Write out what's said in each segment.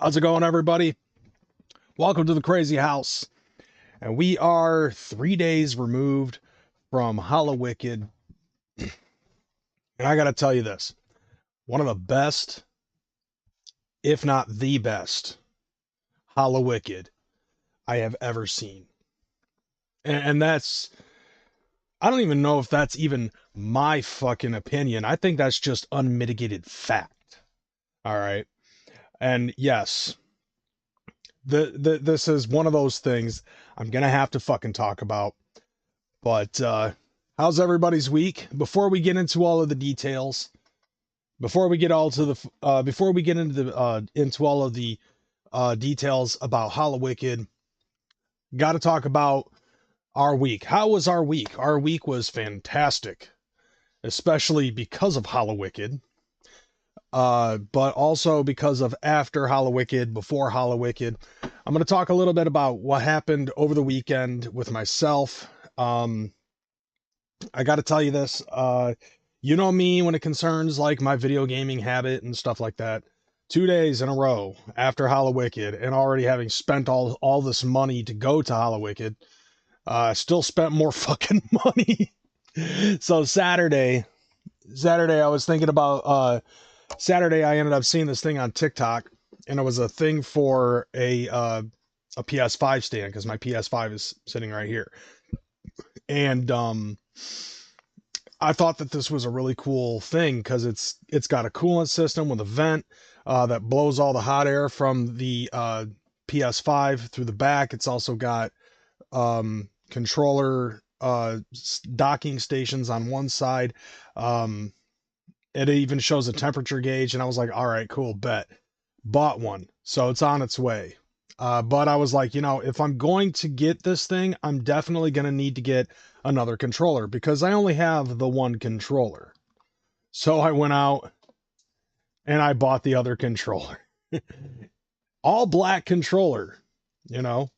How's it going, everybody? Welcome to the Crazy House. And we are 3 days removed from Hallowicked. And I gotta tell you this. One of the best, if not the best, Hallowicked I have ever seen. And that's, I don't even know if that's even my fucking opinion. I think that's just unmitigated fact. All right. And yes, this is one of those things I'm going to have to fucking talk about. But how's everybody's week? Before we get into all of the details, before we get into all of the details about Hallowicked, got to talk about our week. How was our week? Our week was fantastic, especially because of Hallowicked. But also because of after Hallowicked, before Hallowicked. I'm going to talk a little bit about what happened over the weekend with myself. I got to tell you this, you know me when it concerns like my video gaming habit and stuff like that. 2 days in a row after Hallowicked and already having spent all this money to go to Hallowicked, still spent more fucking money. So Saturday I was thinking about, Saturday, I ended up seeing this thing on TikTok, and it was a thing for a PS5 stand, because my PS5 is sitting right here. And I thought that this was a really cool thing, because it's got a coolant system with a vent that blows all the hot air from the PS5 through the back. It's also got controller docking stations on one side. It even shows a temperature gauge, and I was like, all right, cool, bet. Bought one, so it's on its way. But I was like, if I'm going to get this thing, I'm definitely going to need to get another controller, because I only have the one controller. So I went out, and I bought the other controller. All black controller, And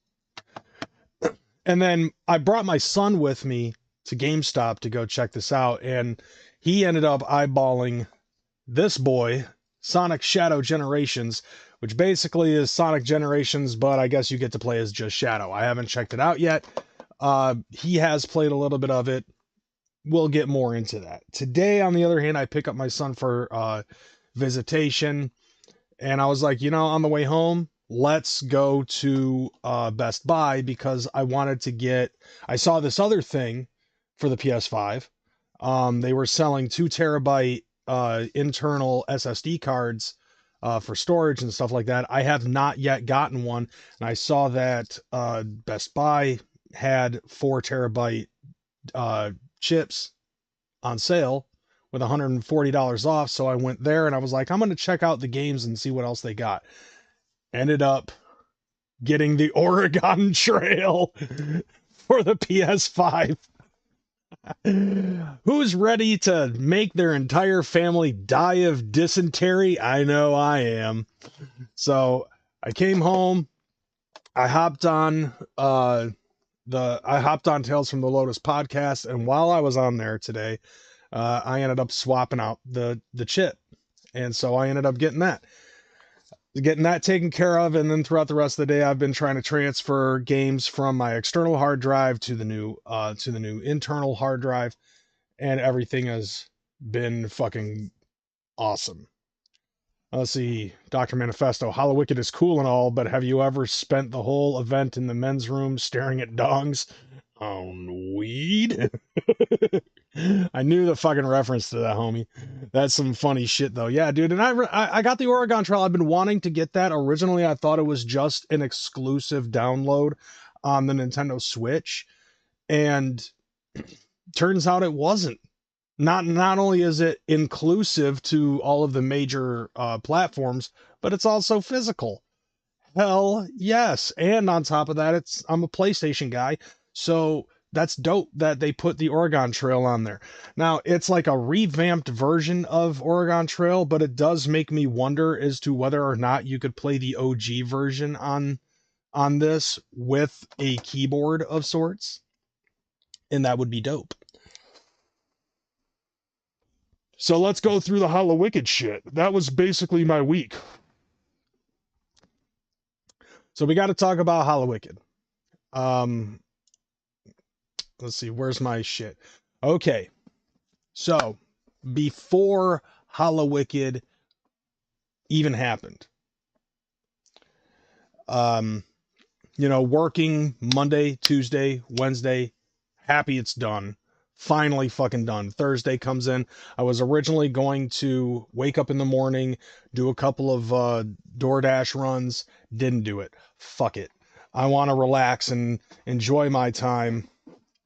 then I brought my son with me to GameStop to go check this out, and he ended up eyeballing this boy, Sonic Shadow Generations, which basically is Sonic Generations, but I guess you get to play as just Shadow. I haven't checked it out yet. He has played a little bit of it. We'll get more into that. Today, on the other hand, I pick up my son for visitation, and I was like, on the way home, let's go to Best Buy, because I wanted to I saw this other thing for the PS5. They were selling 2 terabyte internal SSD cards for storage and stuff like that. I have not yet gotten one, and I saw that Best Buy had 4 terabyte chips on sale with $140 off. So I went there, and I was like, I'm going to check out the games and see what else they got. ended up getting the Oregon Trail for the PS5. Who's ready to make their entire family die of dysentery? I know I am. So I came home. I hopped on Tales from the Lotus podcast, and while I was on there today, I ended up swapping out the chip, and so I ended up getting that taken care of. And then throughout the rest of the day, I've been trying to transfer games from my external hard drive to the new internal hard drive, and everything has been fucking awesome. Let's see, Dr. Manifesto. Hallowicked is cool and all, but have you ever spent the whole event in the men's room staring at dongs on weed? I knew the fucking reference to that, homie. That's some funny shit, though. Yeah, dude. And I got the Oregon Trail. I've been wanting to get that. Originally, I thought it was just an exclusive download on the Nintendo Switch, and turns out it wasn't. Not only is it inclusive to all of the major platforms, but it's also physical. Hell yes. And on top of that, I'm a PlayStation guy, so that's dope that they put the Oregon Trail on there. Now, it's like a revamped version of Oregon Trail, but it does make me wonder as to whether or not you could play the OG version on this with a keyboard of sorts. And that would be dope. So let's go through the Hallowicked shit. That was basically my week. So we got to talk about Hallowicked. Let's see, where's my shit? Okay. So before Hallowicked even happened, working Monday, Tuesday, Wednesday, happy it's done. Finally fucking done. Thursday comes in. I was originally going to wake up in the morning, do a couple of DoorDash runs. Didn't do it. Fuck it. I want to relax and enjoy my time.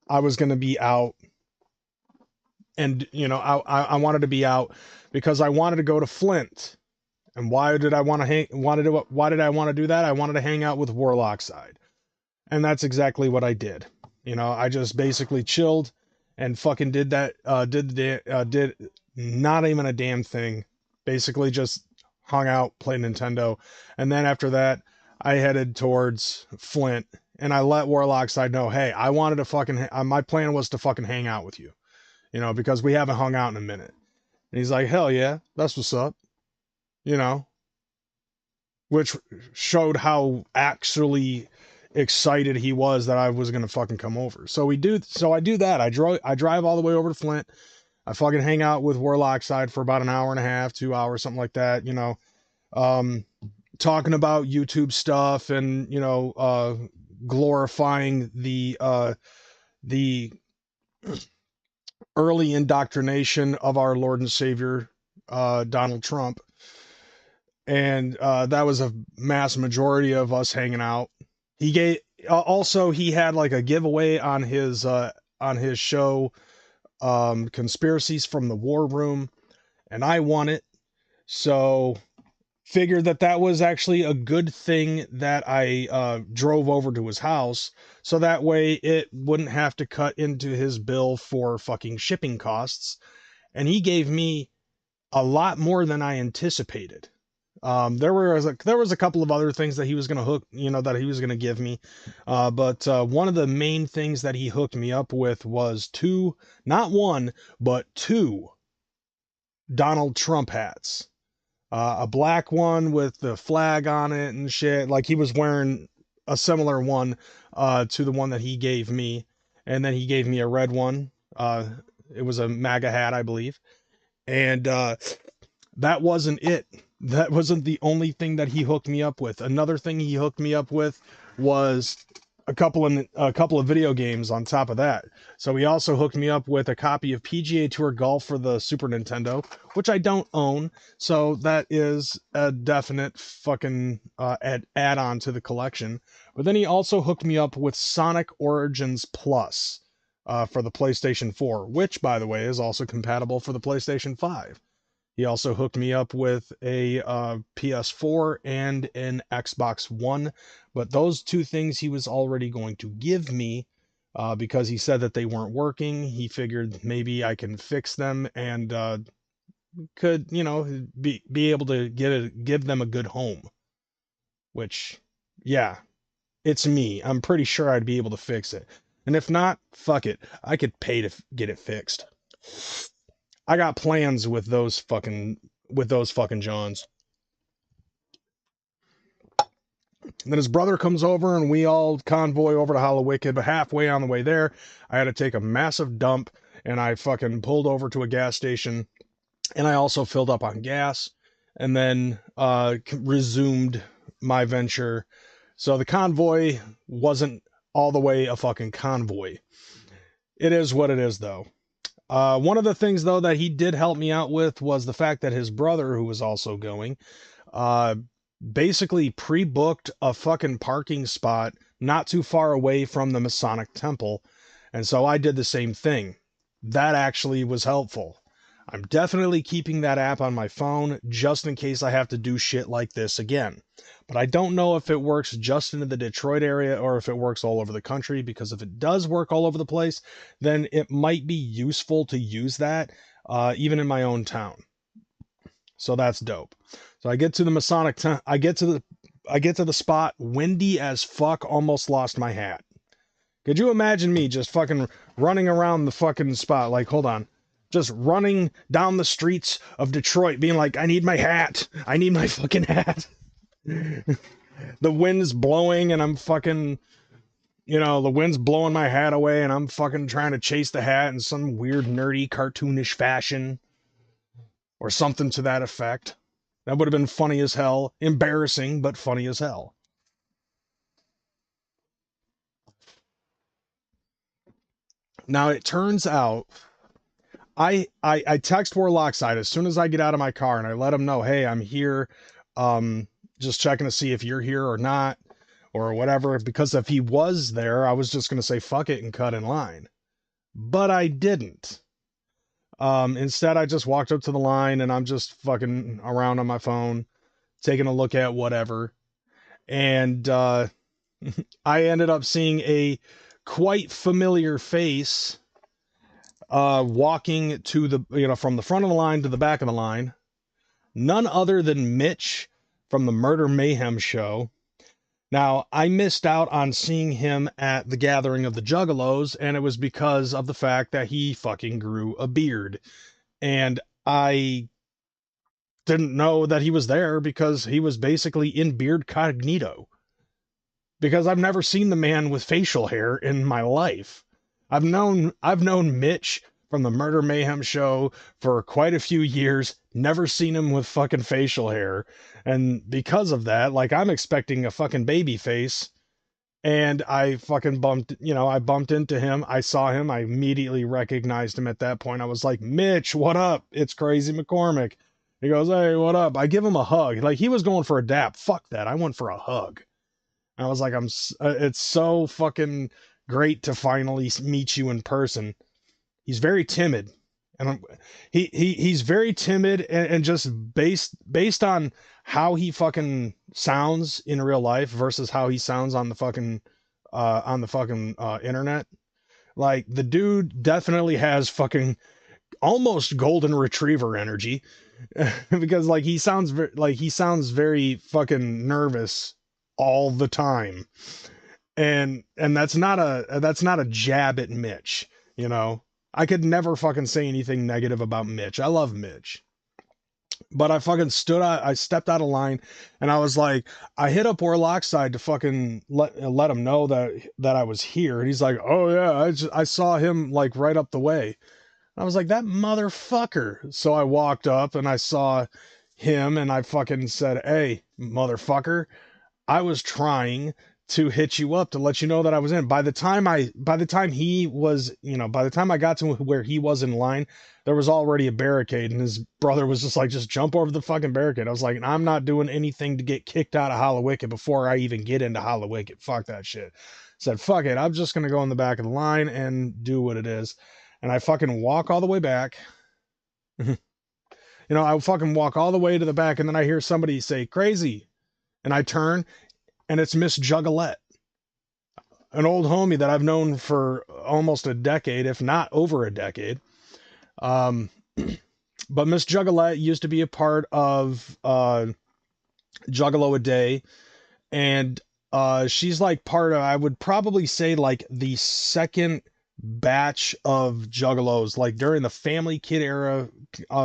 I was going to be out. And, I wanted to be out because I wanted to go to Flint. And why did I want to why did I want to do that? I wanted to hang out with Warloxide. And that's exactly what I did. I just basically chilled and fucking did that, did not even a damn thing. Basically just hung out, played Nintendo. And then after that, I headed towards Flint, and I let Warloxide know, hey, I wanted to my plan was to fucking hang out with you, because we haven't hung out in a minute. And he's like, hell yeah, that's what's up, which showed how actually excited he was that I was gonna fucking come over. So I do that. I drive all the way over to Flint. I fucking hang out with Warloxide for about an hour and a half, 2 hours, something like that. Talking about YouTube stuff and glorifying the early indoctrination of our Lord and Savior Donald Trump. And that was a mass majority of us hanging out. He had like a giveaway on his show, Conspiracies from the War Room, and I won it. So figured that was actually a good thing that I drove over to his house, so that way it wouldn't have to cut into his bill for fucking shipping costs. And he gave me a lot more than I anticipated. There was a couple of other things that he was going to that he was going to give me. But one of the main things that he hooked me up with was not one, but two Donald Trump hats. A black one with the flag on it and shit. Like he was wearing a similar one, to the one that he gave me. And then he gave me a red one. It was a MAGA hat, I believe. And, that wasn't it. That wasn't the only thing that he hooked me up with. Another thing he hooked me up with was a couple of video games on top of that. So he also hooked me up with a copy of PGA Tour Golf for the Super Nintendo, which I don't own. So that is a definite fucking add-on to the collection. But then he also hooked me up with Sonic Origins Plus for the PlayStation 4, which, by the way, is also compatible for the PlayStation 5. He also hooked me up with a PS4 and an Xbox One, but those two things he was already going to give me because he said that they weren't working. He figured maybe I can fix them and could, you know, be able to give them a good home. Which, yeah, it's me. I'm pretty sure I'd be able to fix it. And if not, fuck it. I could pay to get it fixed. I got plans with those fucking Johns. And then his brother comes over and we all convoy over to Hallowicked, but halfway on the way there, I had to take a massive dump and I fucking pulled over to a gas station and I also filled up on gas and then resumed my venture. So the convoy wasn't all the way a fucking convoy. It is what it is, though. One of the things, though, that he did help me out with was the fact that his brother, who was also going, uh, basically pre-booked a fucking parking spot not too far away from the Masonic Temple. And so I did the same thing. That actually was helpful. I'm definitely keeping that app on my phone just in case I have to do shit like this again. But I don't know if it works just into the Detroit area or if it works all over the country, because if it does work all over the place, then it might be useful to use that even in my own town. So that's dope. So I get to the Masonic I get to the spot, windy as fuck, almost lost my hat. Could you imagine me just fucking running around the fucking spot? Like, hold on. Just running down the streets of Detroit being like, I need my hat. I need my fucking hat. The wind's blowing and I'm fucking, you know, the wind's blowing my hat away and I'm fucking trying to chase the hat in some weird, nerdy, cartoonish fashion. Or something to that effect. That would have been funny as hell. Embarrassing, but funny as hell. Now, it turns out I text Warloxide as soon as I get out of my car and I let him know, hey, I'm here. Just checking to see if you're here or not or whatever. Because if he was there, I was just going to say fuck it and cut in line. But I didn't. Instead, I just walked up to the line and I'm just fucking around on my phone, taking a look at whatever. And I ended up seeing a quite familiar face walking to the, you know, from the front of the line to the back of the line. None other than Mitch from the Murder Mayhem show. Now, I missed out on seeing him at the gathering of the Juggalos, and it was because of the fact that he fucking grew a beard. And I didn't know that he was there because he was basically in beard cognito. Because I've never seen the man with facial hair in my life. I've known Mitch from the Murder Mayhem show for quite a few years, never seen him with fucking facial hair. And because of that, like, I'm expecting a fucking baby face. And I fucking I bumped into him. I saw him. I immediately recognized him at that point. I was like, Mitch, what up? It's Crazy McKormik. He goes, hey, what up? I give him a hug. Like, he was going for a dap. Fuck that. I went for a hug. I was like, it's so fucking great to finally meet you in person. He's very timid, and he's very timid, and just based on how he fucking sounds in real life versus how he sounds on the fucking internet. Like, the dude definitely has fucking almost golden retriever energy because like he sounds very fucking nervous all the time. And that's not a jab at Mitch, you know. I could never fucking say anything negative about Mitch. I love Mitch. But I fucking I stepped out of line and I was like, I hit up Warloxide to fucking let him know that I was here. And he's like, oh yeah, I saw him like right up the way. I was like, that motherfucker. So I walked up and I saw him and I fucking said, hey, motherfucker, I was trying to hit you up to let you know that I was in. By the time he was, by the time I got to where he was in line, there was already a barricade and his brother was just like, just jump over the fucking barricade. I was like, I'm not doing anything to get kicked out of Hallowicked before I even get into Hallowicked. Fuck that shit. Said, fuck it. I'm just going to go in the back of the line and do what it is. And I fucking walk all the way back. You know, I fucking walk all the way to the back, and then I hear somebody say crazy, and I turn, and it's Miss Juggalette, an old homie that I've known for almost a decade, if not over a decade. Um, but Miss Juggalette used to be a part of Juggalo a Day, and she's like part of, I would probably say, like the second batch of Juggalos, like during the Family Kid era,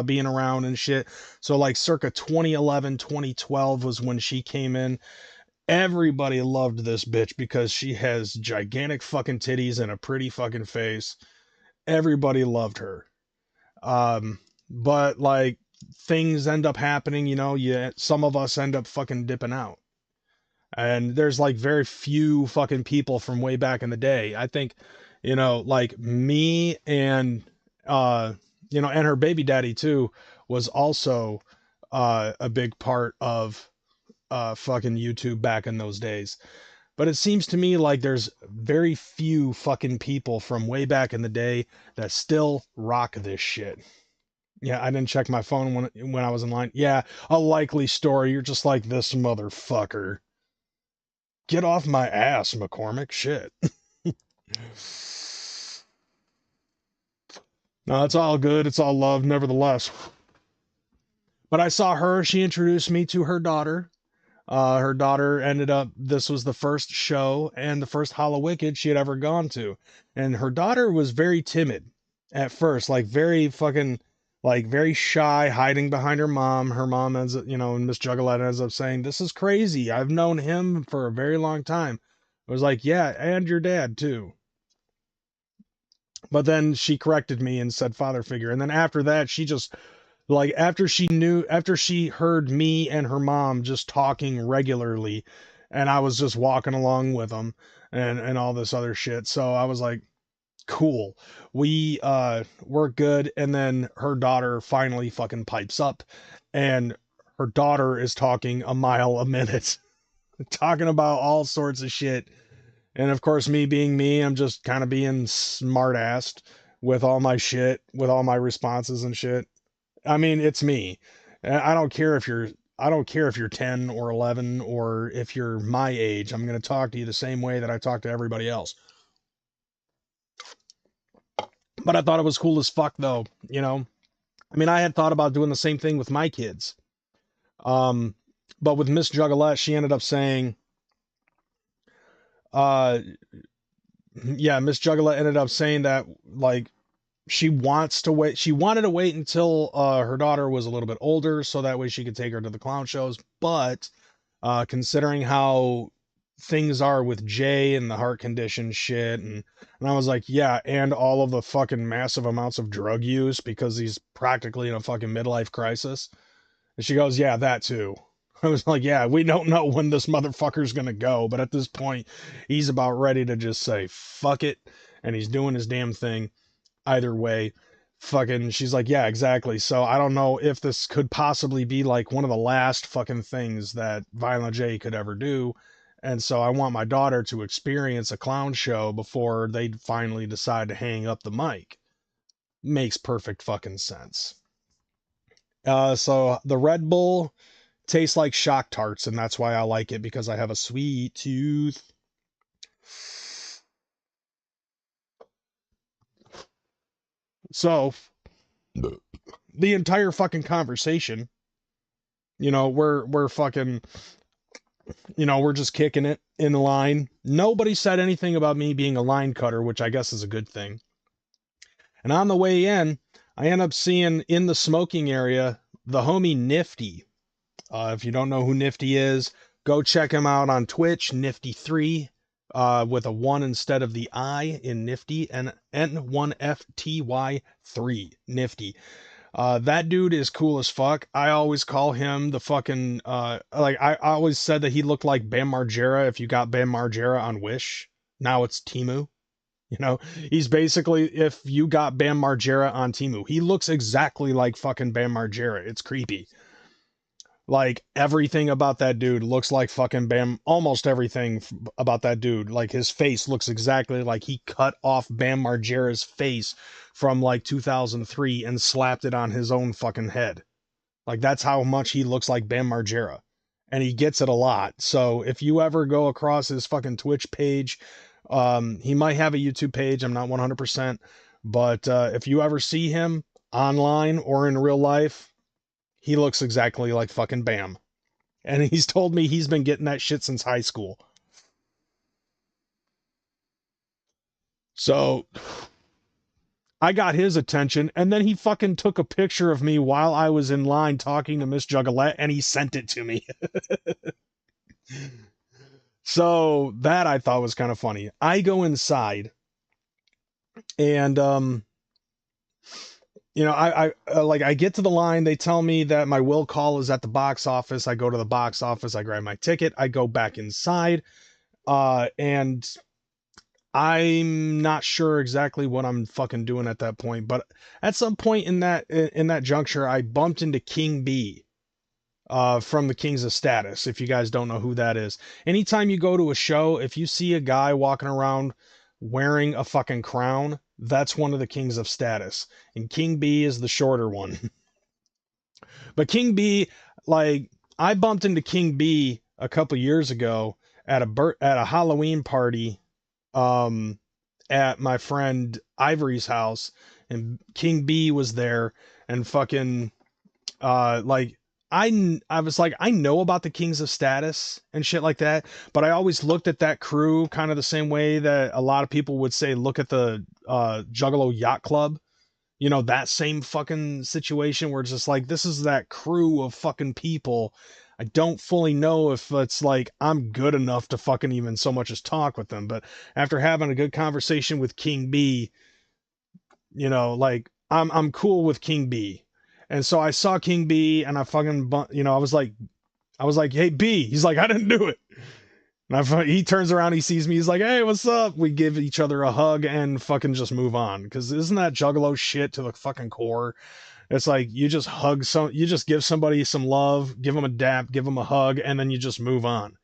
being around and shit. So like circa 2011, 2012 was when she came in. Everybody loved this bitch because she has gigantic fucking titties and a pretty fucking face. Everybody loved her. But like things end up happening, you know, some of us end up fucking dipping out. And there's like very few fucking people from way back in the day. I think, you know, like me and you know, and her baby daddy too was also a big part of fucking YouTube back in those days. But it seems to me like there's very few fucking people from way back in the day that still rock this shit. Yeah, I didn't check my phone when I was in line. Yeah, a likely story. You're just like this motherfucker. Get off my ass, McKormik. Shit. No, it's all good. It's all love, nevertheless. But I saw her. She introduced me to her daughter. Her daughter ended up, this was the first show and the first Hallowicked she had ever gone to. And her daughter was very timid at first, like very fucking, like very shy, hiding behind her mom. Her mom ends up, you know, and Miss Juggalette ends up saying, "This is crazy. I've known him for a very long time." I was like, "Yeah, and your dad too." But then she corrected me and said father figure. And then after that, she just, like, after she heard me and her mom just talking regularly, and I was just walking along with them and all this other shit. So I was like, cool. We're good. And then her daughter finally fucking pipes up, and her daughter is talking a mile a minute, talking about all sorts of shit. And of course, me being me, I'm just kind of being smart assed with all my shit, with all my responses and shit. I mean, it's me. I don't care if you're 10 or 11 or if you're my age. I'm going to talk to you the same way that I talk to everybody else. But I thought it was cool as fuck though, you know. I mean, I had thought about doing the same thing with my kids. Um, but with Miss Juggalette, she ended up saying, uh, yeah, Miss Juggalette ended up saying that, like, she wants to wait. She wanted to wait until her daughter was a little bit older, so that way she could take her to the clown shows. But considering how things are with Jay and the heart condition shit, and I was like, yeah, and all of the fucking massive amounts of drug use because he's practically in a fucking midlife crisis. And she goes, yeah, that too. I was like, yeah, we don't know when this motherfucker's gonna go, but at this point, he's about ready to just say fuck it, and he's doing his damn thing. Either way, fucking, she's like, yeah, exactly. So I don't know if this could possibly be like one of the last fucking things that Violent J could ever do. And so I want my daughter to experience a clown show before they finally decide to hang up the mic. Makes perfect fucking sense. So the Red Bull tastes like Shock Tarts, and that's why I like it, because I have a sweet tooth. So the entire fucking conversation, you know, we're fucking, you know, we're just kicking it in the line. Nobody said anything about me being a line cutter, which I guess is a good thing. And on the way in, I end up seeing in the smoking area the homie Nifty. If you don't know who Nifty is, go check him out on Twitch, Nifty3, with a 1 instead of the I in Nifty, and N1FTY3, Nifty. That dude is cool as fuck. I always call him the fucking, like, I always said that he looked like Bam Margera if you got Bam Margera on Wish. Now it's Temu. You know, he's basically, if you got Bam Margera on Temu, he looks exactly like fucking Bam Margera. It's creepy. Like, everything about that dude looks like fucking Bam. Almost everything about that dude. Like, his face looks exactly like he cut off Bam Margera's face from like 2003 and slapped it on his own fucking head. Like that's how much he looks like Bam Margera. And he gets it a lot. So if you ever go across his fucking Twitch page, he might have a YouTube page. I'm not 100%. But if you ever see him online or in real life, he looks exactly like fucking Bam. And he's told me he's been getting that shit since high school. So I got his attention, and then he fucking took a picture of me while I was in line talking to Miss Juggalo, and he sent it to me. So that I thought was kind of funny. I go inside, and I get to the line. They tell me that my will call is at the box office. I go to the box office. I grab my ticket. I go back inside, and I'm not sure exactly what I'm fucking doing at that point, but at some point in that juncture, I bumped into King B, from the Kings of Status. If you guys don't know who that is, anytime you go to a show, if you see a guy walking around wearing a fucking crown, that's one of the Kings of Status, and King B is the shorter one. But King B, like, I bumped into King B a couple years ago at a Halloween party, um, at my friend Ivory's house, and King B was there, and fucking, like, I was like, I know about the Kings of Status and shit like that, but I always looked at that crew kind of the same way that a lot of people would say, look at the Juggalo Yacht Club. You know, that same fucking situation where it's just like, this is that crew of fucking people. I don't fully know if it's like I'm good enough to fucking even so much as talk with them. But after having a good conversation with King B, like I'm cool with King B. And so I saw King B and I fucking, I was like, hey B, he's like, I didn't do it. And he turns around, he sees me, he's like, hey, what's up? We give each other a hug and fucking just move on. Cause isn't that Juggalo shit to the fucking core? It's like you just give somebody some love, give them a dap, give them a hug, and then you just move on.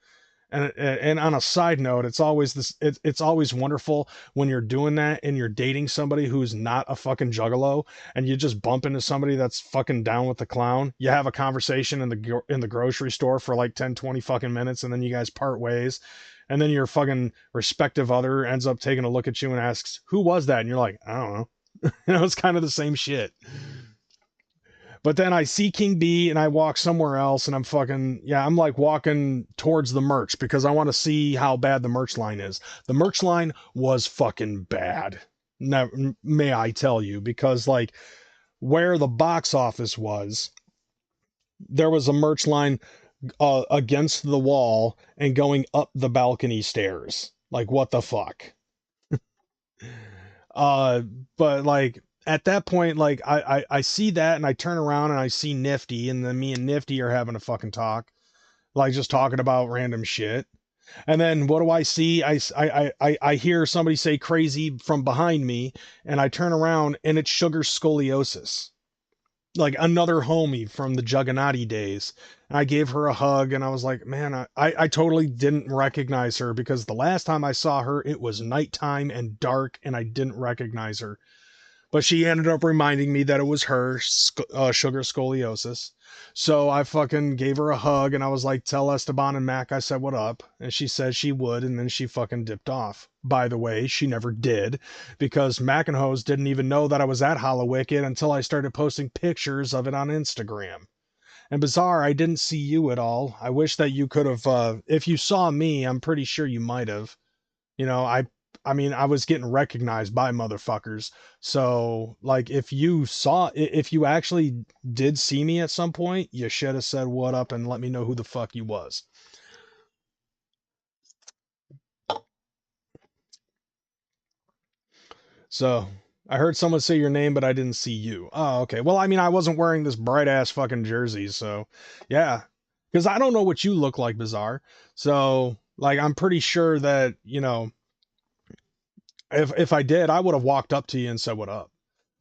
And on a side note, it's always wonderful when you're doing that and you're dating somebody who's not a fucking juggalo, and you just bump into somebody that's fucking down with the clown. You have a conversation in the grocery store for like 10, 20 fucking minutes, and then you guys part ways. And then your fucking respective other ends up taking a look at you and asks, who was that? And you're like, I don't know. It's kind of the same shit. But then I see King B and I walk somewhere else, and I'm like walking towards the merch because I want to see how bad the merch line is. The merch line was fucking bad. Now, may I tell you, because like where the box office was, there was a merch line against the wall and going up the balcony stairs. Like, what the fuck? Uh, but like at that point, like I see that and I turn around and I see Nifty, and then me and Nifty are having a fucking talk, like just talking about random shit. And then what do I see? I hear somebody say crazy from behind me, and I turn around and it's Sugar Scoliosis, like another homie from the Juggernaut days. And I gave her a hug and I was like, man, I totally didn't recognize her because the last time I saw her, it was nighttime and dark and I didn't recognize her. But she ended up reminding me that it was her, Sugar Scoliosis. So I fucking gave her a hug and I was like, tell Esteban and Macc I said what up. And she said she would, and then she fucking dipped off. By the way, she never did, because Mac and Hose didn't even know that I was at Hallowicked until I started posting pictures of it on Instagram. And bizarre, I didn't see you at all. I wish that you could have, if you saw me, I'm pretty sure you might have. You know, I mean, I was getting recognized by motherfuckers. So, like, if you actually did see me at some point, you should have said what up and let me know who the fuck you was. So, I heard someone say your name, but I didn't see you. Oh, okay. Well, I mean, I wasn't wearing this bright ass fucking jersey, so yeah. Because I don't know what you look like, Bizarre. So, like, I'm pretty sure that, if I did, I would have walked up to you and said what up.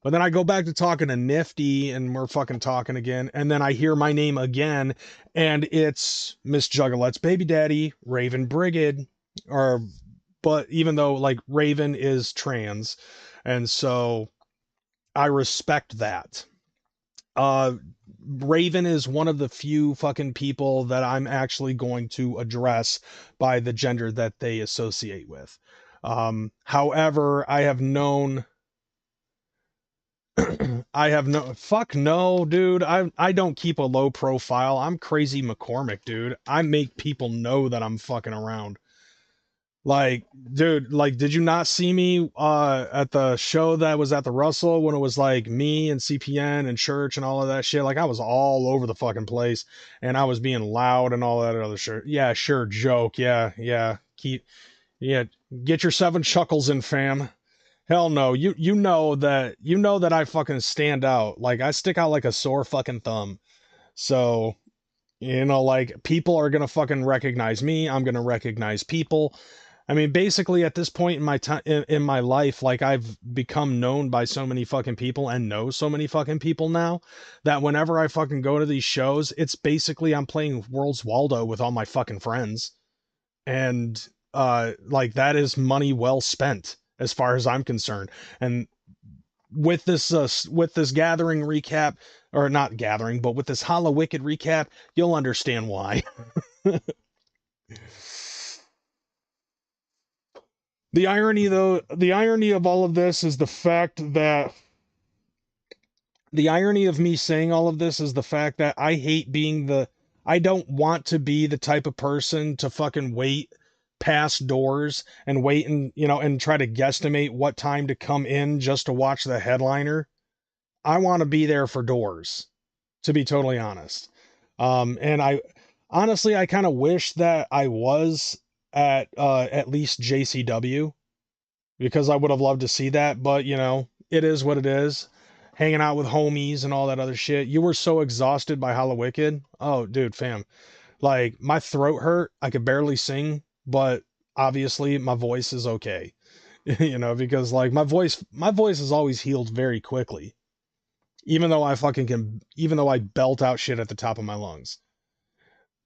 But then I go back to talking to Nifty and we're fucking talking again. And then I hear my name again and it's Miss Juggale's baby daddy, Raven Brigade. Or, but even though like Raven is trans. And so I respect that. Uh, Raven is one of the few fucking people that I'm actually going to address by the gender that they associate with. However, I have known fuck no, dude. I don't keep a low profile. I'm crazy McKormik, dude. I make people know that I'm fucking around. Like, dude, like, did you not see me at the show that was at the Russell when it was like me and CPN and church and all of that shit? Like, I was all over the fucking place and I was being loud and all that other shit. Yeah, sure, joke. Yeah. Yeah, get your 7 chuckles in, fam. Hell no. You know that I fucking stand out. Like, I stick out like a sore fucking thumb. So, like, people are gonna fucking recognize me. I'm gonna recognize people. I mean, basically at this point in my time in my life, like, I've become known by so many fucking people and know so many fucking people now that whenever I fucking go to these shows, it's basically I'm playing World's Waldo with all my fucking friends. And like, that is money well spent as far as I'm concerned. And with this gathering recap, or not gathering, but with this Hallowicked recap, you'll understand why. The irony of all of this is the fact that the irony of me saying all of this is the fact that I don't want to be the type of person to fucking wait past doors and wait and, and try to guesstimate what time to come in just to watch the headliner. I want to be there for doors, to be totally honest. And I honestly, I kind of wish that I was at least JCW, because I would have loved to see that, but it is what it is. Hanging out with homies and all that other shit. You were so exhausted by Hallowicked. Oh, dude, fam. Like, my throat hurt. I could barely sing, but obviously my voice is okay. Because like my voice is always healed very quickly. Even though I belt out shit at the top of my lungs.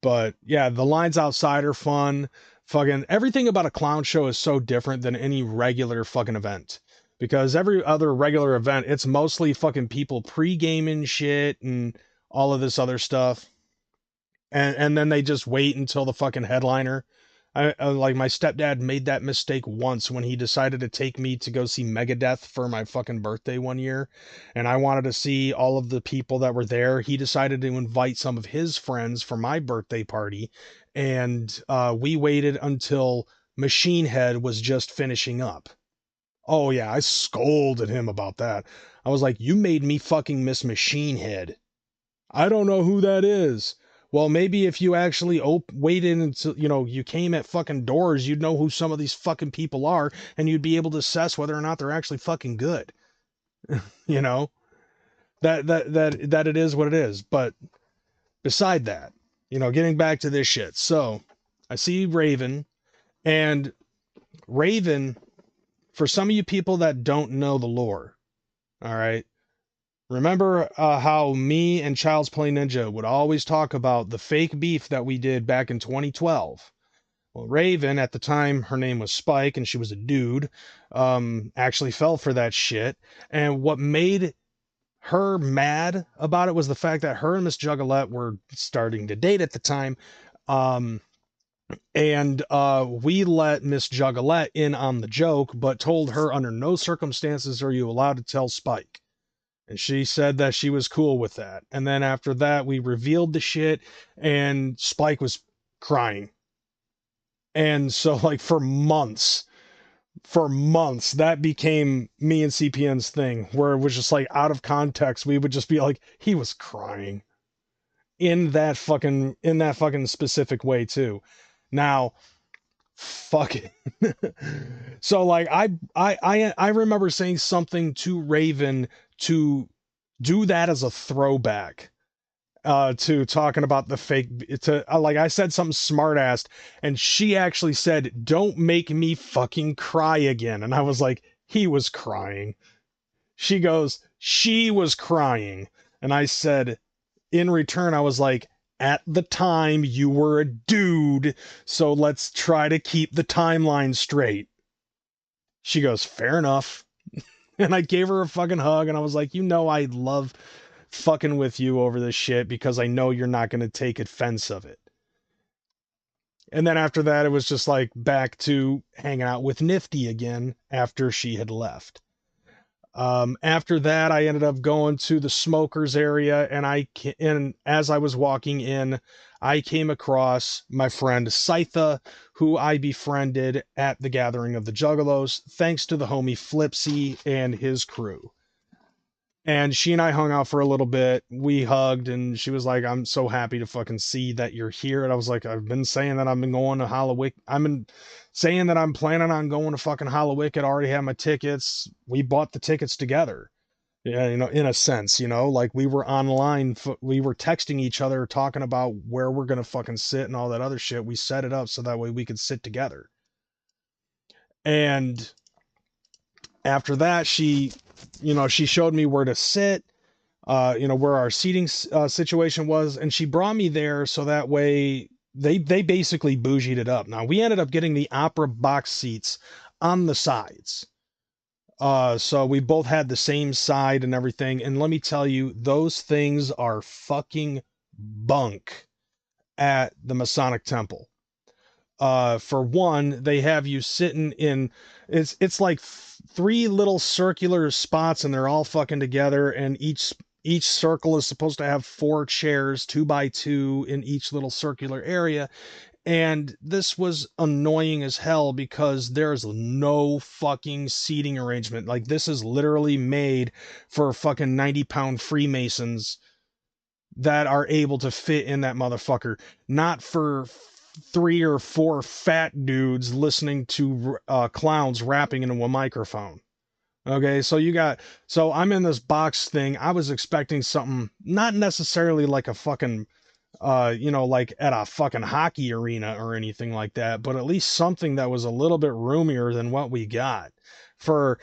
But yeah, the lines outside are fun. Fucking everything about a clown show is so different than any regular fucking event. Because every other regular event, it's mostly fucking people pre-gaming shit and all of this other stuff. And then they just wait until the fucking headliner. Like, my stepdad made that mistake once when he decided to take me to go see Megadeth for my fucking birthday one year, and I wanted to see all of the people that were there. He decided to invite some of his friends for my birthday party, and we waited until Machine Head was just finishing up. Oh yeah, I scolded him about that. I was like, "You made me fucking miss Machine Head." I don't know who that is. Well, maybe if you actually waited until, you came at fucking doors, you'd know who some of these fucking people are, and you'd be able to assess whether or not they're actually fucking good. you know, that it is what it is. But beside that, getting back to this shit. So I see Raven, and Raven, for some of you people that don't know the lore, all right, remember how me and Child's Play Ninja would always talk about the fake beef that we did back in 2012? Well, Raven, at the time, her name was Spike, and she was a dude, actually fell for that shit. And what made her mad about it was the fact that her and Miss Juggalette were starting to date at the time. And we let Miss Juggalette in on the joke, but told her under no circumstances are you allowed to tell Spike. And she said that she was cool with that. And then after that, we revealed the shit, and Spike was crying. And so, like, for months, that became me and CPN's thing, where it was just like, out of context, we would just be like, he was crying in that fucking specific way too. Now, fucking so, like, I remember saying something to Raven to do that as a throwback to talking about the fake, to like, I said something smart assed, and she actually said, "Don't make me fucking cry again." And I was like, he was crying. She goes, she was crying. And I said, in return, I was like, at the time you were a dude, so let's try to keep the timeline straight. She goes, fair enough. And I gave her a fucking hug, and I was like, I love fucking with you over this shit because I know you're not going to take offense of it. And then after that, it was just like back to hanging out with Nifty again after she had left. After that, I ended up going to the smokers area, and as I was walking in, I came across my friend Scytha, who I befriended at the gathering of the Juggalos, thanks to the homie Flipsy and his crew. And she and I hung out for a little bit. We hugged, and she was like, "I'm so happy to fucking see that you're here." And I was like, "I've been saying that I've been going to Hallowicked. I've been saying that I'm planning on going to fucking Hallowicked. I already have my tickets. We bought the tickets together." Yeah, in a sense, like we were online, we were texting each other, talking about where we're gonna fucking sit and all that other shit. We set it up so that way we could sit together. And after that, she showed me where to sit, where our seating situation was, and she brought me there so that way they basically bougied it up. Now, we ended up getting the opera box seats on the sides. So we both had the same side and everything, and let me tell you, those things are fucking bunk at the Masonic Temple. For one, they have you sitting in, it's like three little circular spots, and they're all fucking together, and each circle is supposed to have 4 chairs, 2 by 2 in each little circular area. And this was annoying as hell because there's no fucking seating arrangement. Like, this is literally made for fucking 90-pound Freemasons that are able to fit in that motherfucker, not for 3 or 4 fat dudes listening to clowns rapping into a microphone. Okay, so I'm in this box thing. I was expecting something, not necessarily like a fucking like at a fucking hockey arena or anything like that, but at least something that was a little bit roomier than what we got, for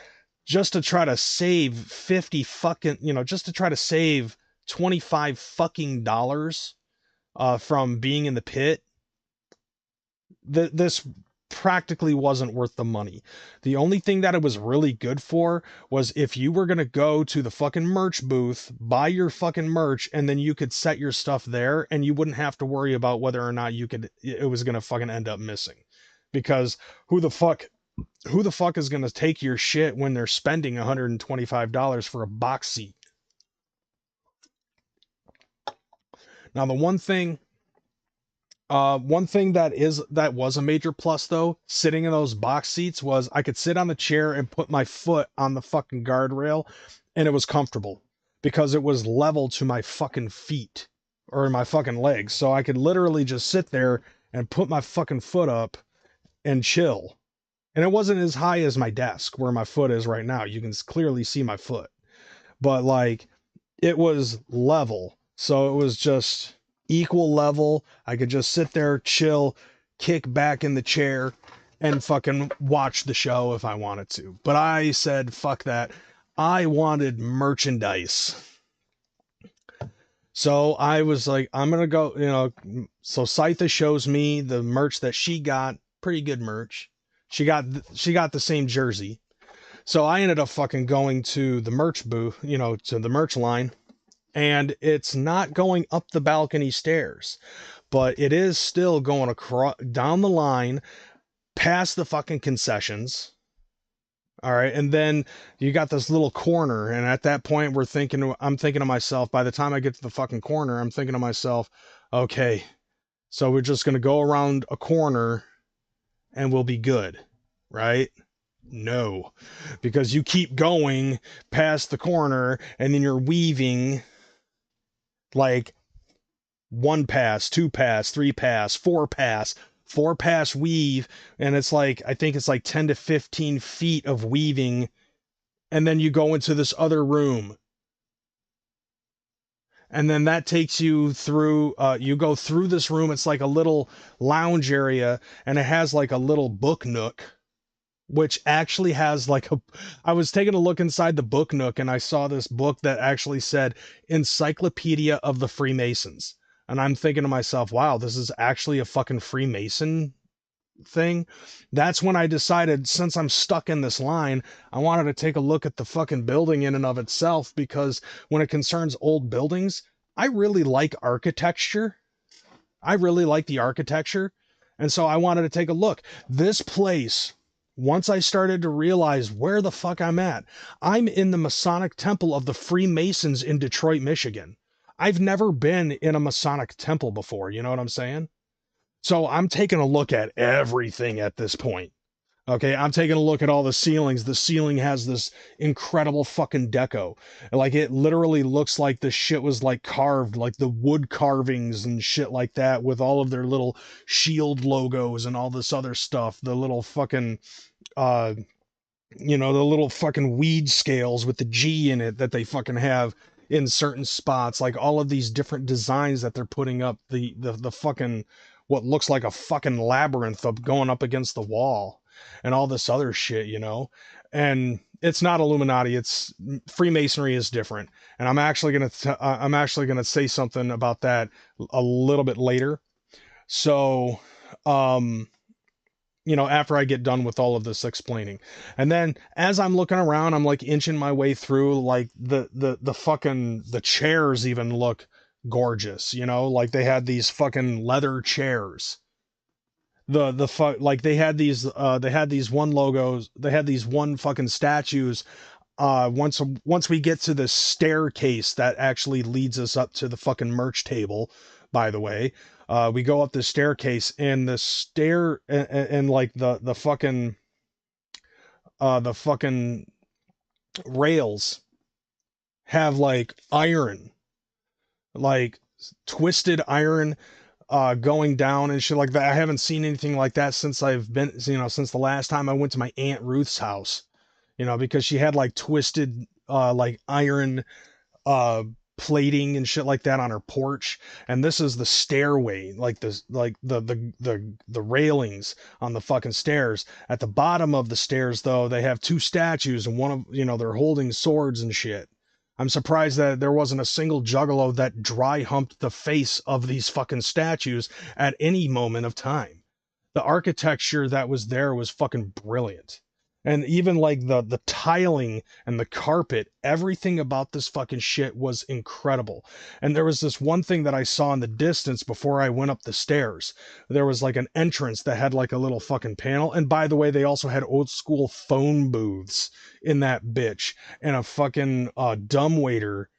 just to try to save 50 fucking, just to try to save 25 fucking dollars from being in the pit. This practically wasn't worth the money. The only thing that it was really good for was if you were going to go to the fucking merch booth, buy your fucking merch, and then you could set your stuff there, and you wouldn't have to worry about whether or not it was going to fucking end up missing. Because who the fuck is going to take your shit when they're spending $125 for a box seat? Now, the one thing that was a major plus, though, sitting in those box seats, was I could sit on the chair and put my foot on the fucking guardrail, and it was comfortable because it was level to my fucking feet or my fucking legs. So I could literally just sit there and put my fucking foot up and chill. And it wasn't as high as my desk where my foot is right now. You can clearly see my foot, but like, it was level. So it was just equal level. I could just sit there, chill, kick back in the chair, and fucking watch the show if I wanted to. But I said, fuck that. I wanted merchandise. So I was like, I'm going to go, so Scytha shows me the merch that she got. Pretty good merch. She got the same jersey. So I ended up fucking going to the merch booth, to the merch line. And it's not going up the balcony stairs, but it is still going across down the line past the fucking concessions. All right. And then you got this little corner. And at that point, I'm thinking to myself, by the time I get to the fucking corner, I'm thinking to myself, okay, so we're just going to go around a corner and we'll be good. Right? No, because you keep going past the corner and then you're weaving like 1 pass, 2 pass, 3 pass, 4 pass, 4 pass weave, and it's like, I think it's like 10 to 15 feet of weaving, and then you go into this other room, and then that takes you through, you go through this room. It's like a little lounge area, and it has like a little book nook, which actually has like I was taking a look inside the book nook, and I saw this book that actually said Encyclopedia of the Freemasons. And I'm thinking to myself, wow, this is actually a fucking Freemason thing, that's when I decided, since I'm stuck in this line, I wanted to take a look at the fucking building in and of itself, because when it concerns old buildings, I really like architecture. I really like the architecture. And so I wanted to take a look. This place, once I started to realize where the fuck I'm in the Masonic Temple of the Freemasons in Detroit, Michigan. I've never been in a Masonic temple before. You know what I'm saying? So I'm taking a look at everything at this point. Okay, I'm taking a look at all the ceilings. The ceiling has this incredible fucking deco. Like, it literally looks like the shit was like carved, like the wood carvings and shit like that, with all of their little shield logos and all this other stuff. The little fucking uh the little fucking weed scales with the G in it that they fucking have in certain spots, like all of these different designs that they're putting up, the fucking, what looks like a fucking labyrinth up going up against the wall, and all this other shit, and it's not Illuminati, it's Freemasonry is different. And I'm actually gonna say something about that a little bit later. So after I get done with all of this explaining. And then as I'm looking around, I'm like inching my way through, like the fucking, the chairs even look gorgeous, like they had these fucking leather chairs. Like they had these one fucking statues. Once we get to the staircase that actually leads us up to the fucking merch table, by the way, we go up the staircase, and the stair and like the fucking rails have like iron, like twisted iron going down and shit like that. I haven't seen anything like that since I've been, since the last time I went to my Aunt Ruth's house, because she had like twisted like iron plating and shit like that on her porch. And this is the stairway, like this, like the railings on the fucking stairs. At the bottom of the stairs, though, they have two statues, and one of, they're holding swords and shit. I'm surprised that there wasn't a single juggalo that dry humped the face of these fucking statues at any moment of time. The architecture that was there was fucking brilliant. And even like the tiling and the carpet, everything about this fucking shit was incredible. And there was this one thing that I saw in the distance before I went up the stairs. There was like an entrance that had like a little fucking panel. And by the way, they also had old school phone booths in that bitch, and a fucking dumbwaiter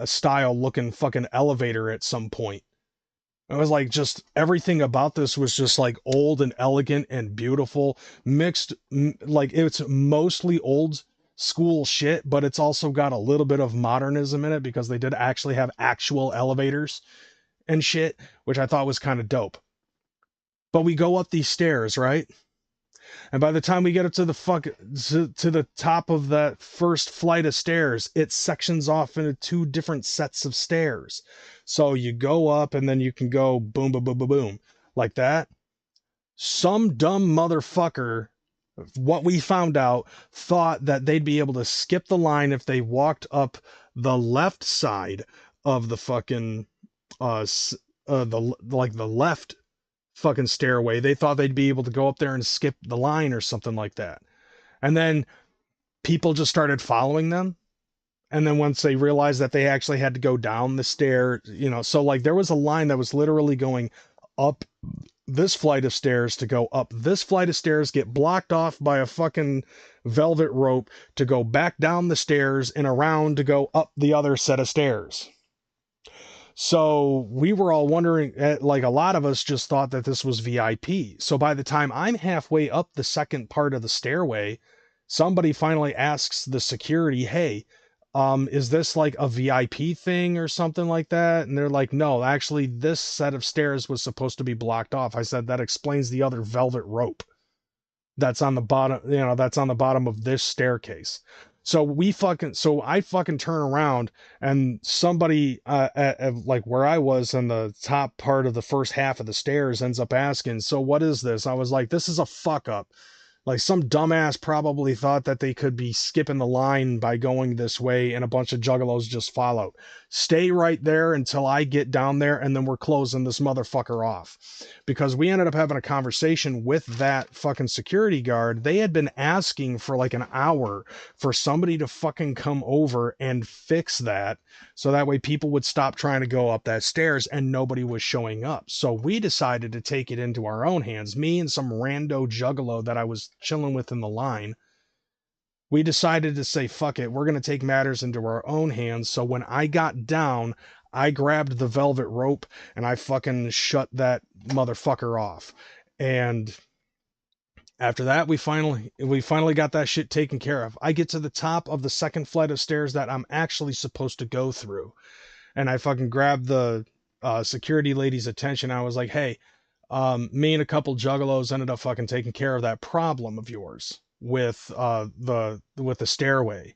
style looking fucking elevator at some point. It was like, just everything about this was just like old and elegant and beautiful, mixed, like it's mostly old school shit, but it's also got a little bit of modernism in it, because they did actually have actual elevators and shit, which I thought was kind of dope. But we go up these stairs, right? And by the time we get up to the top of that first flight of stairs, it sections off into two different sets of stairs. So you go up, and then you can go boom, boom, boom, boom, boom, like that. Some dumb motherfucker, what we found out, thought that they'd be able to skip the line if they walked up the left side of the fucking the left fucking stairway. They thought they'd be able to go up there and skip the line or something like that. And then people just started following them. And then once they realized that they actually had to go down the stair, so like there was a line that was literally going up this flight of stairs to go up this flight of stairs, get blocked off by a fucking velvet rope to go back down the stairs and around to go up the other set of stairs. So we were all wondering, like a lot of us just thought that this was VIP. So by the time I'm halfway up the second part of the stairway, somebody finally asks the security, hey, is this like a VIP thing or something like that? And they're like, no, actually this set of stairs was supposed to be blocked off. I said, that explains the other velvet rope that's on the bottom, that's on the bottom of this staircase. So I fucking turn around, and somebody at like where I was in the top part of the first half of the stairs ends up asking, so what is this? I was like, this is a fuck up. Like some dumbass probably thought that they could be skipping the line by going this way and a bunch of juggalos just followed. Stay right there until I get down there and then we're closing this motherfucker off. Because we ended up having a conversation with that fucking security guard. They had been asking for like an hour for somebody to fucking come over and fix that. So that way people would stop trying to go up that stairs and nobody was showing up. So we decided to take it into our own hands. Me and some rando juggalo that I was chilling with in the line. We decided to say, fuck it, we're going to take matters into our own hands. So when I got down, I grabbed the velvet rope and I fucking shut that motherfucker off. And after that, we finally got that shit taken care of. I get to the top of the second flight of stairs that I'm actually supposed to go through. And I fucking grabbed the security lady's attention. I was like, hey, me and a couple juggalos ended up fucking taking care of that problem of yours with the stairway.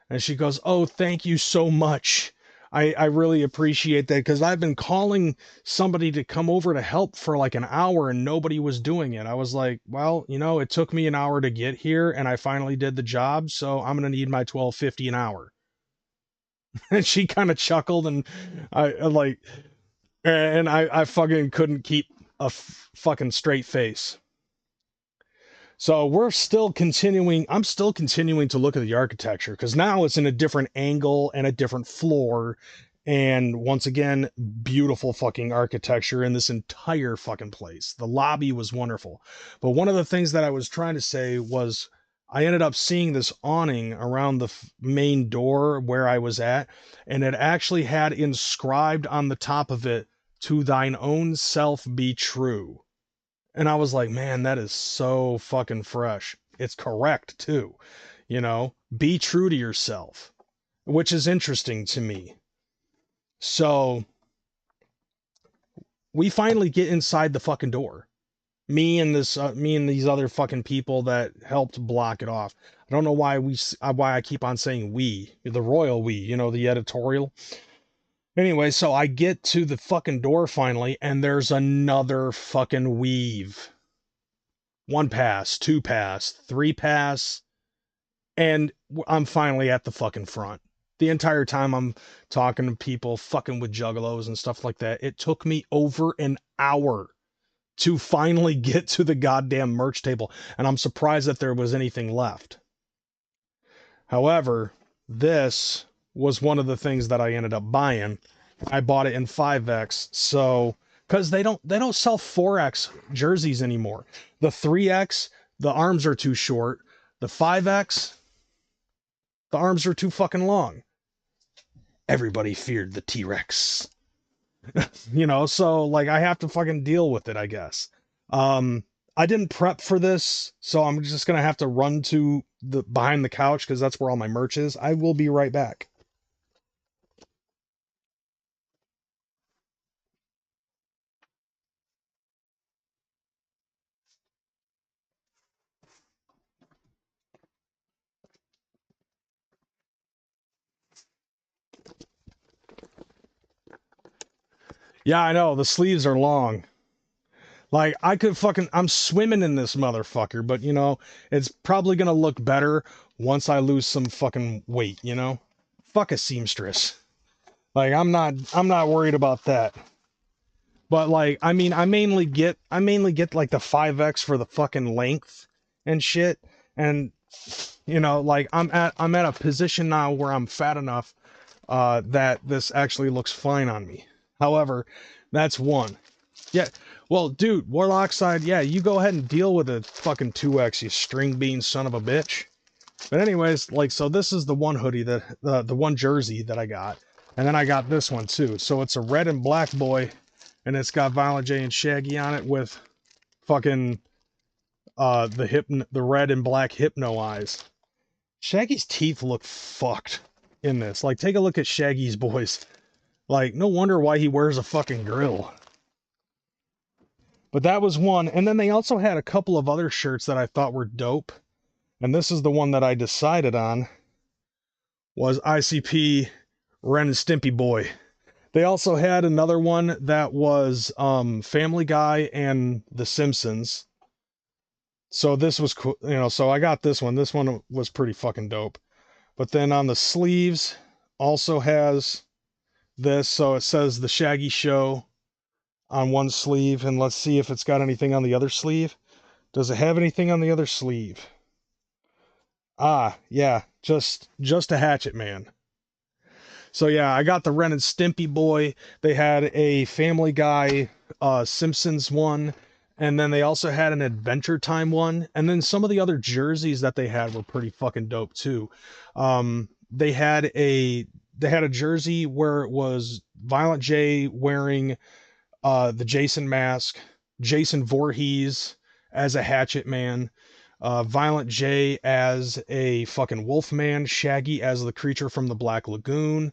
And she goes, oh, thank you so much. I really appreciate that, because I've been calling somebody to come over to help for like an hour and nobody was doing it. I was like, well, you know, it took me an hour to get here and I finally did the job, so I'm going to need my $12.50 an hour. And she kind of chuckled, and I fucking couldn't keep a fucking straight face. So we're still continuing. I'm still continuing to look at the architecture, because now it's in a different angle and a different floor. And once again, beautiful fucking architecture in this entire fucking place. The lobby was wonderful. But one of the things that I was trying to say was I ended up seeing this awning around the main door where I was at, and it actually had inscribed on the top of it, "To thine own self be true." And I was like, man, that is so fucking fresh. It's correct too. You know, be true to yourself, which is interesting to me. So we finally get inside the fucking door. Me and these other fucking people that helped block it off. I don't know why I keep on saying we, the royal we, you know, the editorial. Anyway, so I get to the fucking door finally, and there's another fucking weave. 1 pass, 2 pass, 3 pass, and I'm finally at the fucking front. The entire time I'm talking to people, fucking with juggalos and stuff like that, it took me over an hour to finally get to the goddamn merch table, and I'm surprised that there was anything left. However, this was one of the things that I ended up buying. I bought it in 5X, so because they don't sell 4X jerseys anymore. The 3X, the arms are too short. The 5X, the arms are too fucking long. Everybody feared the T-Rex. You know, so like I have to fucking deal with it, I guess. I didn't prep for this, so I'm just gonna have to run to the behind the couch, because that's where all my merch is. I will be right back. Yeah, I know, the sleeves are long. Like, I'm swimming in this motherfucker, but, you know, it's probably gonna look better once I lose some fucking weight, you know? Fuck a seamstress. Like, I'm not worried about that. But, like, I mean, I mainly get, like, the 5X for the fucking length and shit. And, you know, like, I'm at a position now where I'm fat enough, that this actually looks fine on me. However, that's one. Yeah, well, dude, Warloxide, yeah, you go ahead and deal with a fucking 2X, you string bean son of a bitch. But anyways, like, so this is the one hoodie, the one jersey that I got. And then I got this one too. So it's a red and black boy, and it's got Violent J and Shaggy on it with fucking the red and black hypno eyes. Shaggy's teeth look fucked in this. Like, take a look at Shaggy's boys. Like, no wonder why he wears a fucking grill. But that was one. And then they also had a couple of other shirts that I thought were dope. And this is the one that I decided on. Was ICP Ren and Stimpy Boy. They also had another one that was Family Guy and The Simpsons. So this was cool, you know, so I got this one. This one was pretty fucking dope. But then on the sleeves also has this. So it says the Shaggy Show on one sleeve. And let's see if it's got anything on the other sleeve. Does it have anything on the other sleeve? Ah, yeah, just a Hatchet Man. So yeah, I got the Ren and Stimpy boy. They had a Family Guy, Simpsons one, and then they also had an Adventure Time one. And then some of the other jerseys that they had were pretty fucking dope too. They had a jersey where it was Violent J wearing the Jason mask, Jason Voorhees as a Hatchet Man, Violent J as a fucking Wolfman, Shaggy as the creature from the Black Lagoon.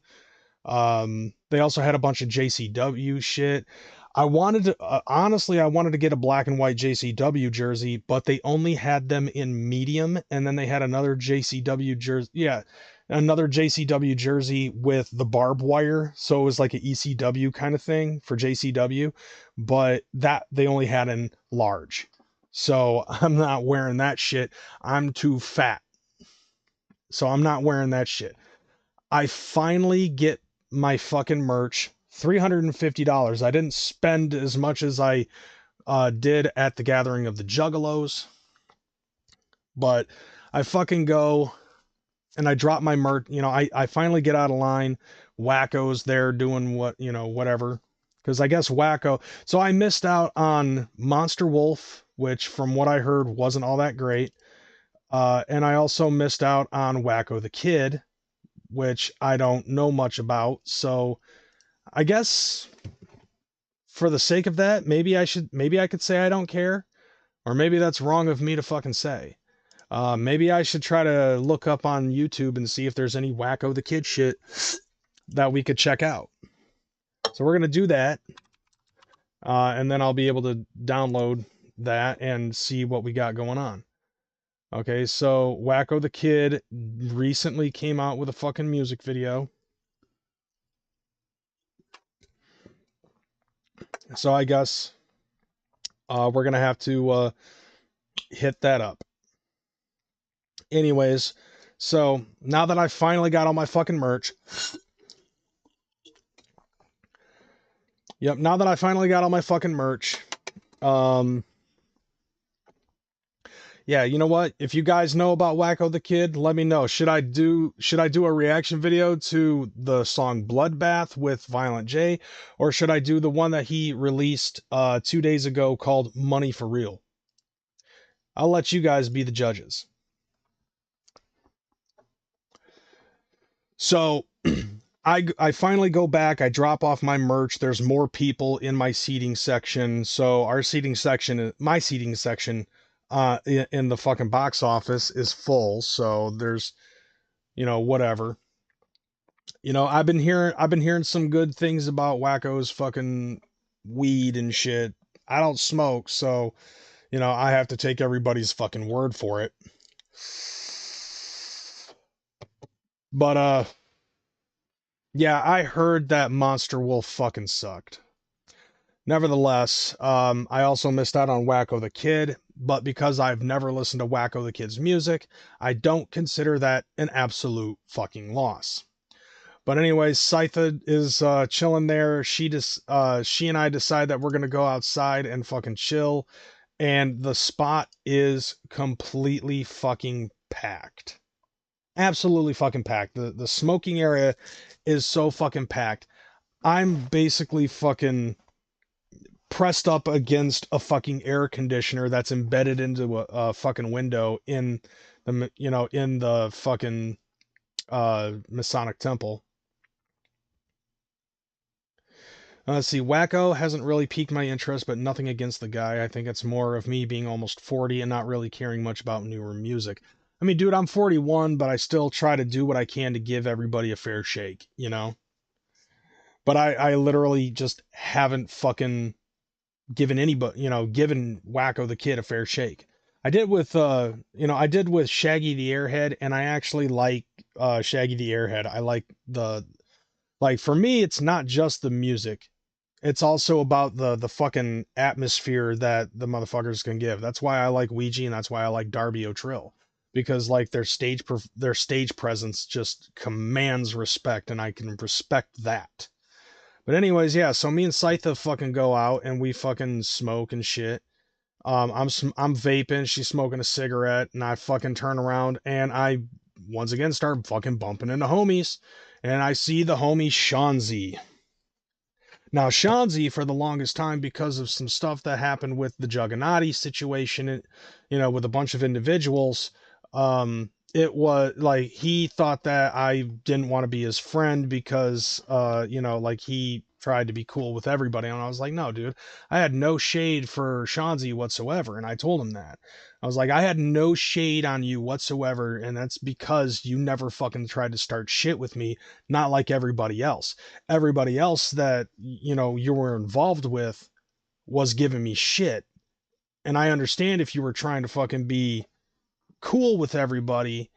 They also had a bunch of JCW shit. I wanted to, honestly, I wanted to get a black and white JCW jersey, but they only had them in medium. And then they had another JCW jersey. Yeah. Another JCW jersey with the barbed wire. So it was like an ECW kind of thing for JCW, but that they only had in large. So I'm not wearing that shit. I'm too fat. So I'm not wearing that shit. I finally get my fucking merch. $350. I didn't spend as much as I did at the gathering of the Juggalos, but I fucking go and I drop my merch. You know, I finally get out of line. Wacko's there doing what, you know, whatever. Because I guess Wacko. So I missed out on Monster Wolf, which from what I heard wasn't all that great. And I also missed out on Wacko the Kid, which I don't know much about. So I guess for the sake of that, maybe I could say I don't care, or maybe that's wrong of me to fucking say. Maybe I should try to look up on YouTube and see if there's any Wacko the Kid shit that we could check out. So we're going to do that. And then I'll be able to download that and see what we got going on. Okay, so Wacko the Kid recently came out with a fucking music video. So I guess we're going to have to hit that up. Anyways, so now that I finally got all my fucking merch. Yep, now that I finally got all my fucking merch. Yeah, you know what? If you guys know about Wacko the Kid, let me know. Should I do a reaction video to the song Bloodbath with Violent J, or should I do the one that he released 2 days ago called Money for Real? I'll let you guys be the judges. So I finally go back, I drop off my merch. There's more people in my seating section. So our seating section, my seating section in the fucking box office is full. So there's, you know, whatever. You know, I've been hearing some good things about Wacko's fucking weed and shit. I don't smoke, so, you know, I have to take everybody's fucking word for it. But yeah, I heard that Monster Wolf fucking sucked. Nevertheless, I also missed out on Wacko the Kid, but because I've never listened to Wacko the Kid's music, I don't consider that an absolute fucking loss. But anyways, Scytha is chilling there. She and I decide that we're gonna go outside and fucking chill, and the spot is completely fucking packed. Absolutely fucking packed. The smoking area is so fucking packed. I'm basically fucking pressed up against a fucking air conditioner that's embedded into a fucking window in the, you know, in the fucking Masonic temple. Let's see, Wacko hasn't really piqued my interest, but nothing against the guy. I think it's more of me being almost 40 and not really caring much about newer music. I mean, dude, I'm 41, but I still try to do what I can to give everybody a fair shake, you know? But I literally just haven't fucking given anybody, you know, given Wacko the Kid a fair shake. I did with, you know, I did with Shaggy the Airhead, and I actually like Shaggy the Airhead. I like like, for me, it's not just the music. it's also about the fucking atmosphere that the motherfuckers can give. That's why I like Ouija, and that's why I like Darby O'Trill, because like their stage presence just commands respect, and I can respect that. But anyways, yeah. So me and Scytha fucking go out and we fucking smoke and shit. I'm vaping, she's smoking a cigarette, and I fucking turn around and I once again start fucking bumping into homies, and I see the homie Shanzi. Now, Shanzi, for the longest time, because of some stuff that happened with the Juggernaut situation, with a bunch of individuals, it was like he thought that I didn't want to be his friend because, like he tried to be cool with everybody. And I was like, no, dude, I had no shade for Shanzi whatsoever. And I told him that. I was like, I had no shade on you whatsoever. And that's because you never fucking tried to start shit with me, not like everybody else. Everybody else that, you were involved with was giving me shit. And I understand if you were trying to fucking be cool with everybody,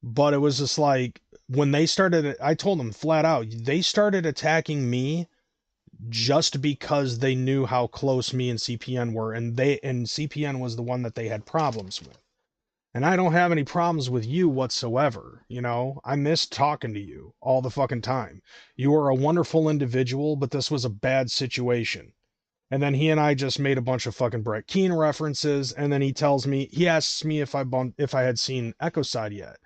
but it was just like when they started, I told them flat out, they started attacking me just because they knew how close me and CPN were, and CPN was the one that they had problems with. And I don't have any problems with you whatsoever. I miss talking to you all the fucking time. You are a wonderful individual, but this was a bad situation. And then he and I just made a bunch of fucking Brett Keane references, and then he asks me if I had seen Echocide yet.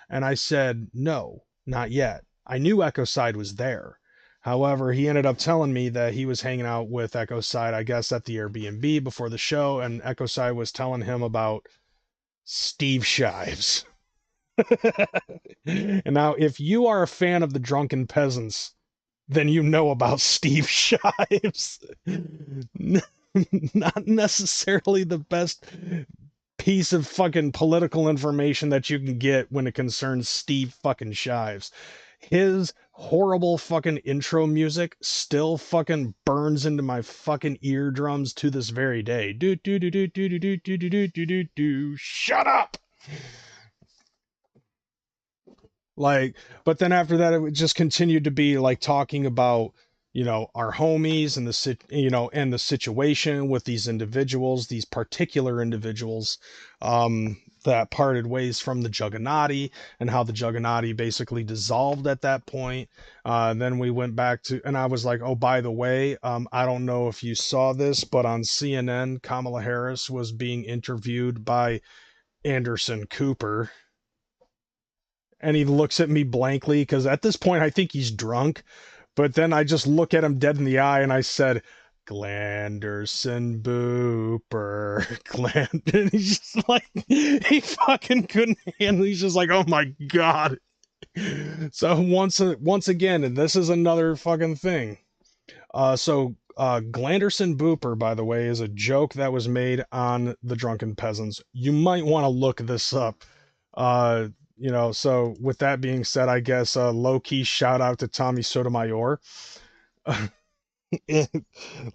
And I said, no, not yet. I knew Echocide was there. However, he ended up telling me that he was hanging out with Echocide, I guess, at the Airbnb before the show, and Echocide was telling him about Steve Shives. And now, if you are a fan of the Drunken Peasants, then you know about Steve Shives. Not necessarily the best piece of fucking political information that you can get when it concerns Steve fucking Shives. His horrible fucking intro music still fucking burns into my fucking eardrums to this very day. Do do do do do do do do do do do do. Shut up. Like, but then after that, it just continued to be like talking about, our homies and and the situation with these individuals, these particular individuals, that parted ways from the Juggernaut, and how the Juggernaut basically dissolved at that point. Then we went back to, and I was like, oh, by the way, I don't know if you saw this, but on CNN, Kamala Harris was being interviewed by Anderson Cooper. And he looks at me blankly because at this point I think he's drunk. But then I just look at him dead in the eye and I said, Glanderson Booper. And he's just like, he fucking couldn't handle it. He's just like, oh my God. So once again, and this is another fucking thing. Glanderson Booper, by the way, is a joke that was made on the Drunken Peasants. You might want to look this up. So with that being said, I guess low-key shout out to Tommy Sotomayor.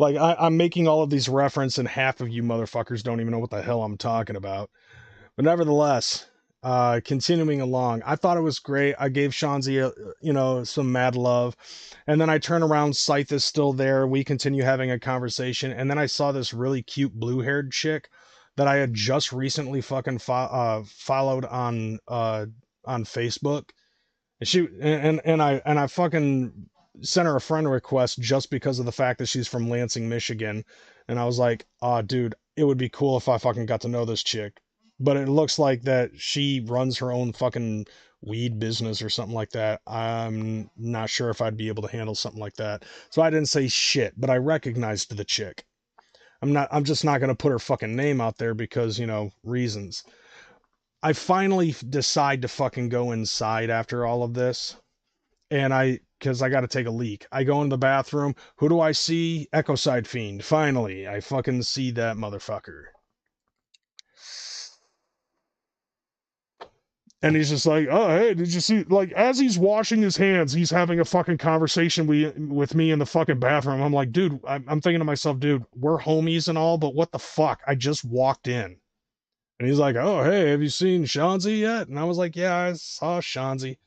Like I'm making all of these references, and half of you motherfuckers don't even know what the hell I'm talking about. But nevertheless, continuing along, I thought it was great. I gave Shanzi, some mad love, and then I turn around, Scythe is still there. We continue having a conversation, and then I saw this really cute blue-haired chick that I had just recently fucking followed on Facebook. And I fucking sent her a friend request just because of the fact that she's from Lansing, Michigan. And I was like, dude, it would be cool if I fucking got to know this chick. But it looks like that she runs her own fucking weed business or something like that. I'm not sure if I'd be able to handle something like that. So I didn't say shit, but I recognized the chick. I'm just not going to put her fucking name out there because, reasons. I finally decide to fucking go inside after all of this. And because I got to take a leak. I go in the bathroom. Who do I see? Echocide Fiend. Finally, I fucking see that motherfucker. And he's just like, oh, hey, did you see? Like, as he's washing his hands, he's having a fucking conversation with me in the fucking bathroom. I'm like, dude, I'm thinking to myself, dude, we're homies and all, but what the fuck? I just walked in. And he's like, oh, hey, have you seen Shanzi yet? And I was like, yeah, I saw Shanzi.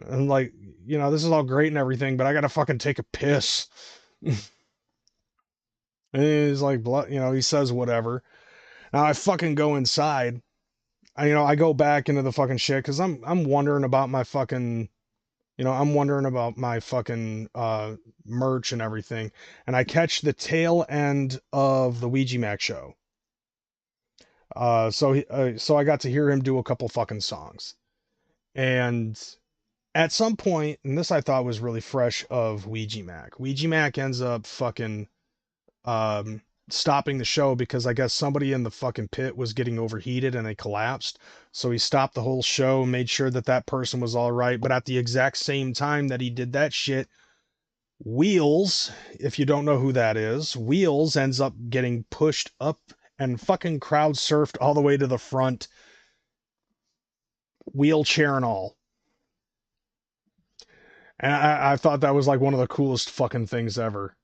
And like, this is all great and everything, but I gotta fucking take a piss. And he's like, you know, he says whatever. Now I fucking go inside. I go back into the fucking shit because I'm wondering about my fucking, I'm wondering about my fucking merch and everything. And I catch the tail end of the Ouija Macc show. So I got to hear him do a couple fucking songs. And at some point, and this I thought was really fresh of Ouija Macc. Ouija Macc ends up fucking stopping the show because I guess somebody in the fucking pit was getting overheated and they collapsed. So he stopped the whole show, made sure that that person was all right. But at the exact same time that he did that shit, Wheels, if you don't know who that is, Wheels ends up getting pushed up and fucking crowd surfed all the way to the front, wheelchair and all. And I thought that was like one of the coolest fucking things ever.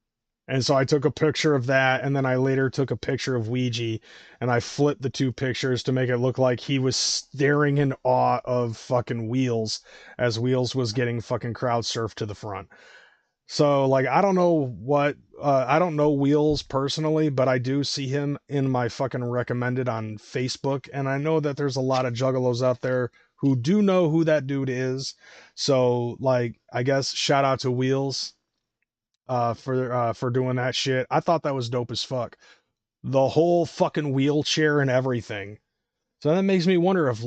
And so I took a picture of that, and then I later took a picture of Ouija, and I flipped the two pictures to make it look like he was staring in awe of fucking Wheels as Wheels was getting fucking crowd surfed to the front. So, like, I don't know Wheels personally, but I do see him in my fucking recommended on Facebook, and I know that there's a lot of juggalos out there who do know who that dude is. So, like, I guess shout out to Wheels for doing that shit. I thought that was dope as fuck. The whole fucking wheelchair and everything. So that makes me wonder if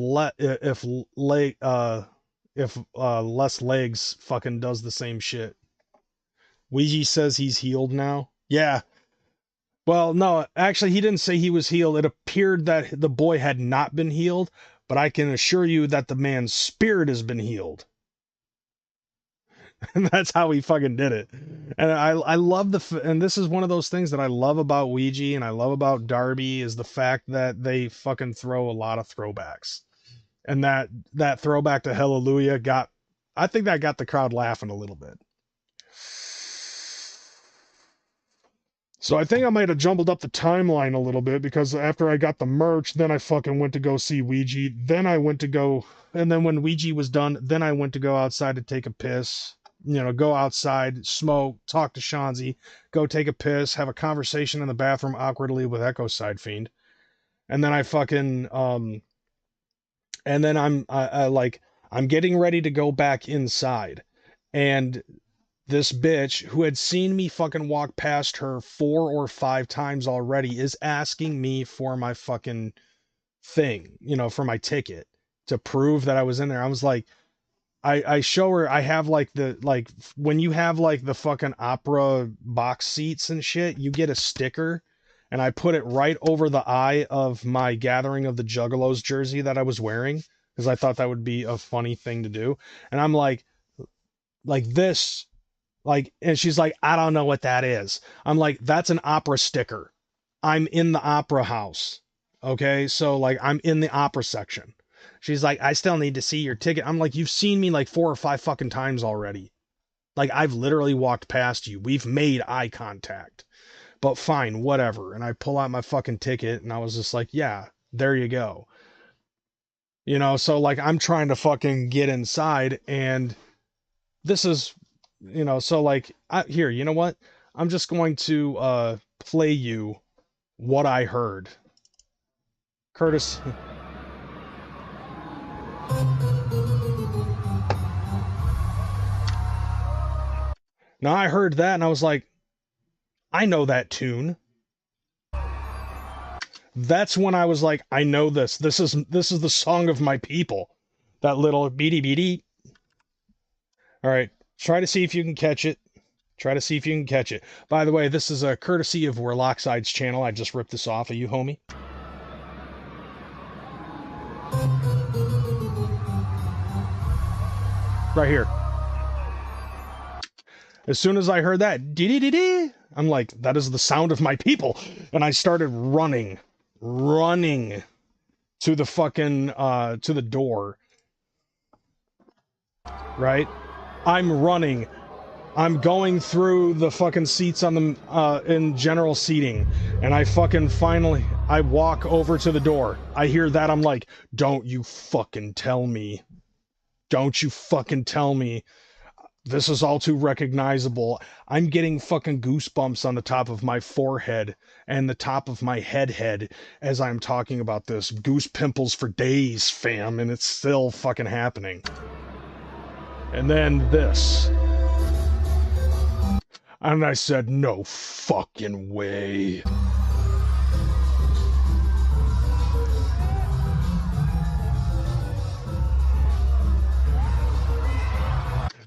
less legs fucking does the same shit. Ouija says he's healed now. Yeah. Well, no, actually he didn't say he was healed. It appeared that the boy had not been healed, but I can assure you that the man's spirit has been healed. And that's how he fucking did it. And I love and this is one of those things that I love about Ouija and I love about Darby is the fact that they fucking throw a lot of throwbacks. And that throwback to Hallelujah I think that got the crowd laughing a little bit. So I think I might have jumbled up the timeline a little bit because after I got the merch, then I fucking went to go see Ouija. Then I went to go, and then when Ouija was done, then I went to go outside to take a piss. Go outside, smoke, talk to Shanzi, go take a piss, have a conversation in the bathroom awkwardly with Echo Side Fiend. And then I fucking, and then I'm getting ready to go back inside. And this bitch who had seen me fucking walk past her 4 or 5 times already is asking me for my fucking thing, for my ticket to prove that I was in there. I was like, I show her, I have when you have like the fucking opera box seats and shit, you get a sticker and I put it right over the eye of my Gathering of the Juggalos jersey that I was wearing because I thought that would be a funny thing to do. And I'm like this, and she's like, I don't know what that is. I'm like, that's an opera sticker. I'm in the opera house. Okay. So I'm in the opera section. She's like, I still need to see your ticket. I'm like, you've seen me like 4 or 5 fucking times already. I've literally walked past you. We've made eye contact, but fine, whatever. And I pull out my fucking ticket and I was just like, yeah, there you go. So I'm trying to fucking get inside and this is, here, you know what? I'm just going to play you what I heard. Curtis. Now I heard that and I was like, I know that tune. That's when I was like, I know this. This is the song of my people. That little beady beady. All right, try to see if you can catch it. Try to see if you can catch it. By the way, this is a courtesy of Warloxide's channel. I just ripped this off of you, homie. Right here. As soon as I heard that, dee-dee-dee-dee, I'm like, that is the sound of my people. And I started running to the fucking, to the door. Right? I'm running. I'm going through the fucking seats on the, in general seating. And I fucking finally, I walk over to the door. I hear that, I'm like, don't you fucking tell me. Don't you fucking tell me. This is all too recognizable. I'm getting fucking goosebumps on the top of my forehead and the top of my head as I'm talking about this. Goose pimples for days, fam, and it's still fucking happening. And then this. And I said, no fucking way.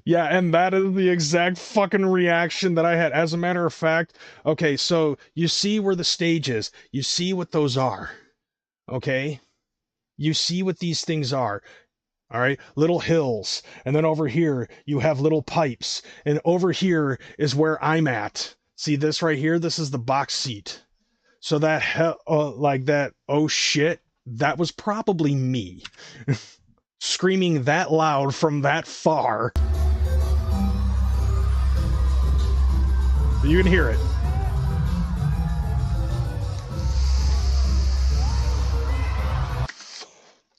Yeah, and that is the exact fucking reaction that I had. As a matter of fact, okay, so you see where the stage is. You see what those are. Okay? You see what these things are. All right, little hills, and then over here you have little pipes, and over here is where I'm at. See this right here? This is the box seat. So that like that, oh shit, that was probably me screaming that loud from that far. You can hear it.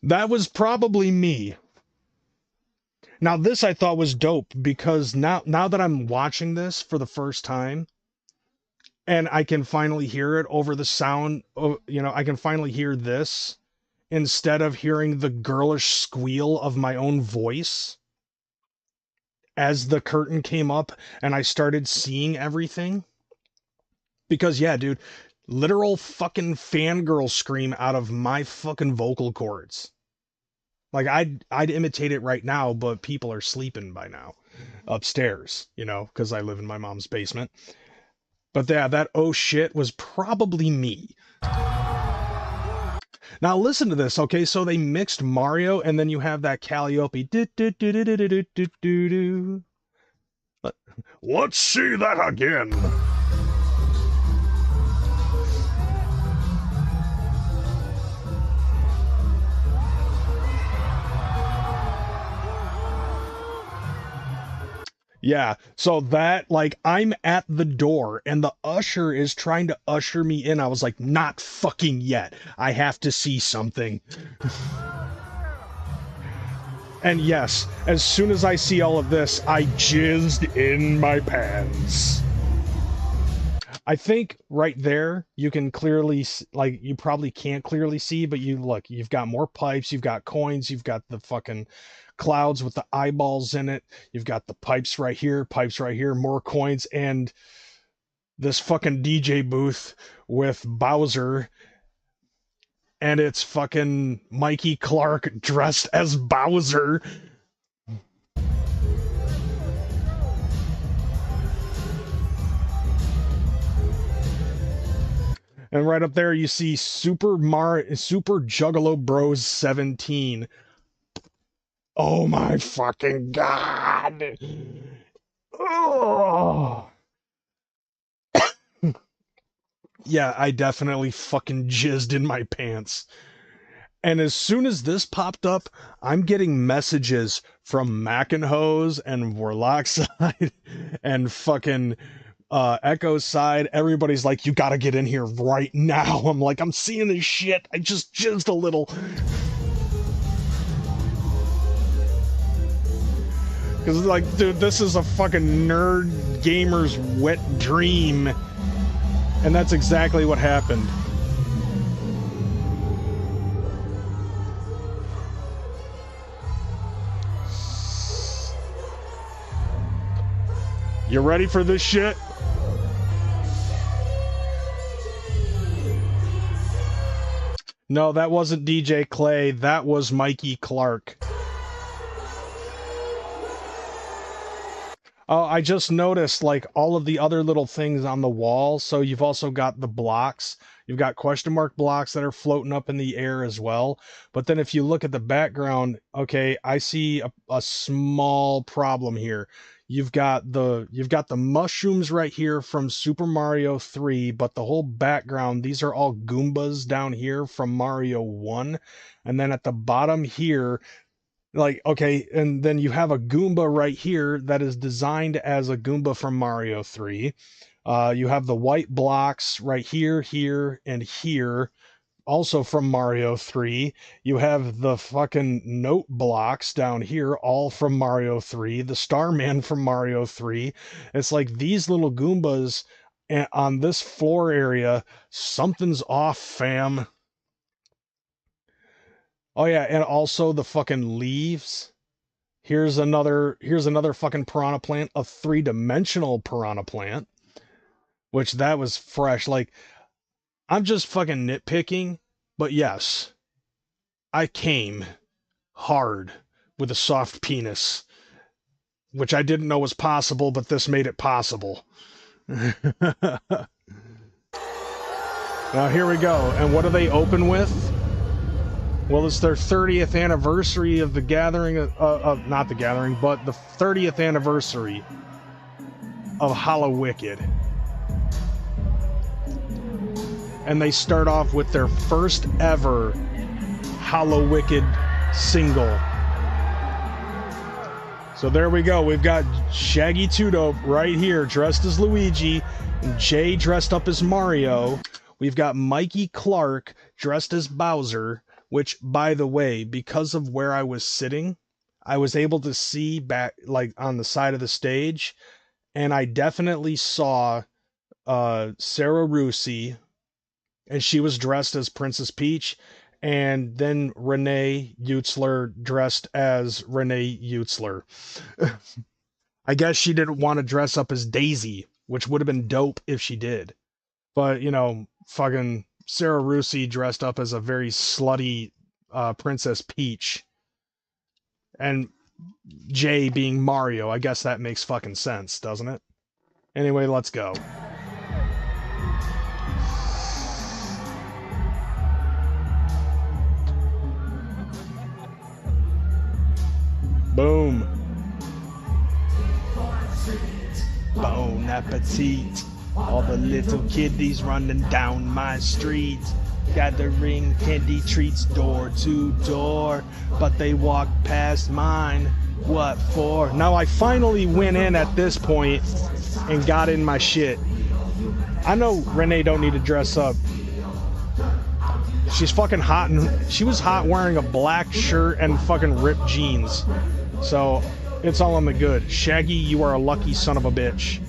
That was probably me. Now this I thought was dope because now that I'm watching this for the first time and I can finally hear it over the sound, you know, I can finally hear this instead of hearing the girlish squeal of my own voice as the curtain came up and I started seeing everything. Because yeah, dude, literal fucking fangirl scream out of my fucking vocal cords. Like, I'd imitate it right now, but people are sleeping by now upstairs, you know, because I live in my mom's basement. But yeah, that oh shit was probably me. Now listen to this, okay? So they mixed Mario, and then you have that Calliope. Let's see that again. Yeah, so that, like, I'm at the door and the usher is trying to usher me in. I was like, not fucking yet. I have to see something. And yes, as soon as I see all of this, I jizzed in my pants. I think right there, you can clearly, like, you probably can't clearly see, but you look, you've got more pipes, you've got coins, you've got the fucking clouds with the eyeballs in it, you've got the pipes right here, more coins, and this fucking DJ booth with Bowser, and it's fucking Mikey Clark dressed as Bowser. And right up there you see Super Juggalo Bros 17. Oh my fucking god. Oh. Yeah, I definitely fucking jizzed in my pants. And as soon as this popped up, I'm getting messages from Macc and Warloxide and fucking Echo Side. Everybody's like, you gotta get in here right now. I'm like, I'm seeing this shit. I just jizzed a little. Because, like, dude, this is a fucking nerd gamer's wet dream. And that's exactly what happened. You ready for this shit? No, that wasn't DJ Clay. That was Mikey Clark. Oh, I just noticed, like, all of the other little things on the wall. So you've also got the blocks. You've got question mark blocks that are floating up in the air as well. But then if you look at the background, okay, I see a small problem here. You've got the mushrooms right here from Super Mario 3, but the whole background, these are all Goombas down here from Mario 1. And then at the bottom here, like, okay, and then you have a Goomba right here that is designed as a Goomba from Mario 3. You have the white blocks right here, here, and here also from Mario 3. You have the fucking note blocks down here, all from Mario 3. The Starman from Mario 3. It's like these little Goombas on this floor area. Something's off, fam. Oh yeah, and also the fucking leaves. Here's another fucking piranha plant, a 3-dimensional piranha plant, which that was fresh. Like, I'm just fucking nitpicking, but yes, I came hard with a soft penis, which I didn't know was possible, but this made it possible. Now here we go. And what do they open with? Well, it's their 30th anniversary of the gathering, not the gathering, but the 30th anniversary of Hallowicked. And they start off with their first ever Hallowicked single. So there we go. We've got Shaggy 2-Dope right here, dressed as Luigi, and Jay dressed up as Mario. We've got Mikey Clark dressed as Bowser, which, by the way, because of where I was sitting, I was able to see back, like, on the side of the stage, and I definitely saw Sarah Rusi, and she was dressed as Princess Peach, and then Renee Utzler dressed as Renee Utzler. I guess she didn't want to dress up as Daisy, which would have been dope if she did. But, you know, fucking Sarah Rusi dressed up as a very slutty Princess Peach. And Jay being Mario, I guess that makes fucking sense, doesn't it? Anyway, let's go. Boom. Bon appetit. All the little kiddies running down my street, gathering candy treats door to door, but they walk past mine. What for? Now I finally went in at this point and got in my shit. I know Renee don't need to dress up. She's fucking hot, and she was hot wearing a black shirt and fucking ripped jeans. So it's all in the good. Shaggy, you are a lucky son of a bitch.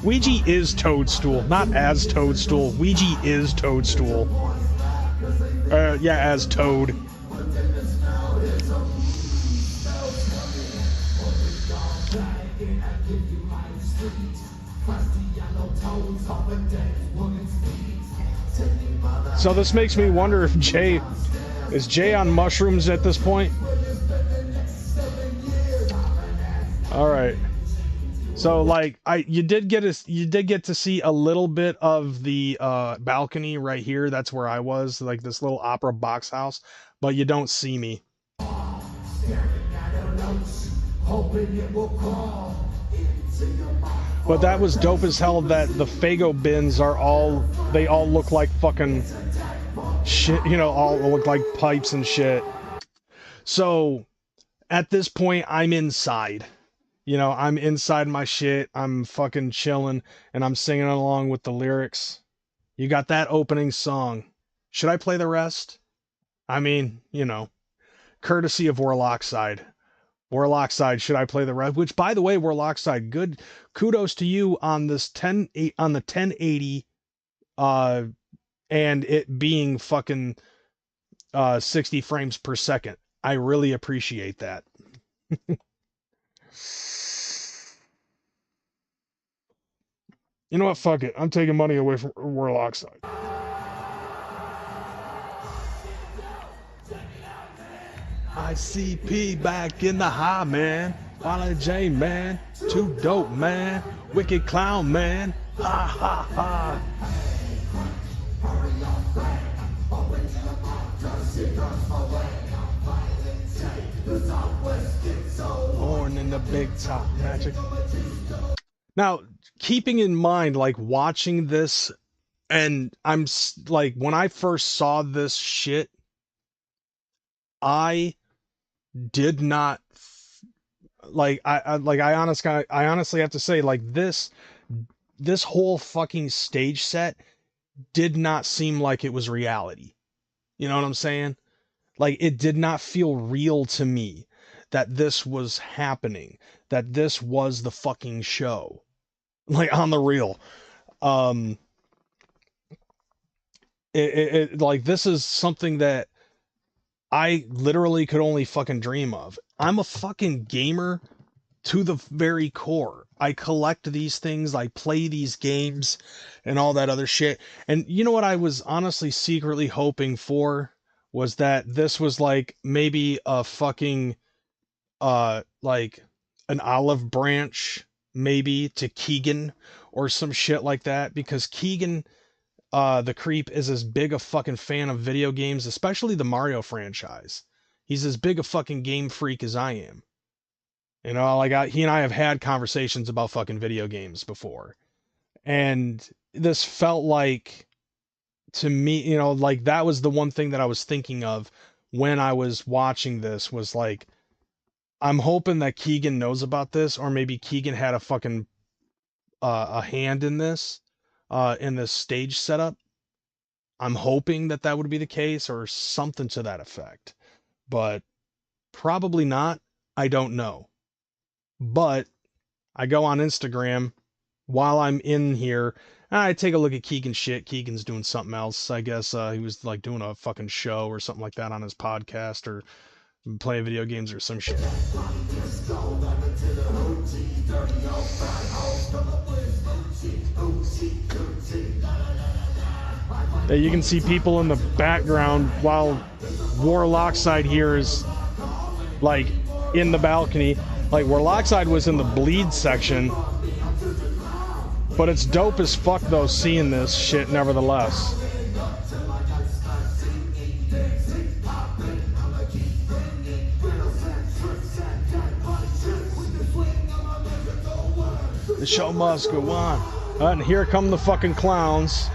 Ouija is Toadstool, not as Toadstool. Ouija is Toadstool. Yeah, as Toad. So this makes me wonder if is Jay on mushrooms at this point? All right. So like you did get to see a little bit of the balcony right here. That's where I was, like this little opera box house, but you don't see me. But that was dope as hell that the Faygo bins they all look like fucking shit, you know, all look like pipes and shit. So at this point I'm inside. You know, I'm inside my shit, I'm fucking chilling, and I'm singing along with the lyrics. You got that opening song. Should I play the rest? I mean, you know, courtesy of Warloxide. Warloxide, should I play the rest? Which, by the way, Warloxide, good kudos to you on this on the 1080, and it being fucking 60 frames per second. I really appreciate that. You know what? Fuck it. I'm taking money away from Warloxide. ICP back in the high, man. Wally J, man. Too dope, man. Wicked clown, man. Ha ha ha. Born in the big top magic. Now, keeping in mind, like, watching this, and I'm, like, when I first saw this shit, I did not, like, I honestly have to say, like, this whole fucking stage set did not seem like it was reality. You know what I'm saying? Like, it did not feel real to me that this was happening, that this was the fucking show. Like, on the real. Um, like, this is something that I literally could only fucking dream of. I'm a fucking gamer to the very core. I collect these things, I play these games, and all that other shit. And you know what I was honestly secretly hoping for was that this was like maybe a fucking like an olive branch maybe to Keegan or some shit like that, because Keegan the creep is as big a fucking fan of video games, especially the Mario franchise. He's as big a fucking game freak as I am. You know, like he and I have had conversations about fucking video games before. And this felt like, to me, you know, like that was the one thing that I was thinking of when I was watching this, was like, I'm hoping that Keegan knows about this, or maybe Keegan had a fucking a hand in this stage setup. I'm hoping that that would be the case, or something to that effect. But probably not. I don't know. But I go on Instagram while I'm in here, and I take a look at Keegan's shit. Keegan's doing something else. I guess he was like doing a fucking show or something like that on his podcast, or playing video games or some shit. You can see people in the background while Warloxide here is like in the balcony. Like, Warloxide was in the bleed section, but it's dope as fuck though seeing this shit nevertheless. The show must go on. And here come the fucking clowns.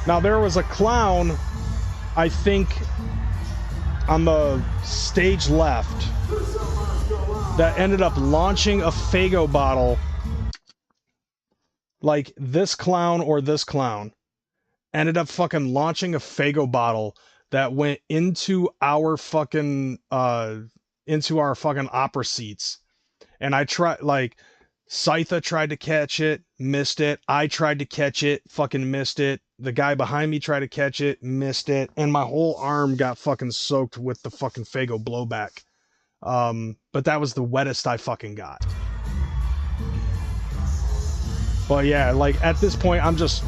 Now, there was a clown, I think, on the stage left that ended up launching a Faygo bottle. Like, this clown or this clown ended up fucking launching a Faygo bottle that went into our fucking opera seats. And I tried, like, Scytha tried to catch it, missed it. I tried to catch it, fucking missed it. The guy behind me tried to catch it, missed it. And my whole arm got fucking soaked with the fucking Faygo blowback. But that was the wettest I fucking got. But yeah, like, at this point, I'm just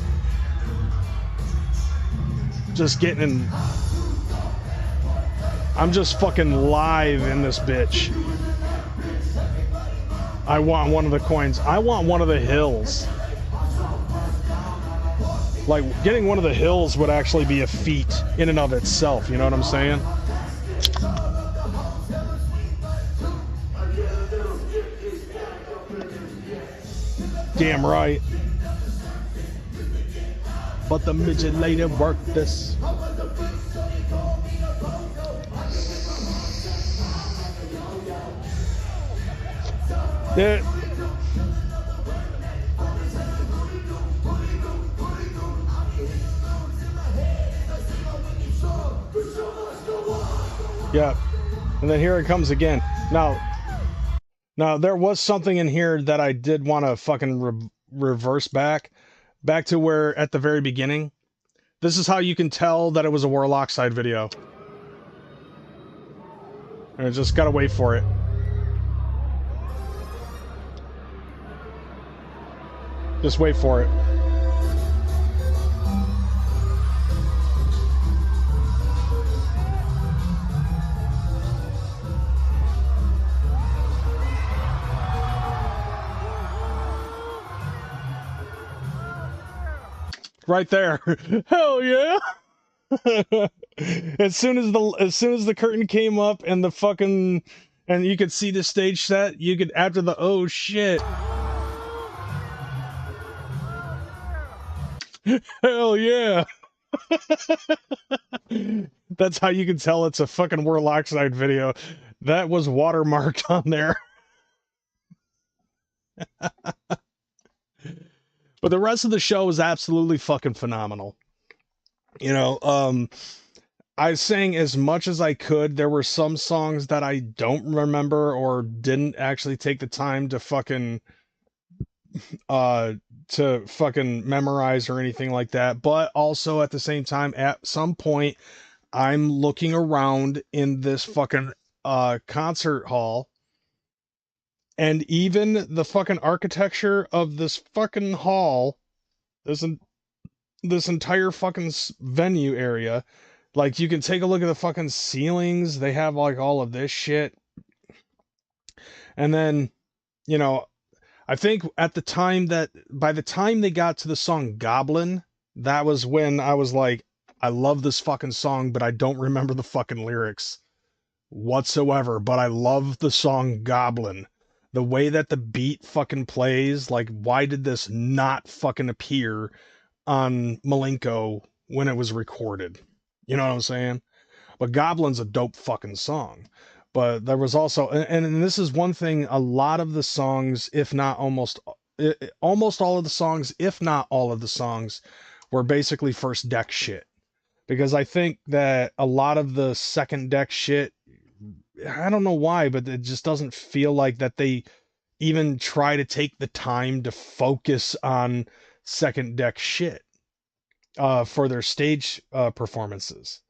getting in. I'm just fucking live in this bitch. I want one of the coins. I want one of the hills. Like, getting one of the hills would actually be a feat in and of itself, you know what I'm saying? Damn right. But the midget lady worked this. Yeah. Yeah. And then here it comes again. Now there was something in here that I did want to fucking reverse back to where at the very beginning. This is how you can tell that it was a Warloxide video. And I just gotta wait for it. Just wait for it. Right there. Hell yeah. As soon as the curtain came up and the fucking, and you could see the stage set, you could, after the oh shit. Hell yeah. That's how you can tell it's a fucking Warloxide video. That was watermarked on there. But the rest of the show is absolutely fucking phenomenal. You know, I sang as much as I could. There were some songs that I don't remember or didn't actually take the time uh to fucking memorize or anything like that. But also at the same time, at some point, I'm looking around in this fucking concert hall, and even the fucking architecture of this fucking hall, this this entire fucking venue area, like you can take a look at the fucking ceilings. They have like all of this shit. And then, you know, I think at the time that by the time they got to the song Goblin, that was when I was like, I love this fucking song, but I don't remember the fucking lyrics whatsoever. But I love the song Goblin. The way that the beat fucking plays, like, why did this not fucking appear on Malenko when it was recorded? You know what I'm saying? But Goblin's a dope fucking song. But there was also, and this is one thing, a lot of the songs, if not almost all of the songs, if not all of the songs, were basically first deck shit. Because I think that a lot of the second deck shit, I don't know why, but it just doesn't feel like that they even try to take the time to focus on second deck shit for their stage performances.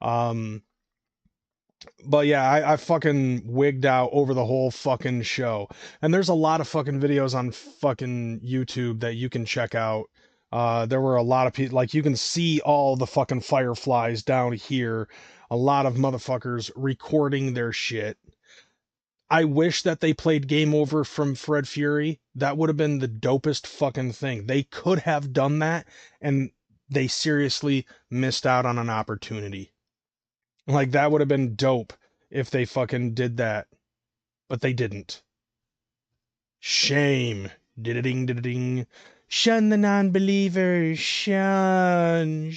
Um, But yeah, I fucking wigged out over the whole fucking show. And there's a lot of fucking videos on fucking YouTube that you can check out. There were a lot of people, like, you can see all the fucking fireflies down here. A lot of motherfuckers recording their shit. I wish that they played Game Over from Fred Fury. That would have been the dopest fucking thing. They could have done that, and they seriously missed out on an opportunity. Like, that would have been dope if they fucking did that, but they didn't. Shame. Ding ding. Shun the non-believers. Shun.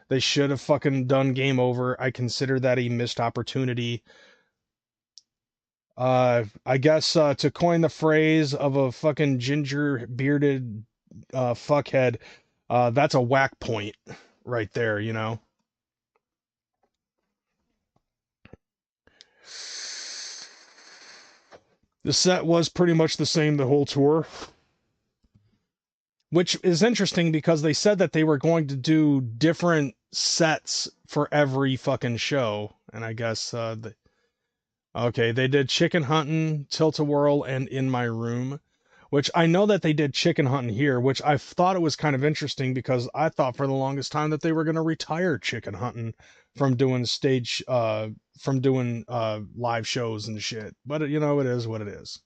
They should have fucking done Game Over. I consider that a missed opportunity. I guess to coin the phrase of a fucking ginger bearded fuckhead, that's a whack point right there, you know? The set was pretty much the same the whole tour, which is interesting because they said that they were going to do different sets for every fucking show. And I guess, okay, they did Chicken Hunting, Tilt-A-Whirl, and In My Room, which I know that they did Chicken Hunting here, which I thought it was kind of interesting because I thought for the longest time that they were going to retire Chicken Hunting from doing live shows and shit. But, you know, it is what it is.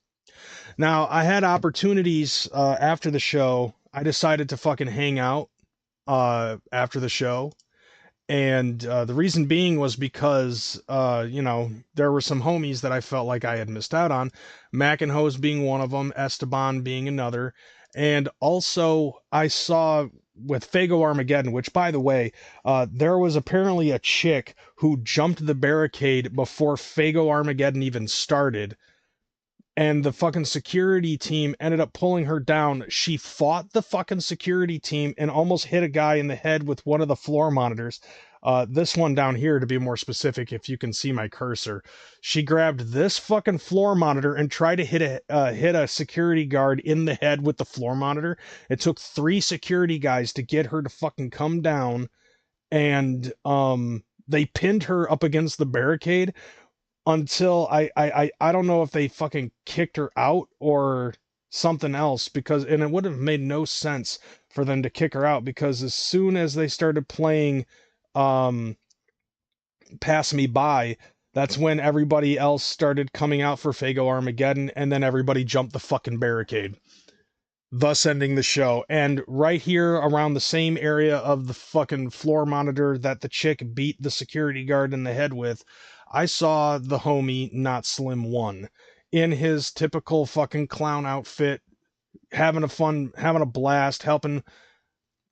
Now, I had opportunities after the show. I decided to fucking hang out after the show. And the reason being was because, you know, there were some homies that I felt like I had missed out on. Macc and Hose being one of them, Esteban being another. And also, I saw with Fago Armageddon, which, by the way, there was apparently a chick who jumped the barricade before Fago Armageddon even started, and the fucking security team ended up pulling her down. She fought the fucking security team and almost hit a guy in the head with one of the floor monitors. This one down here, to be more specific, if you can see my cursor. She grabbed this fucking floor monitor and tried to hit a security guard in the head with the floor monitor. It took 3 security guys to get her to fucking come down, and they pinned her up against the barricade until I don't know if they fucking kicked her out or something else, because, and it would have made no sense for them to kick her out, because as soon as they started playing um Pass Me By, that's when everybody else started coming out for Fago Armageddon, and then everybody jumped the fucking barricade, thus ending the show. And right here around the same area of the fucking floor monitor that the chick beat the security guard in the head with, I saw the homie Not Slim 1 in his typical fucking clown outfit, having a blast, helping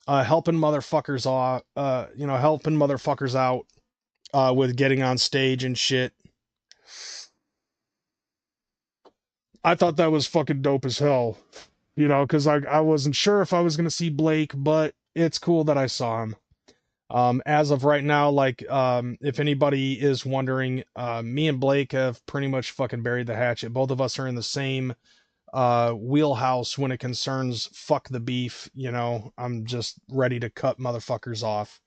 motherfuckers off, helping motherfuckers out with getting on stage and shit. I thought that was fucking dope as hell. you know, because I wasn't sure if I was going to see Blake, but it's cool that I saw him. As of right now, like, if anybody is wondering, me and Blake have pretty much fucking buried the hatchet. Both of us are in the same wheelhouse when it concerns fuck the beef. You know, I'm just ready to cut motherfuckers off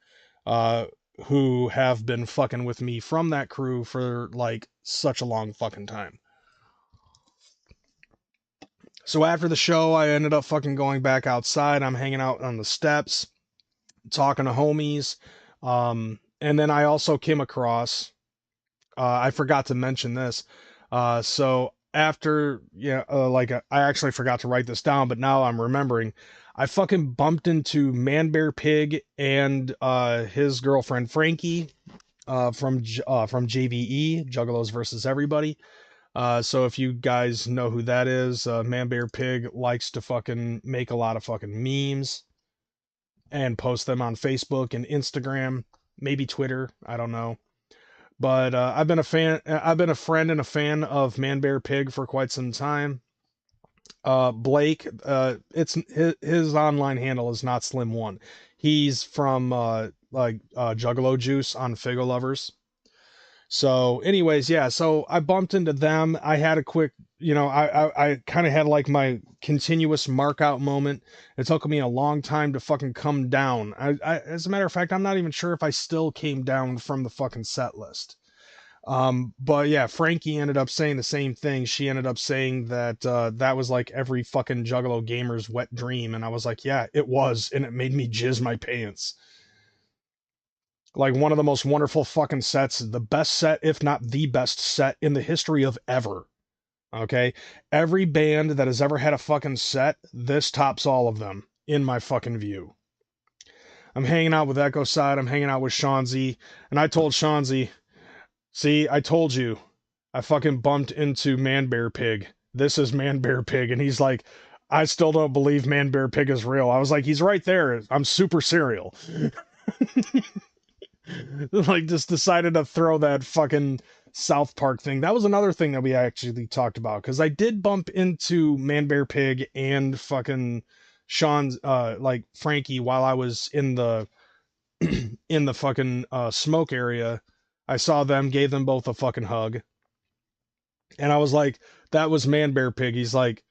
who have been fucking with me from that crew for like such a long fucking time. So after the show, I ended up fucking going back outside. I'm hanging out on the steps, talking to homies. And then I also came across, I forgot to mention this. So after, I actually forgot to write this down, but now I'm remembering. I fucking bumped into Man Bear Pig and his girlfriend Frankie from JVE, Juggalos versus Everybody. So if you guys know who that is, Man Bear Pig likes to fucking make a lot of fucking memes and post them on Facebook and Instagram, maybe Twitter, I don't know. But I've been a friend and a fan of Man Bear Pig for quite some time. Blake, it's his online handle is not Slim1. He's from Juggalo Juice on Figo Lovers. So anyways, yeah, so I bumped into them. I had a quick, I kind of had like my continuous mark out moment. It took me a long time to fucking come down. As a matter of fact, I'm not even sure if I still came down from the fucking set list. But yeah, Frankie ended up saying the same thing. She ended up saying that that was like every fucking Juggalo gamer's wet dream. And I was like, yeah, it was. And it made me jizz my pants. Like one of the most wonderful fucking sets, the best set, if not the best set in the history of ever. Okay? Every band that has ever had a fucking set, this tops all of them, in my fucking view. I'm hanging out with Echo Side, I'm hanging out with Shawnzy, and I told Shawnzy, see, I told you, I fucking bumped into Man Bear Pig. This is Man Bear Pig. And he's like, I still don't believe Man Bear Pig is real. I was like, he's right there. I'm super serial. Like, just decided to throw that fucking South Park thing. That was another thing that we actually talked about, because I did bump into Man Bear Pig and fucking Sean's like Frankie while I was in the in the fucking smoke area. I saw them, gave them both a fucking hug, and I was like, that was Man Bear Pig. He's like,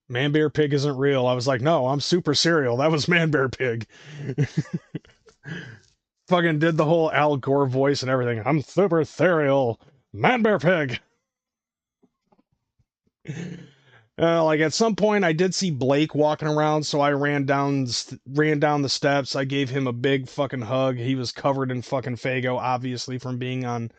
Man Bear Pig isn't real. I was like, no, I'm super serial. That was Man Bear Pig. Fucking did the whole Al Gore voice and everything. I'm super serial. Man Bear Pig. Like at some point I did see Blake walking around, so I ran down the steps. I gave him a big fucking hug. He was covered in fucking Fago, obviously from being on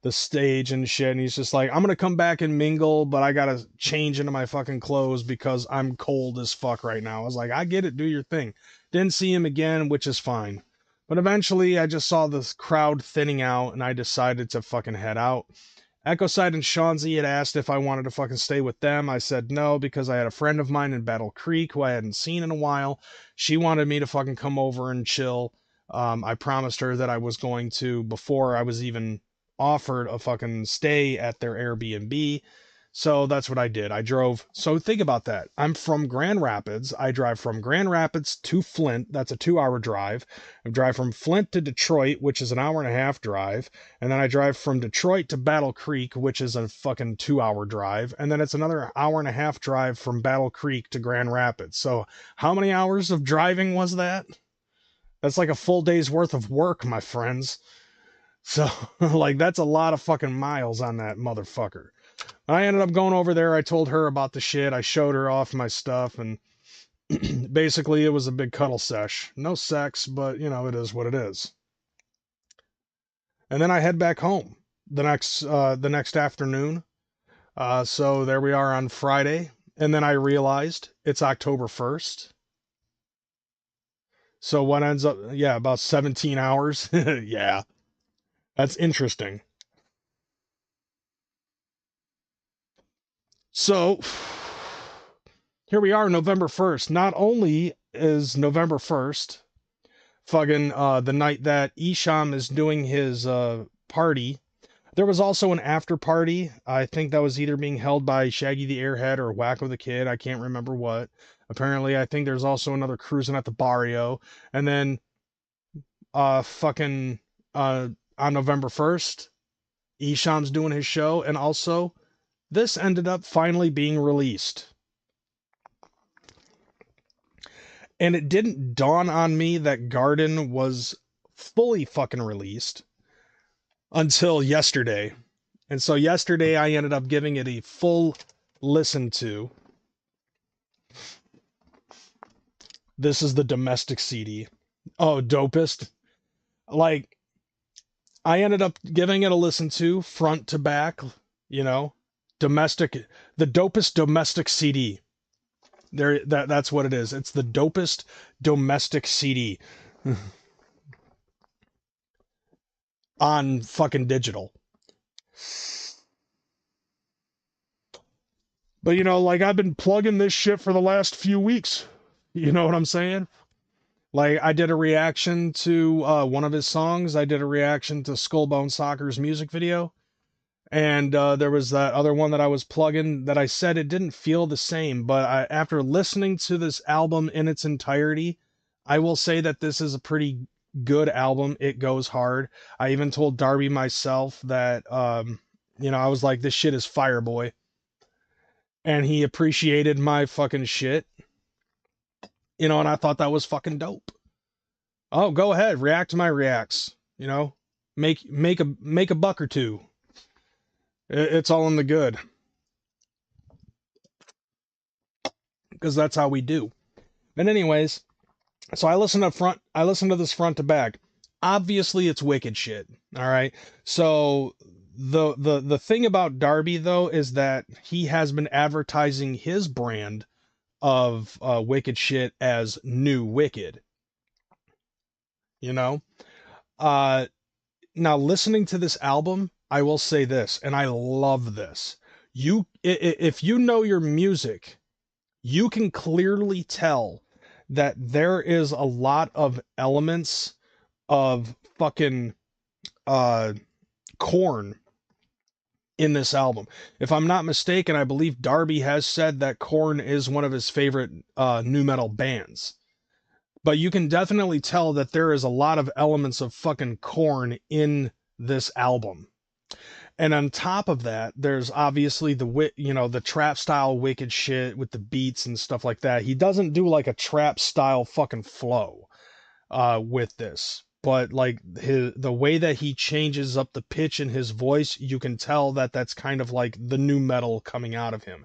the stage and shit. And he's just like, I'm gonna come back and mingle, but I gotta change into my fucking clothes because I'm cold as fuck right now. I was like, I get it, do your thing. Didn't see him again, which is fine. But eventually I just saw this crowd thinning out and I decided to fucking head out. Echo Side and Shawnzy had asked if I wanted to fucking stay with them. I said no, because I had a friend of mine in Battle Creek who I hadn't seen in a while. She wanted me to fucking come over and chill. I promised her that I was going to, before I was even offered a fucking stay at their Airbnb. So that's what I did. I drove. So think about that. I'm from Grand Rapids. I drive from Grand Rapids to Flint. That's a 2-hour drive. I drive from Flint to Detroit, which is an hour and a half drive. And then I drive from Detroit to Battle Creek, which is a fucking 2-hour drive. And then it's another hour and a half drive from Battle Creek to Grand Rapids. So how many hours of driving was that? That's like a full day's worth of work, my friends. So, like, that's a lot of fucking miles on that motherfucker. I ended up going over there. I told her about the shit. I showed her off my stuff, and basically it was a big cuddle sesh. No sex, but, it is what it is. And then I head back home the next afternoon. So there we are on Friday. And then I realized it's October 1st. So what ends up, about 17 hours. Yeah, that's interesting. So here we are, November 1st. Not only is November 1st fucking the night that Isham is doing his party, There was also an after party. I think that was either being held by Shaggy the Airhead or Wacko the Kid. I can't remember what. Apparently, I think there's also another cruising at the barrio. And then, fucking, on November 1st, Isham's doing his show. And also, this ended up finally being released. And it didn't dawn on me that Garden was fully fucking released until yesterday. And so yesterday I ended up giving it a full listen to. This is the domestic CD. Oh, dopest. Like, I ended up giving it a listen to front to back, you know, domestic, the dopest domestic CD. That's what it is. It's the dopest domestic CD on fucking digital. But you know, like I've been plugging this shit for the last few weeks. You know what I'm saying? Like I did a reaction to one of his songs. I did a reaction to Skullbone Soccer's music video. And there was that other one that I was plugging that I said it didn't feel the same. But after listening to this album in its entirety, I will say that this is a pretty good album. It goes hard. I even told Darby myself that, you know, I was like, this shit is fire, boy. And he appreciated my fucking shit. You know, and I thought that was fucking dope. Oh, go ahead, react to my reacts. You know, make a buck or two. It's all in the good. Because that's how we do. But anyways, so I listened to this front to back. Obviously it's wicked shit. All right. So the thing about Darby though is that he has been advertising his brand of wicked shit as New Wicked. You know? Now listening to this album, I will say this, and I love this. If you know your music, you can clearly tell that there is a lot of elements of fucking Korn in this album. If I'm not mistaken, I believe Darby has said that Korn is one of his favorite nu metal bands. But you can definitely tell that there is a lot of elements of fucking Korn in this album. And on top of that, there's obviously the trap style wicked shit with the beats and stuff like that. He doesn't do like a trap style fucking flow with this, but like the way that he changes up the pitch in his voice, you can tell that that's kind of like the nu metal coming out of him.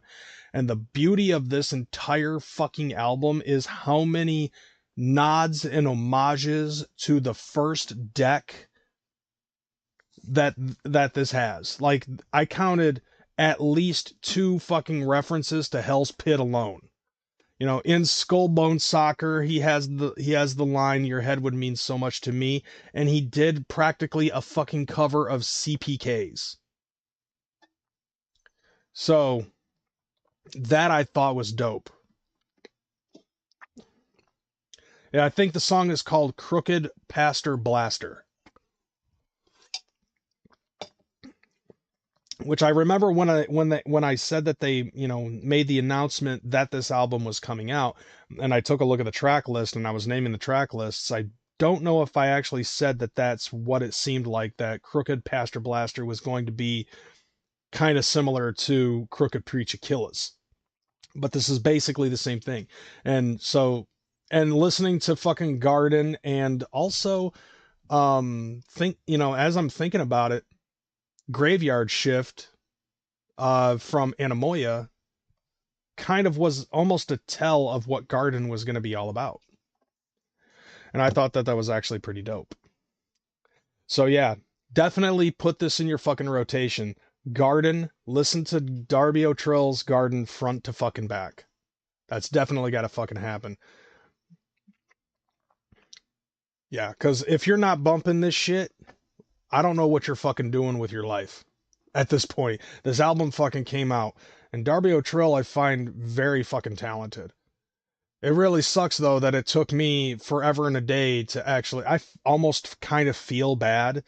And the beauty of this entire fucking album is how many nods and homages to the first deck that this has. Like I counted at least 2 fucking references to Hell's Pit alone. You know, in Skullbone Soccer, he has the line, "Your head would mean so much to me," and he did practically a fucking cover of CPK's. So that I thought was dope. Yeah, I think the song is called Crooked Pastor Blaster. Which I remember when I said that they, you know, made the announcement that this album was coming out, and I took a look at the track list and I was naming the track lists. I don't know if I actually said that that's what it seemed like, that Crooked Pastor Blaster was going to be kind of similar to Crooked Preach Achilles. But this is basically the same thing. And so, and listening to fucking Garden, and also as I'm thinking about it, Graveyard Shift from Anemoia kind of was almost a tell of what Garden was going to be all about. And I thought that was actually pretty dope. So yeah, definitely put this in your fucking rotation. Garden, listen to Darby O'Trill's Garden front to fucking back. That's definitely got to fucking happen. Yeah, because if you're not bumping this shit, I don't know what you're fucking doing with your life at this point. This album fucking came out, and Darby O'Trill I find very fucking talented. It really sucks though that it took me forever and a day to actually, almost kind of feel bad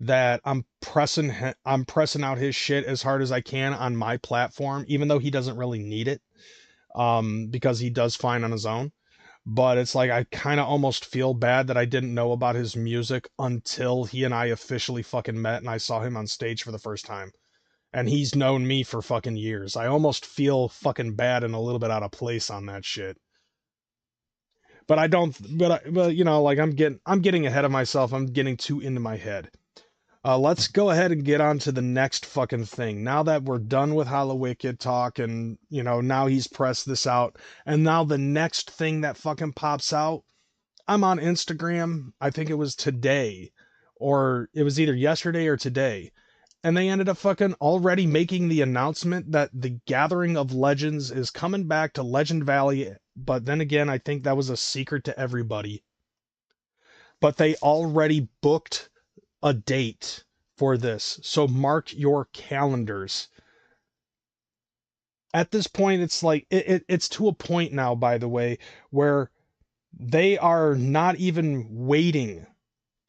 that I'm pressing out his shit as hard as I can on my platform, even though he doesn't really need it, because he does fine on his own. But it's like I kind of almost feel bad that I didn't know about his music until he and I officially fucking met and I saw him on stage for the first time. And he's known me for fucking years. I almost feel fucking bad and a little bit out of place on that shit. But I don't. But you know, like I'm getting ahead of myself. I'm getting too into my head. Let's go ahead and get on to the next fucking thing. Now that we're done with Hallowicked talk, and you know, now he's pressed this out, and now the next thing that fucking pops out, I'm on Instagram. I think it was today, or it was either yesterday or today, and they ended up fucking already making the announcement that the Gathering of Legends is coming back to Legend Valley. But then again, I think that was a secret to everybody. But they already booked a date for this. So mark your calendars. At this point, it's like it's to a point now, by the way, where they are not even waiting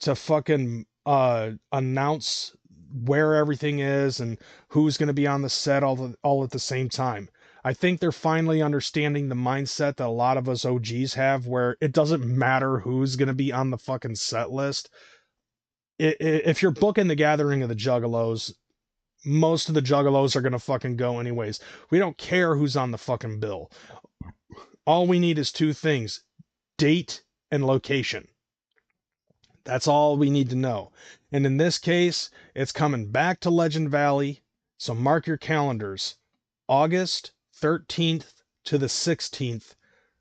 to fucking announce where everything is and who's going to be on the set all at the same time. I think they're finally understanding the mindset that a lot of us OGs have, where it doesn't matter who's going to be on the fucking set list. If you're booking the Gathering of the Juggalos, most of the Juggalos are going to fucking go anyways. We don't care who's on the fucking bill. All we need is two things: date and location. That's all we need to know. And in this case, it's coming back to Legend Valley. So mark your calendars. August 13th to the 16th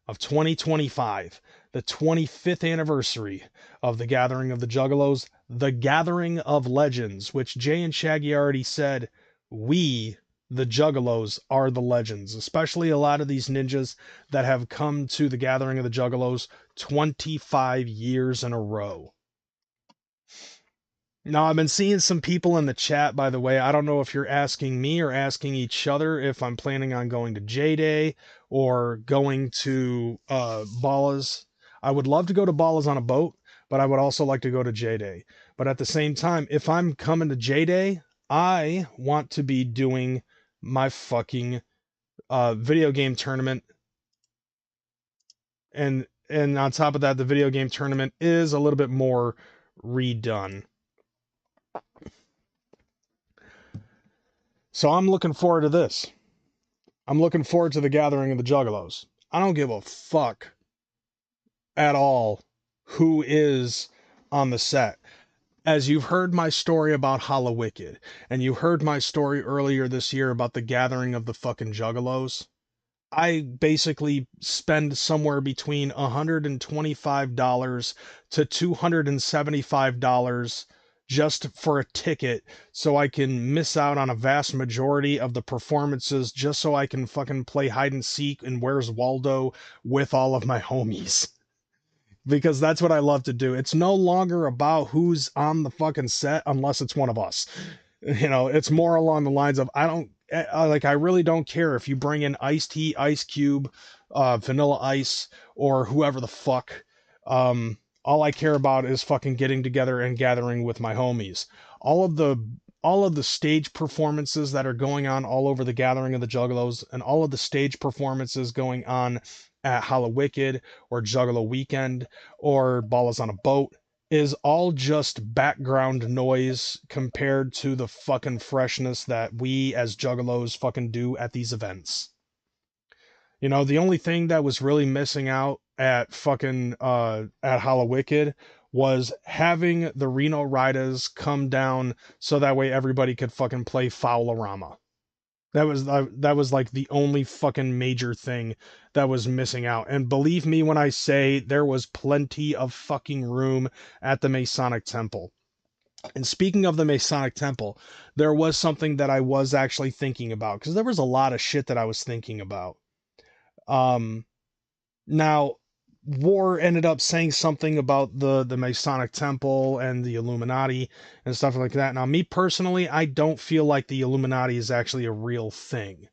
of 2025, the 25th anniversary of the Gathering of the Juggalos, the Gathering of Legends, which Jay and Shaggy already said, we, the Juggalos, are the legends, especially a lot of these ninjas that have come to the Gathering of the Juggalos 25 years in a row. Now, I've been seeing some people in the chat, by the way. I don't know if you're asking me or asking each other if I'm planning on going to J-Day or going to Ballas. I would love to go to Ballas on a boat, but I would also like to go to J-Day. But at the same time, if I'm coming to J-Day, I want to be doing my fucking video game tournament. And on top of that, the video game tournament is a little bit more redone. So I'm looking forward to this. I'm looking forward to the Gathering of the Juggalos. I don't give a fuck at all who is on the set. As you've heard my story about Hallowicked, and you heard my story earlier this year about the Gathering of the fucking Juggalos, I basically spend somewhere between $125 to $275 just for a ticket so I can miss out on a vast majority of the performances just so I can fucking play hide and seek and Where's Waldo with all of my homies. Because that's what I love to do. It's no longer about who's on the fucking set unless it's one of us. You know, it's more along the lines of I really don't care if you bring in Iced Tea, Ice Cube, Vanilla Ice, or whoever the fuck. All I care about is fucking getting together and gathering with my homies. All of the stage performances that are going on all over the Gathering of the Juggalos, and all of the stage performances going on at Hallowicked or Juggalo Weekend or Ballas on a Boat is all just background noise compared to the fucking freshness that we as Juggalos fucking do at these events. You know, the only thing that was really missing out at fucking at Hallowicked was having the Reno Riders come down so that way everybody could fucking play Foul-a-Rama. That was like the only fucking major thing that was missing out. And believe me when I say there was plenty of fucking room at the Masonic Temple. And speaking of the Masonic Temple, there was something that I was actually thinking about, because there was a lot of shit that I was thinking about. Now, War ended up saying something about the Masonic Temple and the Illuminati and stuff like that. Now, me personally, I don't feel like the Illuminati is actually a real thing.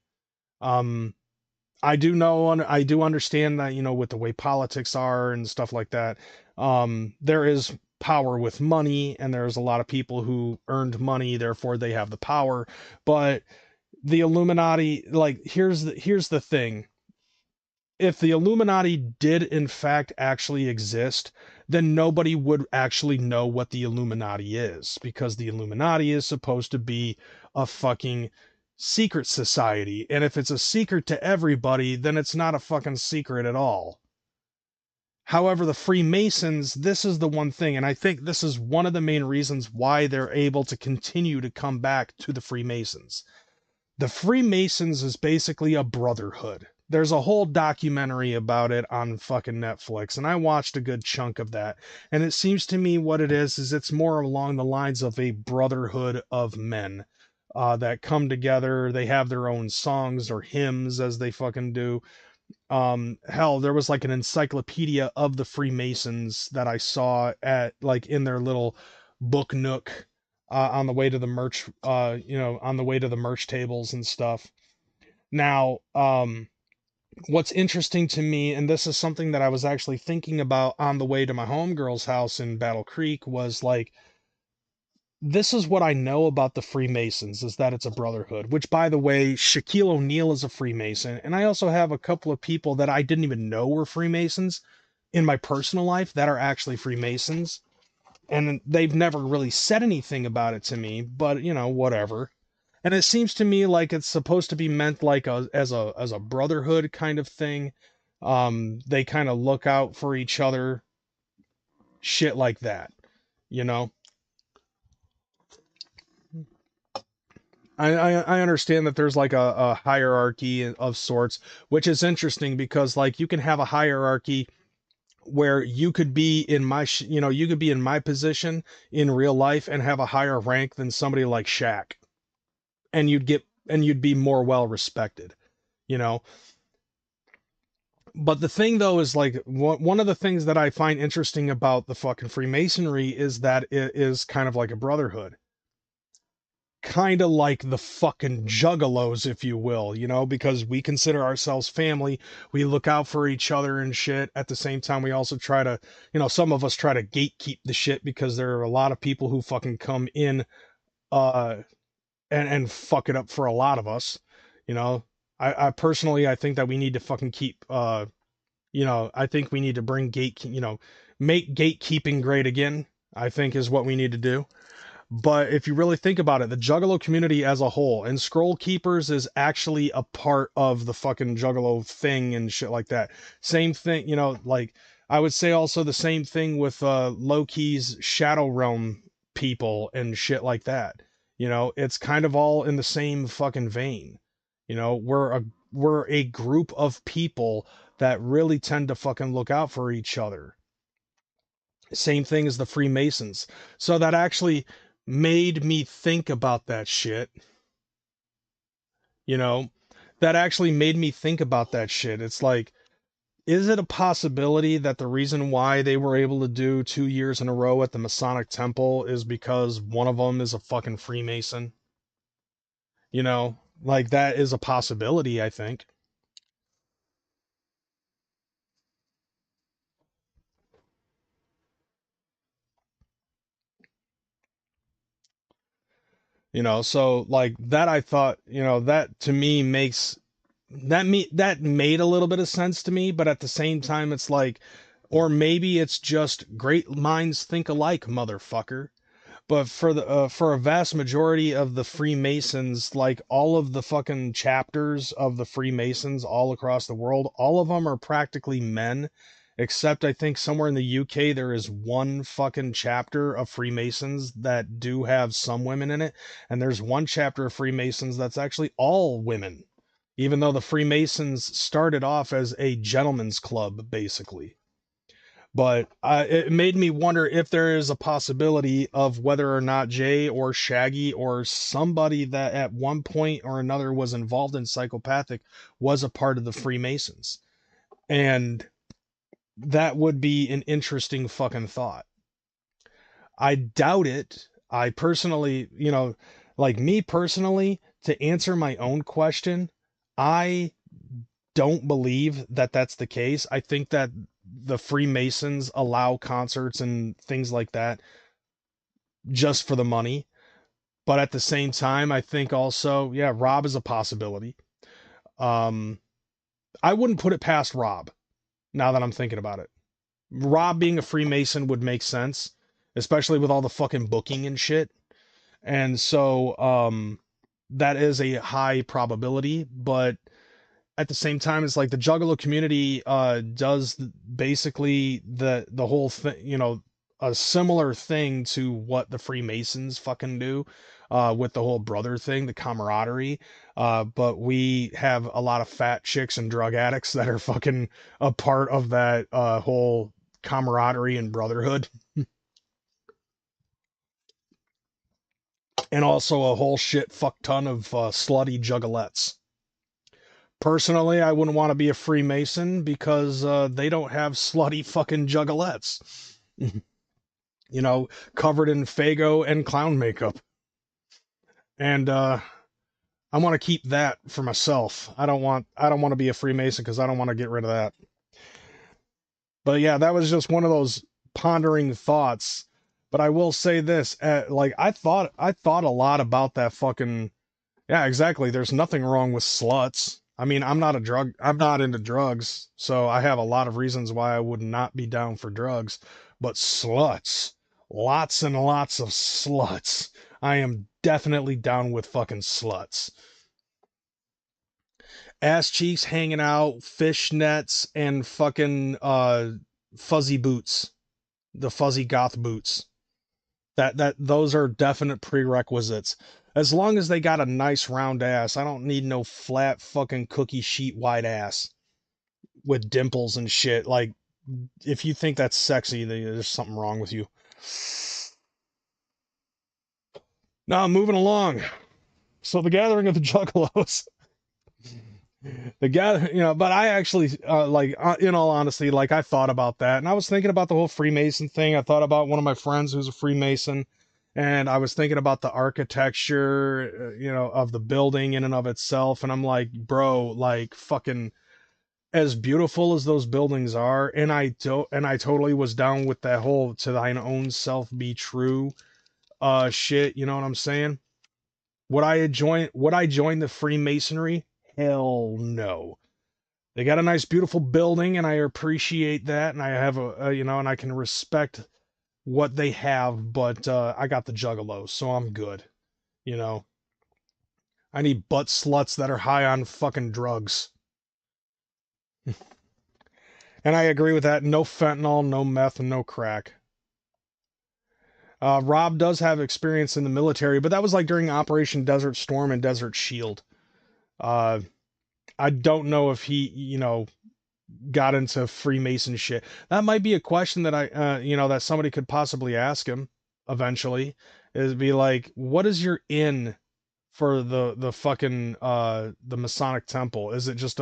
I do understand that, you know, with the way politics are and stuff like that, there is power with money, and there's a lot of people who earned money, therefore they have the power. But the Illuminati, like, here's the thing. If the Illuminati did in fact actually exist, then nobody would actually know what the Illuminati is, because the Illuminati is supposed to be a fucking secret society. And if it's a secret to everybody, then it's not a fucking secret at all. However, the Freemasons, this is the one thing, and I think this is one of the main reasons why they're able to continue to come back to the Freemasons. The Freemasons is basically a brotherhood. There's a whole documentary about it on fucking Netflix, and I watched a good chunk of that. And it seems to me what it is it's more along the lines of a brotherhood of men that come together. They have their own songs or hymns, as they fucking do. Hell, there was like an encyclopedia of the Freemasons that I saw at, like, in their little book nook on the way to the merch, on the way to the merch tables and stuff. Now, what's interesting to me, and this is something that I was actually thinking about on the way to my homegirl's house in Battle Creek, was like, this is what I know about the Freemasons, is that it's a brotherhood, which, by the way, Shaquille O'Neal is a Freemason. And I also have a couple of people that I didn't even know were Freemasons in my personal life that are actually Freemasons. And they've never really said anything about it to me, but, whatever. And it seems to me like it's supposed to be meant like as a brotherhood kind of thing. They kind of look out for each other, shit like that, you know? I understand that there's like a hierarchy of sorts, which is interesting because, like, you can have a hierarchy where you could be in you could be in my position in real life and have a higher rank than somebody like Shaq, and you'd be more well respected, you know. But the thing though is, like, one of the things that I find interesting about the fucking Freemasonry is that it is kind of like a brotherhood. Kind of like the fucking Juggalos, if you will, because we consider ourselves family. We look out for each other and shit. At the same time, we also try to, some of us try to gatekeep the shit because there are a lot of people who fucking come in uh and fuck it up for a lot of us. You know, I personally, I think that we need to fucking keep I think we need to bring make gatekeeping great again, I think, is what we need to do. But if you really think about it, the Juggalo community as a whole, and Scroll Keepers is actually a part of the fucking Juggalo thing and shit like that. Same thing, like, I would say also the same thing with Loki's Shadow Realm people and shit like that. It's kind of all in the same fucking vein. We're a group of people that really tend to fucking look out for each other. Same thing as the Freemasons. So that actually made me think about that shit. You know, that actually made me think about that shit. It's like, is it a possibility that the reason why they were able to do 2 years in a row at the Masonic Temple is because one of them is a fucking Freemason? Like, that is a possibility, I think. So, like, that, I thought, that to me makes that made a little bit of sense to me, but at the same time it's like, or maybe it's just great minds think alike, motherfucker. But for a vast majority of the Freemasons, like, all of the fucking chapters of the Freemasons all across the world, all of them are practically men, except I think somewhere in the UK there is one fucking chapter of Freemasons that do have some women in it, and there's one chapter of Freemasons that's actually all women, even though the Freemasons started off as a gentleman's club, basically. But it made me wonder if there is a possibility of whether or not Jay or Shaggy or somebody that at one point or another was involved in Psychopathic was a part of the Freemasons. And that would be an interesting fucking thought. I doubt it. I personally, like, me personally, to answer my own question, I don't believe that that's the case. I think that the Freemasons allow concerts and things like that just for the money. But at the same time, I think also, yeah, Rob is a possibility. Um, I wouldn't put it past Rob now that I'm thinking about it. Rob being a Freemason would make sense, especially with all the fucking booking and shit. And so, that is a high probability, but at the same time, it's like the Juggalo community does basically the whole thing, you know, a similar thing to what the Freemasons fucking do with the whole brother thing, the camaraderie. But we have a lot of fat chicks and drug addicts that are fucking a part of that whole camaraderie and brotherhood, and also a whole shit fuck ton of slutty juggalettes. Personally, I wouldn't want to be a Freemason because they don't have slutty fucking juggalettes. You know, covered in Fago and clown makeup. And I want to keep that for myself. I don't want to be a Freemason because I don't want to get rid of that. But yeah, that was just one of those pondering thoughts. But I will say this, like I thought a lot about that fucking. Yeah, exactly. There's nothing wrong with sluts. I mean, I'm not into drugs, so I have a lot of reasons why I would not be down for drugs. But sluts, lots and lots of sluts. I am definitely down with fucking sluts. Ass cheeks hanging out, fishnets, and fucking fuzzy boots. The fuzzy goth boots. That those are definite prerequisites. As long as they got a nice round ass, I don't need no flat fucking cookie sheet white ass with dimples and shit. Like, if you think that's sexy, there's something wrong with you. Now, moving along. So the gathering of the Juggalos. The gather, you know, but I actually, in all honesty, like I thought about that, and I was thinking about the whole Freemason thing. I thought about one of my friends who's a Freemason, and I was thinking about the architecture, you know, of the building in and of itself, and I'm like, bro, like fucking as beautiful as those buildings are, and I totally was down with that whole "to thine own self be true" shit. You know what I'm saying? Would I join the Freemasonry? Hell no. They got a nice, beautiful building, and I appreciate that, and I have you know, and I can respect what they have, but I got the Juggalos, so I'm good. You know, I need butt sluts that are high on fucking drugs. And I agree with that. No fentanyl, no meth, and no crack. Rob does have experience in the military, but that was like during Operation Desert Storm and Desert Shield. Uh, I don't know if he, you know, got into Freemason shit. That might be a question that you know, that somebody could possibly ask him eventually. Is be like, what is your in for the fucking the Masonic Temple? Is it just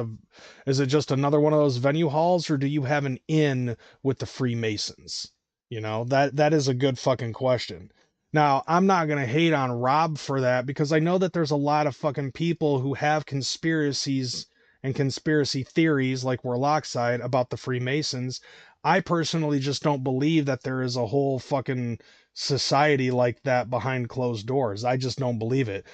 another one of those venue halls, or do you have an in with the Freemasons? You know, that is a good fucking question. Now, I'm not gonna hate on Rob for that because I know that there's a lot of fucking people who have conspiracies and conspiracy theories like Warloxide about the Freemasons. I personally just don't believe that there is a whole fucking society like that behind closed doors. I just don't believe it.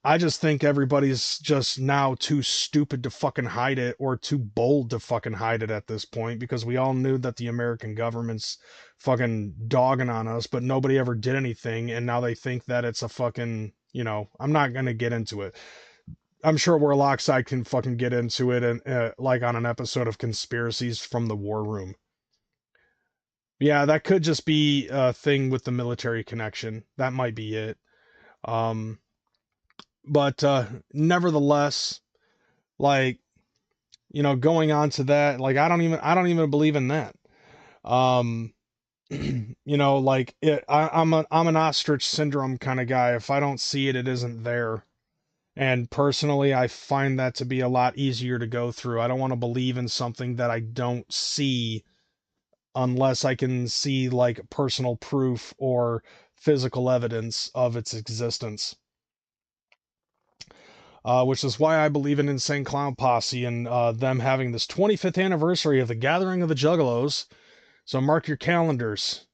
I just think everybody's just now too stupid to fucking hide it or too bold to fucking hide it at this point because we all knew that the American government's fucking dogging on us, but nobody ever did anything. And now they think that it's a fucking, you know, I'm not going to get into it. I'm sure Warloxide can fucking get into it and like on an episode of Conspiracies from the War Room. Yeah, that could just be a thing with the military connection. That might be it. Um, but nevertheless, like, you know, going on to that, like I don't even believe in that. Um, you know, like I'm an ostrich syndrome kind of guy. If I don't see it, it isn't there. And personally, I find that to be a lot easier to go through. I don't want to believe in something that I don't see unless I can see like personal proof or physical evidence of its existence. which is why I believe in Insane Clown Posse and them having this 25th anniversary of the Gathering of the Juggalos. So mark your calendars,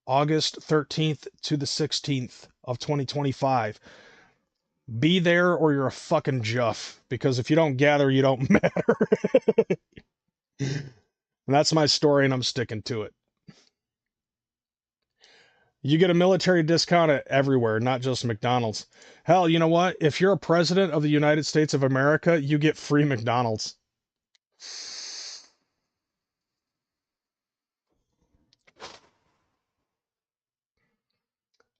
August 13th to the 16th of 2025. Be there or you're a fucking juff, because if you don't gather, you don't matter. And that's my story, and I'm sticking to it. You get a military discount at everywhere, not just McDonald's. Hell, you know what? If you're a president of the United States of America, you get free McDonald's.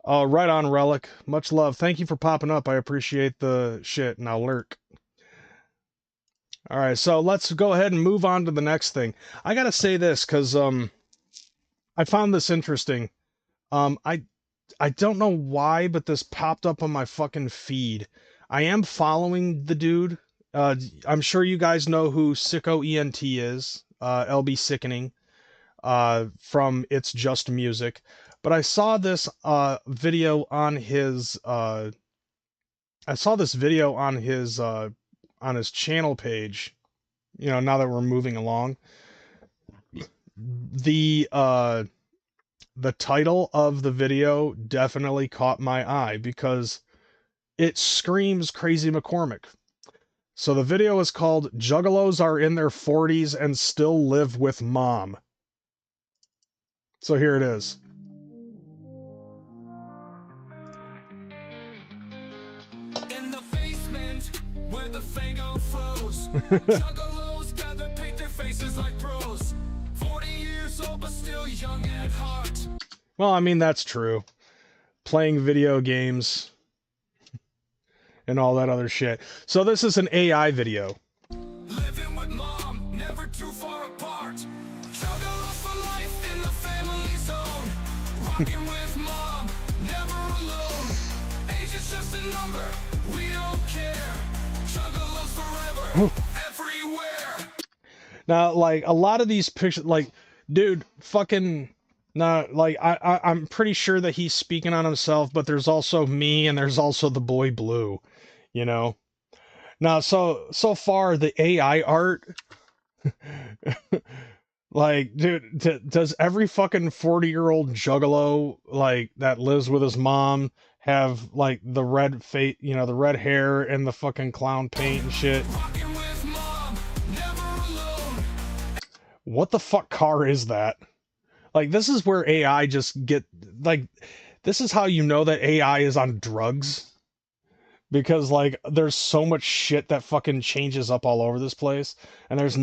Right on, Relic. Much love. Thank you for popping up. I appreciate the shit, and I'll lurk. All right, so let's go ahead and move on to the next thing. I gotta say this, because I found this interesting. I don't know why, but this popped up on my fucking feed. I am following the dude. I'm sure you guys know who Sikko ENT is. LB Sickening. From It's Just Music. But I saw this video on his on his channel page. You know, now that we're moving along. The title of the video definitely caught my eye because it screams Crazy McKormik. So the video is called Juggalos Are in Their 40s and Still Live with Mom. So here it is. In the basement where the Fago flows, Juggalos gather, paint their faces like pros. 40 years old but still young at heart. Well, I mean, that's true. Playing video games and all that other shit. So this is an AI video. Living with mom, never too far apart. Juggalo for life in the family zone. Rocking with mom, never alone. Age is just a number, we don't care. Juggalos forever, everywhere. Now, like, a lot of these pictures, like, dude, fucking... Nah, like, I'm pretty sure that he's speaking on himself, but there's also me and there's also the boy Blue, you know? Now, so far, the AI art, like, dude, does every fucking 40-year-old juggalo, like, that lives with his mom have, like, the red face, you know, the red hair and the fucking clown paint and shit? Rocking with mom, never alone. What the fuck car is that? Like, this is where AI just get, like, this is how you know that AI is on drugs. Because, like, there's so much shit that fucking changes up all over this place. And there's,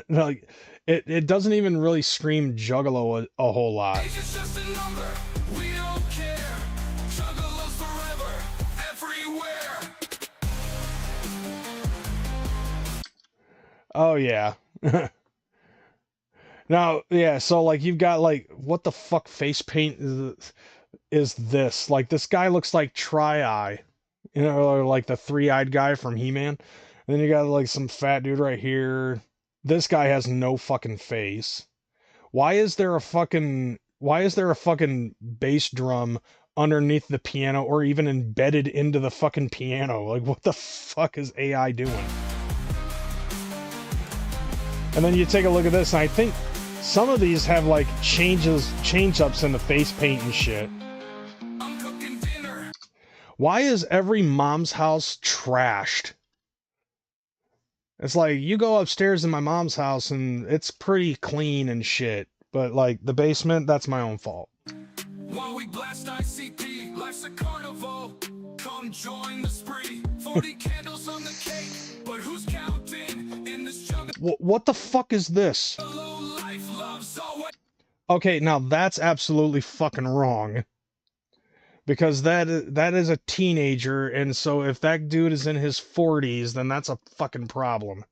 like, it doesn't even really scream Juggalo a whole lot. Age is just a number, we don't care. Juggalos forever, everywhere. Oh, yeah. Now, yeah, so, like, you've got, like, what the fuck face paint is this? Like, this guy looks like Tri-Eye. You know, or like the three-eyed guy from He-Man. And then you got, like, some fat dude right here. This guy has no fucking face. Why is there a fucking bass drum underneath the piano or even embedded into the fucking piano? Like, what the fuck is AI doing? And then you take a look at this, and I think some of these have, like, change-ups in the face paint and shit. I'm cooking dinner. Why is every mom's house trashed? It's like, you go upstairs in my mom's house, and it's pretty clean and shit. But, like, the basement, that's my own fault. While we blast ICP, life's a carnival. Come join the spree. 40 candles on the cake, but who's counting in this jungle? What the fuck is this? Life loves always. Okay, now that's absolutely fucking wrong. Because that is a teenager, and so if that dude is in his 40s, then that's a fucking problem.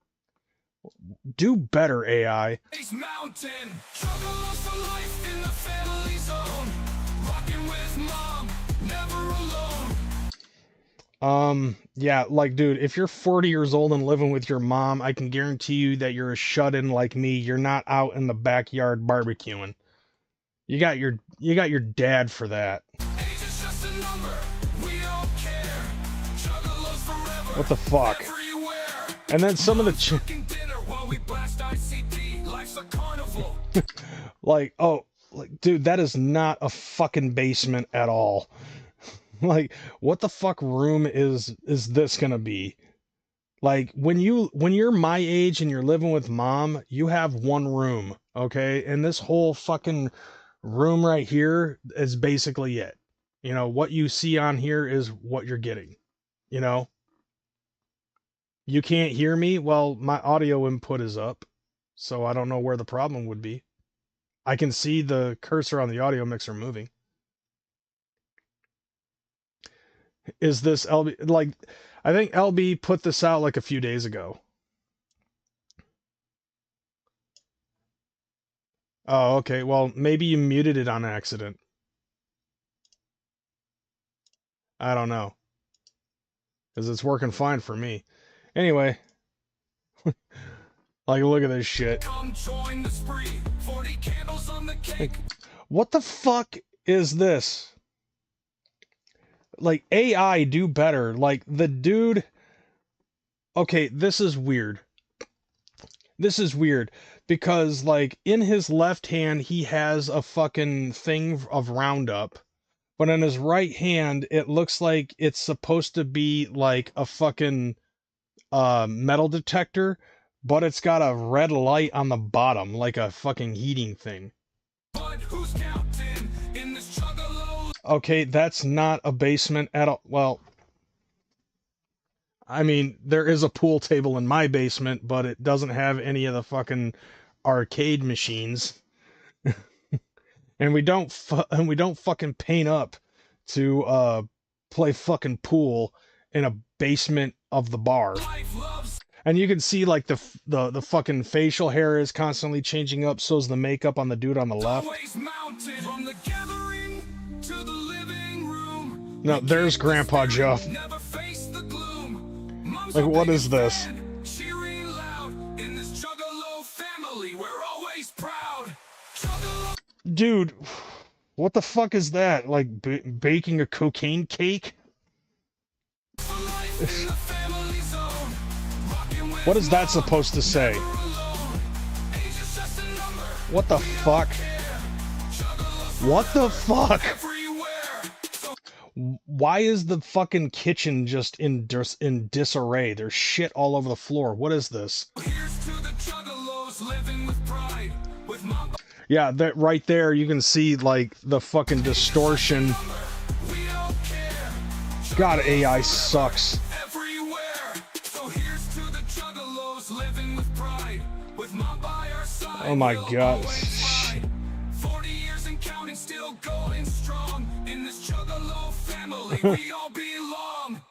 Do better, AI. Mountain, Juggalos for life in the family zone. Rocking with mom, never alone. Yeah, like, dude, if you're 40 years old and living with your mom, I can guarantee you that you're a shut-in like me. You're not out in the backyard barbecuing. You got your dad for that. Age is just a number, we don't care. Juggalos forever, What the fuck? And then some of the like, oh, like, dude, that is not a fucking basement at all. Like, what the fuck room is this gonna be? Like, when you're my age and you're living with mom, you have one room, okay? And this whole fucking room right here is basically it. You know, what you see on here is what you're getting. You know? You can't hear me? Well, my audio input is up, so I don't know where the problem would be. I can see the cursor on the audio mixer moving. Is this LB? Like, I think LB put this out like a few days ago. Oh, okay. Well, maybe you muted it on accident. I don't know. Because it's working fine for me. Anyway. Like, look at this shit. Like, what the fuck is this? Like, AI do better. Like, the dude... Okay, this is weird. This is weird. Because, like, in his left hand, he has a fucking thing of Roundup. But in his right hand, it looks like it's supposed to be, like, a fucking metal detector, but it's got a red light on the bottom, like a fucking heating thing. Okay, that's not a basement at all. Well, I mean, there is a pool table in my basement, but it doesn't have any of the fucking arcade machines. And we don't fucking paint up to play fucking pool in a basement of the bar. And you can see like the fucking facial hair is constantly changing up, so is the makeup on the dude on the left. No, there's Grandpa Joe. Like, what is this? Dude, what the fuck is that? Like, baking a cocaine cake? What is that supposed to say? What the fuck? What the fuck? Why is the fucking kitchen just in disarray? There's shit all over the floor. What is this? Yeah, that right there, you can see like the fucking distortion. God, AI sucks. Oh my god. 40 years and counting, still going strong. In this Juggalo family, we all belong.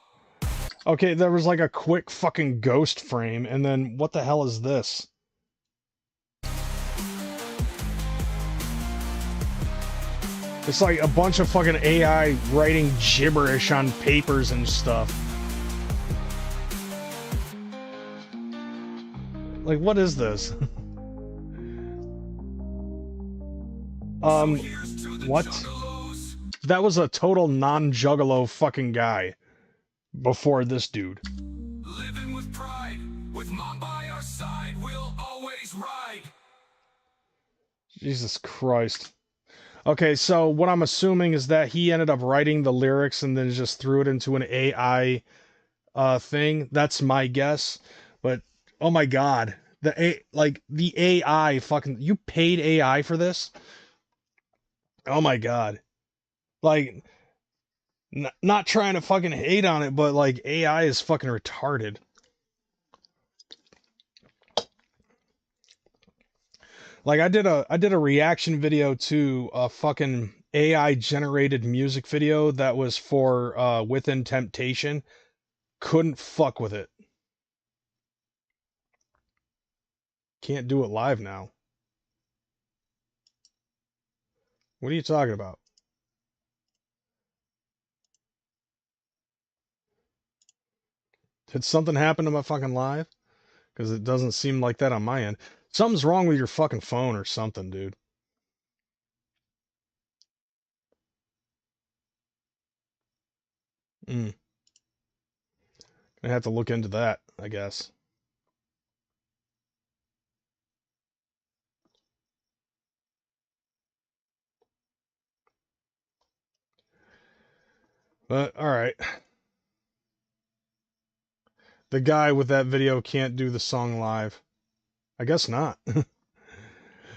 Okay, there was like a quick fucking ghost frame, and then what the hell is this? It's like a bunch of fucking AI writing gibberish on papers and stuff. Like, what is this? What? That was a total non-Juggalo fucking guy before this dude. Living with pride, with mom by our side, we'll always ride. Jesus Christ. Okay, so what I'm assuming is that he ended up writing the lyrics and then just threw it into an AI thing. That's my guess. But oh my god, the AI fucking, you paid AI for this? Oh my god. Like, not trying to fucking hate on it, but like AI is fucking retarded. Like, I did a reaction video to a fucking AI generated music video that was for Within Temptation. Couldn't fuck with it. Can't do it live now. What are you talking about? Did something happen to my fucking live? Because it doesn't seem like that on my end. Something's wrong with your fucking phone or something, dude. I have to look into that, I guess. But, alright. The guy with that video can't do the song live. I guess not.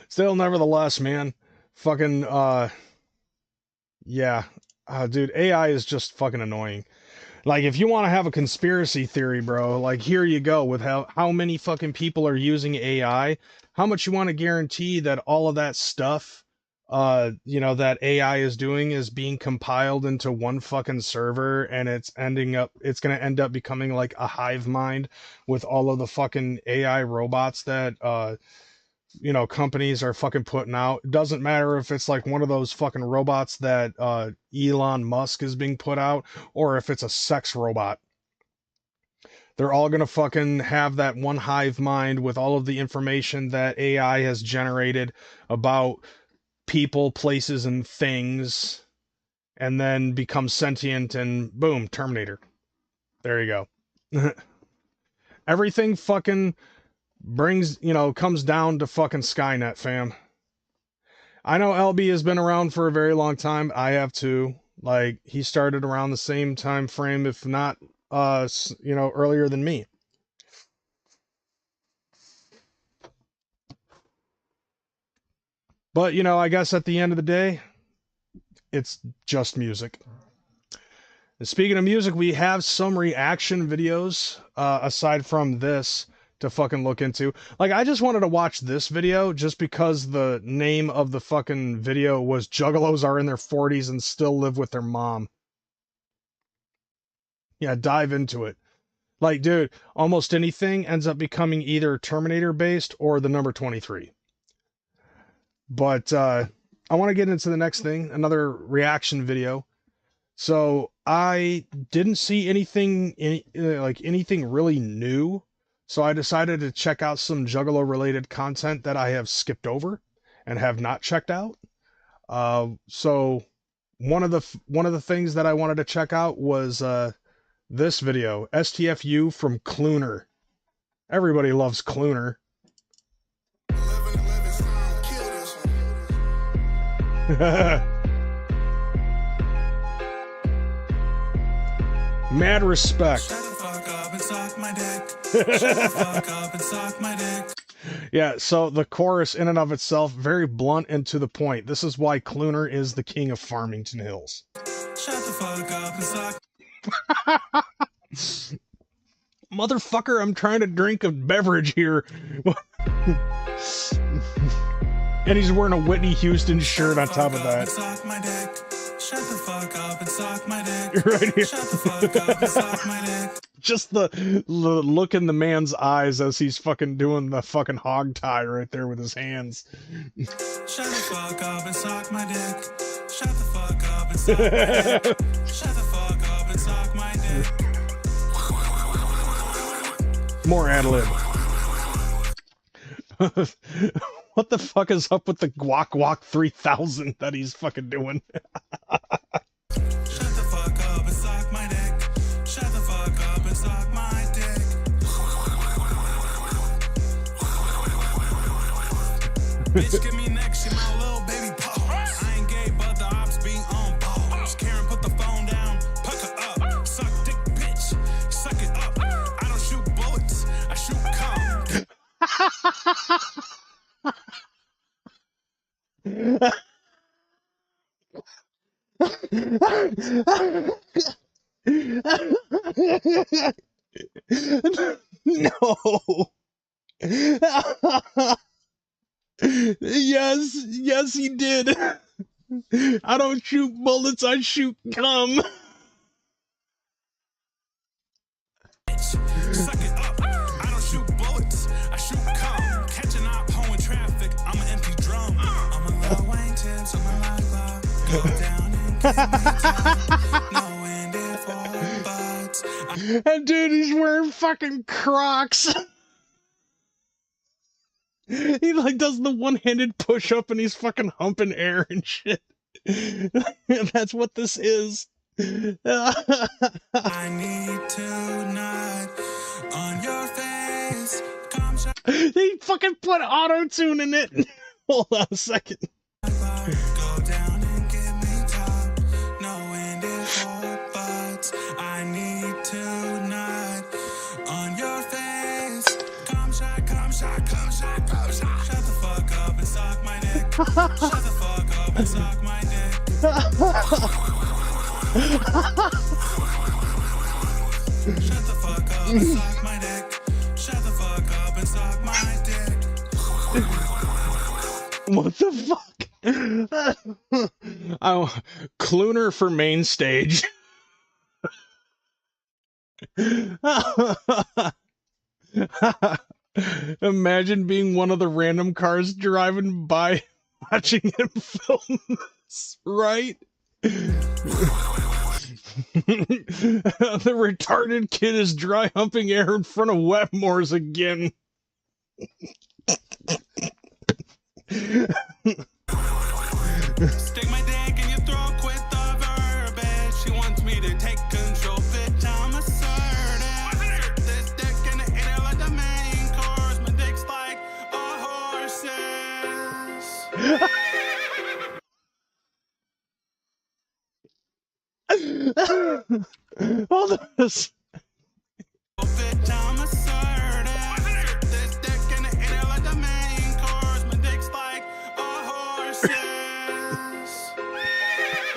Still, nevertheless, man. Fucking, yeah. Dude, AI is just fucking annoying. Like, if you want to have a conspiracy theory, bro, like, here you go with how many fucking people are using AI. How much you want to guarantee that all of that stuff, you know, that AI is doing is being compiled into one fucking server, and it's going to end up becoming like a hive mind with all of the fucking AI robots that, you know, companies are fucking putting out. It doesn't matter if it's like one of those fucking robots that Elon Musk is being put out, or if it's a sex robot. They're all gonna fucking have that one hive mind with all of the information that AI has generated about people, places, and things, and then become sentient, and boom, Terminator. There you go. Everything fucking comes down to fucking Skynet, fam. I know LB has been around for a very long time. I have too. Like, he started around the same time frame, if not, earlier than me. But, I guess at the end of the day, it's just music. And speaking of music, we have some reaction videos, aside from this, to fucking look into. Like, I just wanted to watch this video just because the name of the fucking video was Juggalos Are in Their 40s and Still Live with Their Mom. Yeah, dive into it. Like, dude, almost anything ends up becoming either Terminator based or the number 23. But I want to get into the next thing, another reaction video. So I didn't see anything really new. So I decided to check out some Juggalo related content that I have skipped over and have not checked out. So one of the things that I wanted to check out was this video, STFU from Cluner. Everybody loves Cluner. Mad respect. Shut the fuck up and suck my dick. Shut the fuck up and suck my dick. Yeah, so the chorus in and of itself, very blunt and to the point. This is why Cluner is the king of Farmington Hills. Shut the fuck up and suck. Motherfucker, I'm trying to drink a beverage here. And he's wearing a Whitney Houston shirt on top of that. Shut the fuck up and suck my dick. Right here. Shut the fuck up and suck my dick. Just the look in the man's eyes as he's fucking doing the fucking hog tie right there with his hands. Shut the fuck up and suck my dick. Shut the fuck up and suck my dick. Shut the fuck up and suck my dick. More ad-lib. What the fuck is up with the Guac Guac 3000 that he's fucking doing? Shut the fuck up and suck my dick. Shut the fuck up and suck my dick. Bitch, give me next, you my little baby pose. I ain't gay, but the ops be on pose. Karen, put the phone down, pucker up. Suck dick, bitch, suck it up. I don't shoot bullets, I shoot cum. No. Yes, he did. I don't shoot bullets, I shoot cum. Suck it up. I don't shoot bullets, I shoot cum. Catching up, hoeing traffic, I'm an empty drum. I'm a low wang tips, I'm a live bar. Go down and give me time. No end it for butts. And dude, he's wearing fucking Crocs. He like does the one-handed push-up and he's fucking humping air and shit. That's what this is. I need to not They fucking put auto-tune in it. Hold on a second. Go down and give me top. No end is hard, but I need to not on your face. Come shot, come shot, come shot, come shot. Shut the fuck up and suck my dick. Shut the fuck up and suck my dick. Shut the fuck up and suck my dick. Shut the fuck up and suck my dick. What the fuck? Oh, Clooner for main stage. Imagine being one of the random cars driving by watching him film this, right? The retarded kid is dry humping air in front of Wetmore's again. Stick my dick in your throat with the verbiage. She wants me to take control, bitch. I'm assertive. This dick and it ain't like the main course. My dick's like a horse's. Hold on. Bitch, I'm assertive. This dick and it ain't like the main course. My dick's like a horse's.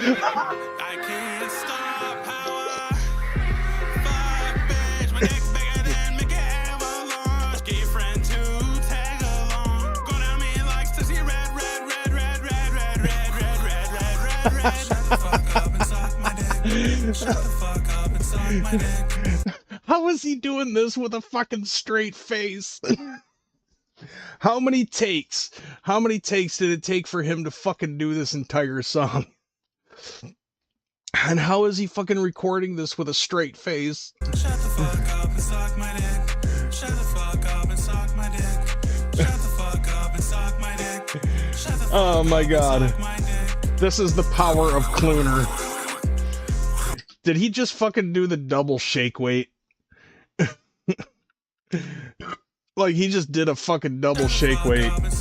I can't stop how I fuck, bitch. My dick bigger than Mickey Avalanche. Get your friend to tag along. Go down me likes to see red, red, red, red, red, red, red, red, red, red, red, red. Shut the fuck up and suck my dick. Shut the fuck up and suck my dick. How is he doing this with a fucking straight face? How many takes? How many takes did it take for him to fucking do this entire song? And how is he fucking recording this with a straight face? Shut the fuck up and suck my dick. Shut the fuck up and suck my dick. Shut the fuck up and suck my dick. Shut the fuck Oh my up god. and suck my dick. This is the power of Clooner. Did he just fucking do the double shake weight? Like he just did a fucking double shake weight. Shut the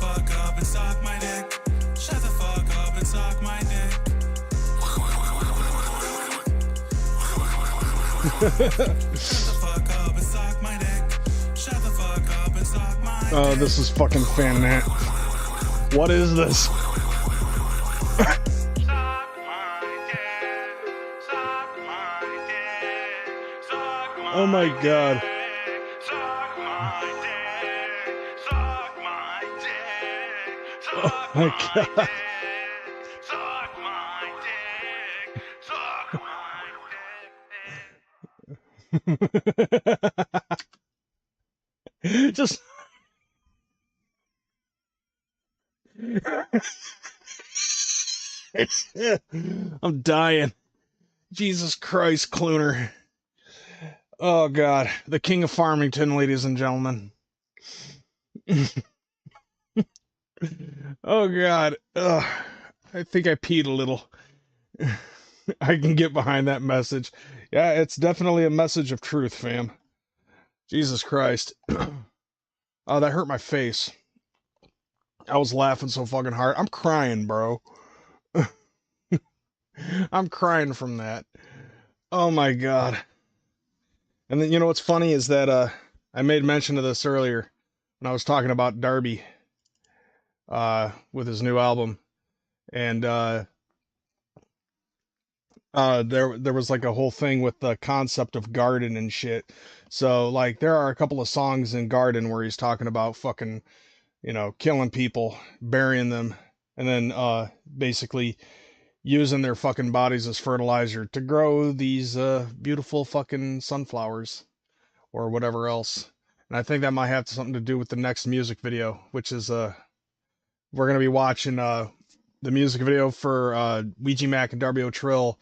fuck up and suck my dick. Shut the fuck up and suck my dick. Shut the fuck up and suck my dick. Shut the fuck up and suck my dick. Shut the fuck up and suck my dick. Oh, this is fucking fan nat. What is this? Suck my dick. Suck my dick. Suck my Oh my god. Suck my dick. Suck my dick. Oh my god. Suck my dick. Suck my Just I'm dying. Jesus Christ, Clooner. Oh god, the king of Farmington, ladies and gentlemen. Oh god. Ugh. I think I peed a little. I can get behind that message. Yeah, it's definitely a message of truth, fam. Jesus Christ. Oh, that hurt my face. I was laughing so fucking hard. I'm crying, bro. I'm crying from that. Oh my god. And then, you know what's funny is that I made mention of this earlier when I was talking about Darby with his new album. And there was like a whole thing with the concept of garden and shit. So like there are a couple of songs in Garden where he's talking about fucking, you know, killing people, burying them, and then basically using their fucking bodies as fertilizer to grow these beautiful fucking sunflowers or whatever else. And I think that might have something to do with the next music video, which is we're gonna be watching the music video for Ouija Macc and Darby O'Trill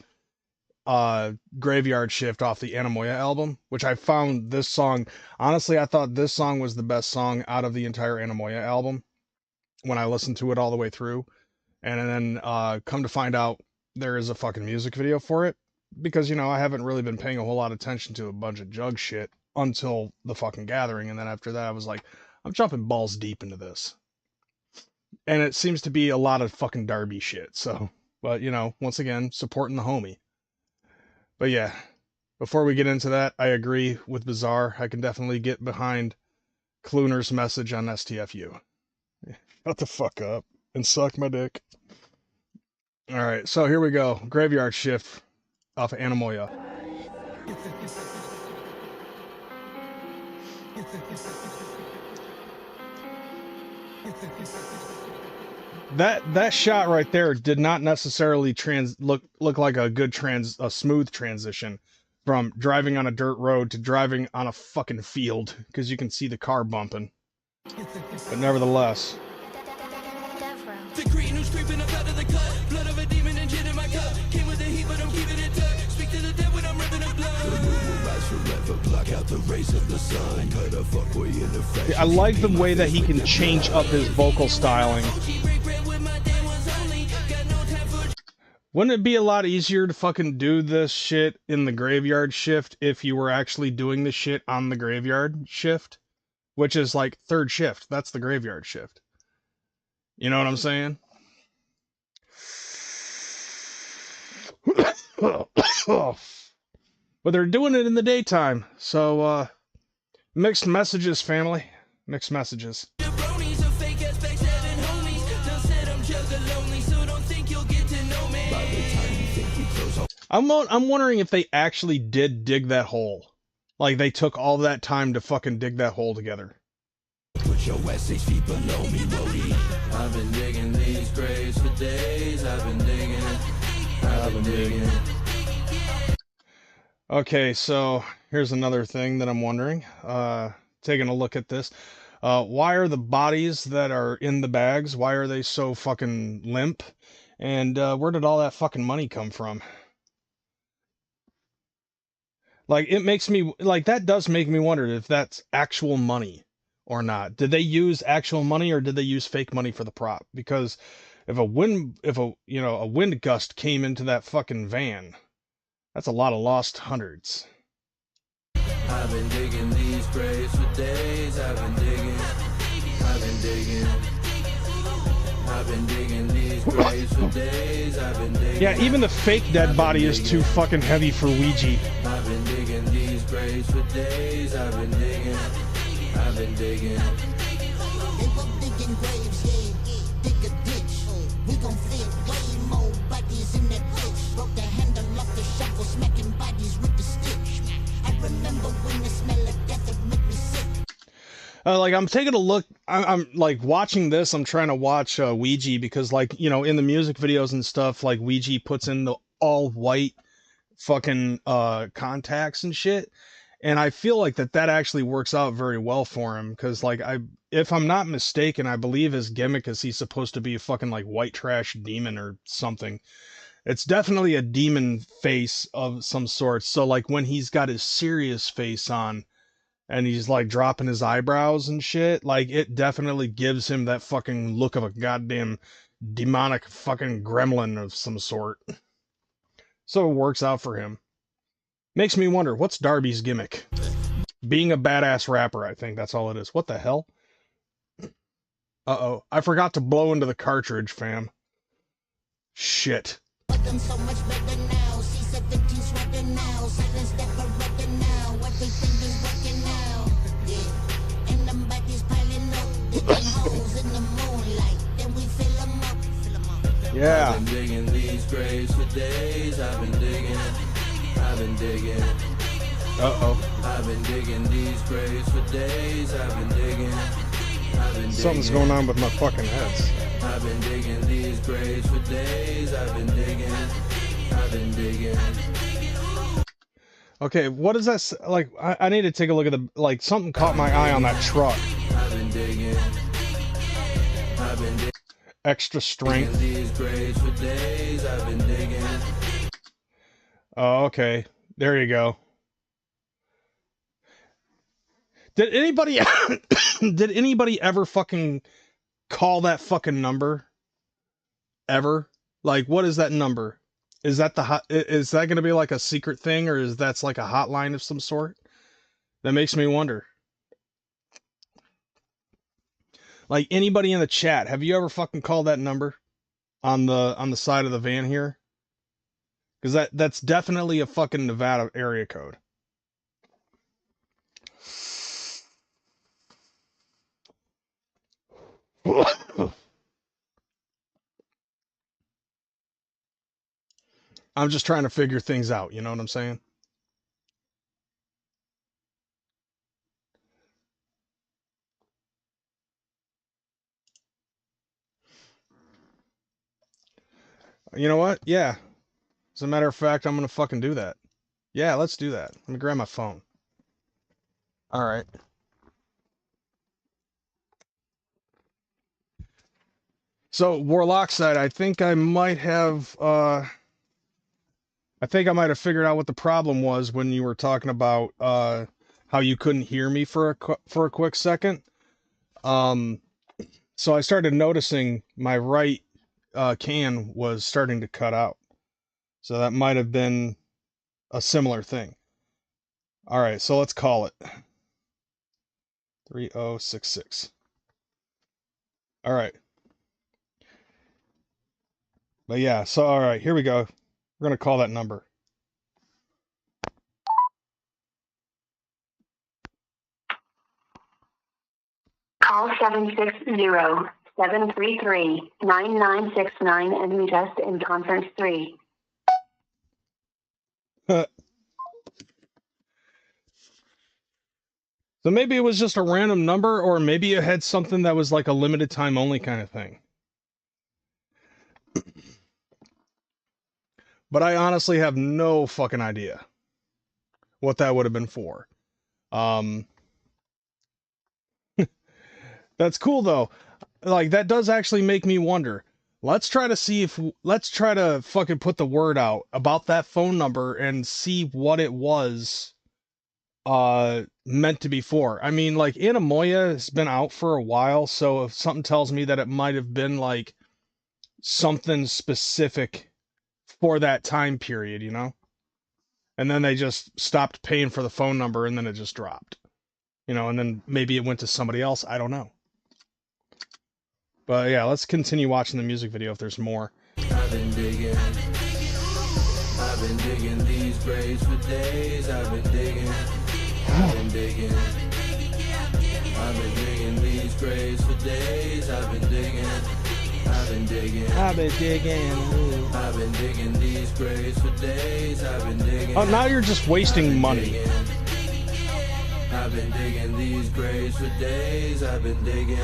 Graveyard Shift off the Anemoia album, which I found this song, honestly I thought this song was the best song out of the entire Anemoia album when I listened to it all the way through. And then come to find out there is a fucking music video for it, because, you know, I haven't really been paying a whole lot of attention to a bunch of Jug shit until the fucking gathering. And then after that, I was like, I'm jumping balls deep into this. And it seems to be a lot of fucking Darby shit. So, but you know, once again, supporting the homie. But yeah, before we get into that, I agree with Bizarre. I can definitely get behind Cluner's message on STFU. Shut the fuck up and suck my dick. Alright, so here we go. Graveyard Shift off of Anemoia. That shot right there did not necessarily look like a smooth transition from driving on a dirt road to driving on a fucking field, because you can see the car bumping. But nevertheless. The green who's creeping up out of the cut. Blood of a demon and gin in my cup. Came with the heat, but I'm keeping it tucked. Speak to the dead when I'm ripping up blood. The moon will rise forever, block out the rays of the sun. Cut a fuckboy in the face. I like the way that he can change up his vocal styling. Wouldn't it be a lot easier to fucking do this shit in the Graveyard Shift if you were actually doing the shit on the Graveyard Shift? Which is like third shift. That's the Graveyard Shift. You know what I'm saying? But they're doing it in the daytime. So, mixed messages, family. Mixed messages. I'm wondering if they actually did dig that hole. Like, they took all that time to fucking dig that hole together. Put your ass 6 feet below me, Wody. I've been digging these graves for days. I've been digging. Okay, so here's another thing that I'm wondering. Taking a look at this. Why are the bodies that are in the bags, why are they so fucking limp? And where did all that fucking money come from? Like, it makes me, like, that does make me wonder if that's actual money or not. Did they use actual money or did they use fake money for the prop? Because if a wind gust came into that fucking van, that's a lot of lost hundreds. I've been digging these graves for days. I've been digging these graves for days. I've been digging. Yeah, even the fake dead body is too fucking heavy for Ouija. I've been digging these graves for days. I've been digging. They were digging graves, yeah, dig a ditch. We gon' fit way more bodies in that ditch. Broke the handle off the shovel, smacking bodies with the stick. I remember when the smell of death would make me sick. Like, I'm taking a look, I'm like watching this, I'm trying to watch Ouija because, like, you know, in the music videos and stuff, like, Ouija puts in the all white fucking contacts and shit. And I feel like that actually works out very well for him, because, like, if I'm not mistaken, I believe his gimmick is he's supposed to be a fucking, like, white trash demon or something. It's definitely a demon face of some sort, so, like, when he's got his serious face on, and he's, like, dropping his eyebrows and shit, like, it definitely gives him that fucking look of a goddamn demonic fucking gremlin of some sort. So it works out for him. Makes me wonder, what's Darby's gimmick? Being a badass rapper, I think that's all it is. What the hell? Uh-oh. I forgot to blow into the cartridge, fam. Shit. Yeah. I've been digging these graves for days. I've been digging. Uh-oh. I've been digging these graves for days. I've been digging. Something's going on with my fucking heads. I've been digging these graves for days. I've been digging. Okay, what is that? Like, I need to take a look at the, like, something caught my eye on that truck. I've been digging. Extra strength. These graves for days. I've been digging. Oh, okay. There you go. Did anybody ever fucking call that fucking number? Ever? Like, what is that number? Is that is that going to be like a secret thing, or is that's like a hotline of some sort? That makes me wonder. Like, anybody in the chat, have you ever fucking called that number on the side of the van here? Because that's definitely a fucking Nevada area code. I'm just trying to figure things out, you know what I'm saying? You know what? Yeah. As a matter of fact, I'm gonna fucking do that. Yeah, let's do that. Let me grab my phone. Alright. So, Warloxide, I think I might have figured out what the problem was when you were talking about how you couldn't hear me for a quick second. So I started noticing my right can was starting to cut out. So that might have been a similar thing. All right, so let's call it 3066. All right. But yeah, so all right, here we go. We're going to call that number. Call 760-733-9969 and meet us in conference 3. So maybe it was just a random number, or maybe it had something that was like a limited time only kind of thing. But I honestly have no fucking idea what that would have been for. That's cool though. Like, that does actually make me wonder. Let's try to fucking put the word out about that phone number and see what it was meant to be for. I mean, like, Anemoia has been out for a while, so if something tells me that it might have been like something specific for that time period, you know? And then they just stopped paying for the phone number and then it just dropped. You know, and then maybe it went to somebody else. I don't know. But yeah, let's continue watching the music video if there's more. I've been digging these graves for days. I've been digging these graves for days. I've been digging these graves for days. I've been digging. Oh, now you're just wasting money. I've been digging these graves for days. I've been digging.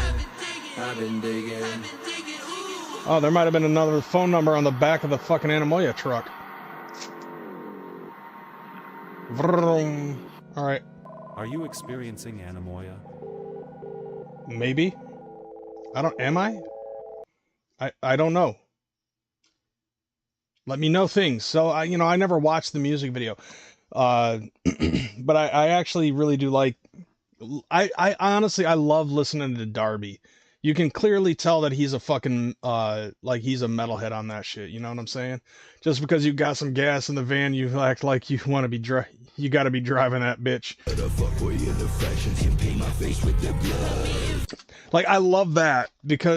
Oh, there might have been another phone number on the back of the fucking Anemoia truck. Vroom. All right. Are you experiencing Anemoia? Maybe. Am I? I don't know. Let me know things. So I never watched the music video. But I actually really do like, I honestly, I love listening to Darby. You can clearly tell that he's a fucking, like, he's a metalhead on that shit. You know what I'm saying? Just because you got some gas in the van, you act like you want to be you got to be driving that bitch. Like, I love that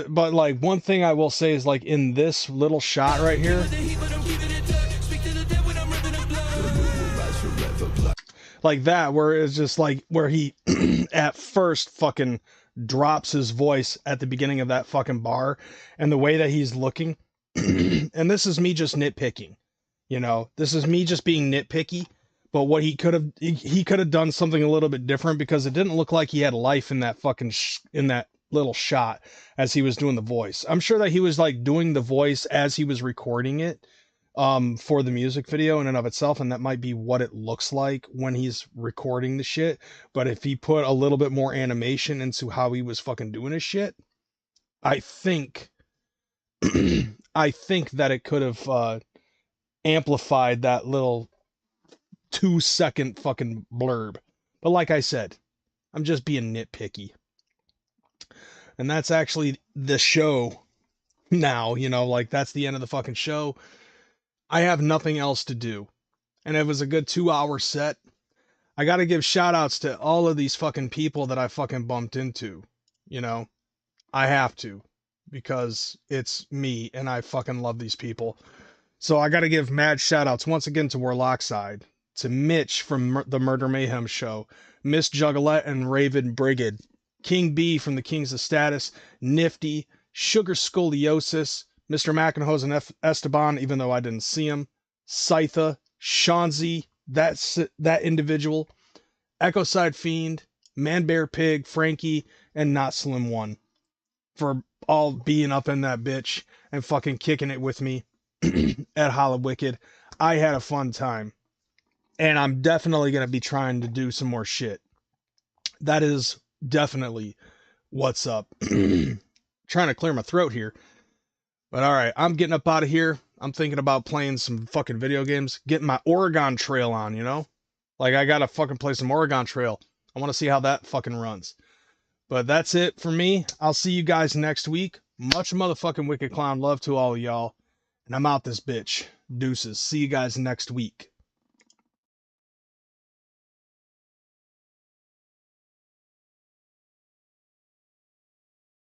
but like, one thing I will say is, like, in this little shot right here, like that, where it's just like, where he at first fucking drops his voice at the beginning of that fucking bar, and the way that he's looking, and this is me just nitpicking, you know, this is me just being nitpicky, but what he could have done something a little bit different, because it didn't look like he had life in that fucking in that little shot as he was doing the voice. I'm sure that he was like doing the voice as he was recording it for the music video in and of itself, and that might be what it looks like when he's recording the shit. But if he put a little bit more animation into how he was fucking doing his shit, I think I think that it could have amplified that little 2-second fucking blurb. But like I said, I'm just being nitpicky. And that's actually the show now, you know, like, that's the end of the fucking show. I have nothing else to do. And it was a good 2-hour set. I got to give shout outs to all of these fucking people that I fucking bumped into. You know, I have to, because it's me and I fucking love these people. So I got to give mad shout outs once again to Warloxide, to Mitch from the Murder Mayhem show, Miss Juggalo and Raven Brigid, King B from the Kings of Status, Nifty, Sugar Scoliosis, Mr. McInhose and Esteban, even though I didn't see him, Scytha, Shanzi, that individual, Echoside Fiend, Man Bear Pig, Frankie, and Not Slim One, for all being up in that bitch and fucking kicking it with me at Hallowicked. I had a fun time. And I'm definitely going to be trying to do some more shit. That is definitely what's up. Trying to clear my throat here. But alright, I'm getting up out of here. I'm thinking about playing some fucking video games. Getting my Oregon Trail on, you know? Like, I gotta fucking play some Oregon Trail. I want to see how that fucking runs. But that's it for me. I'll see you guys next week. Much motherfucking wicked clown love to all of y'all. And I'm out this bitch. Deuces. See you guys next week.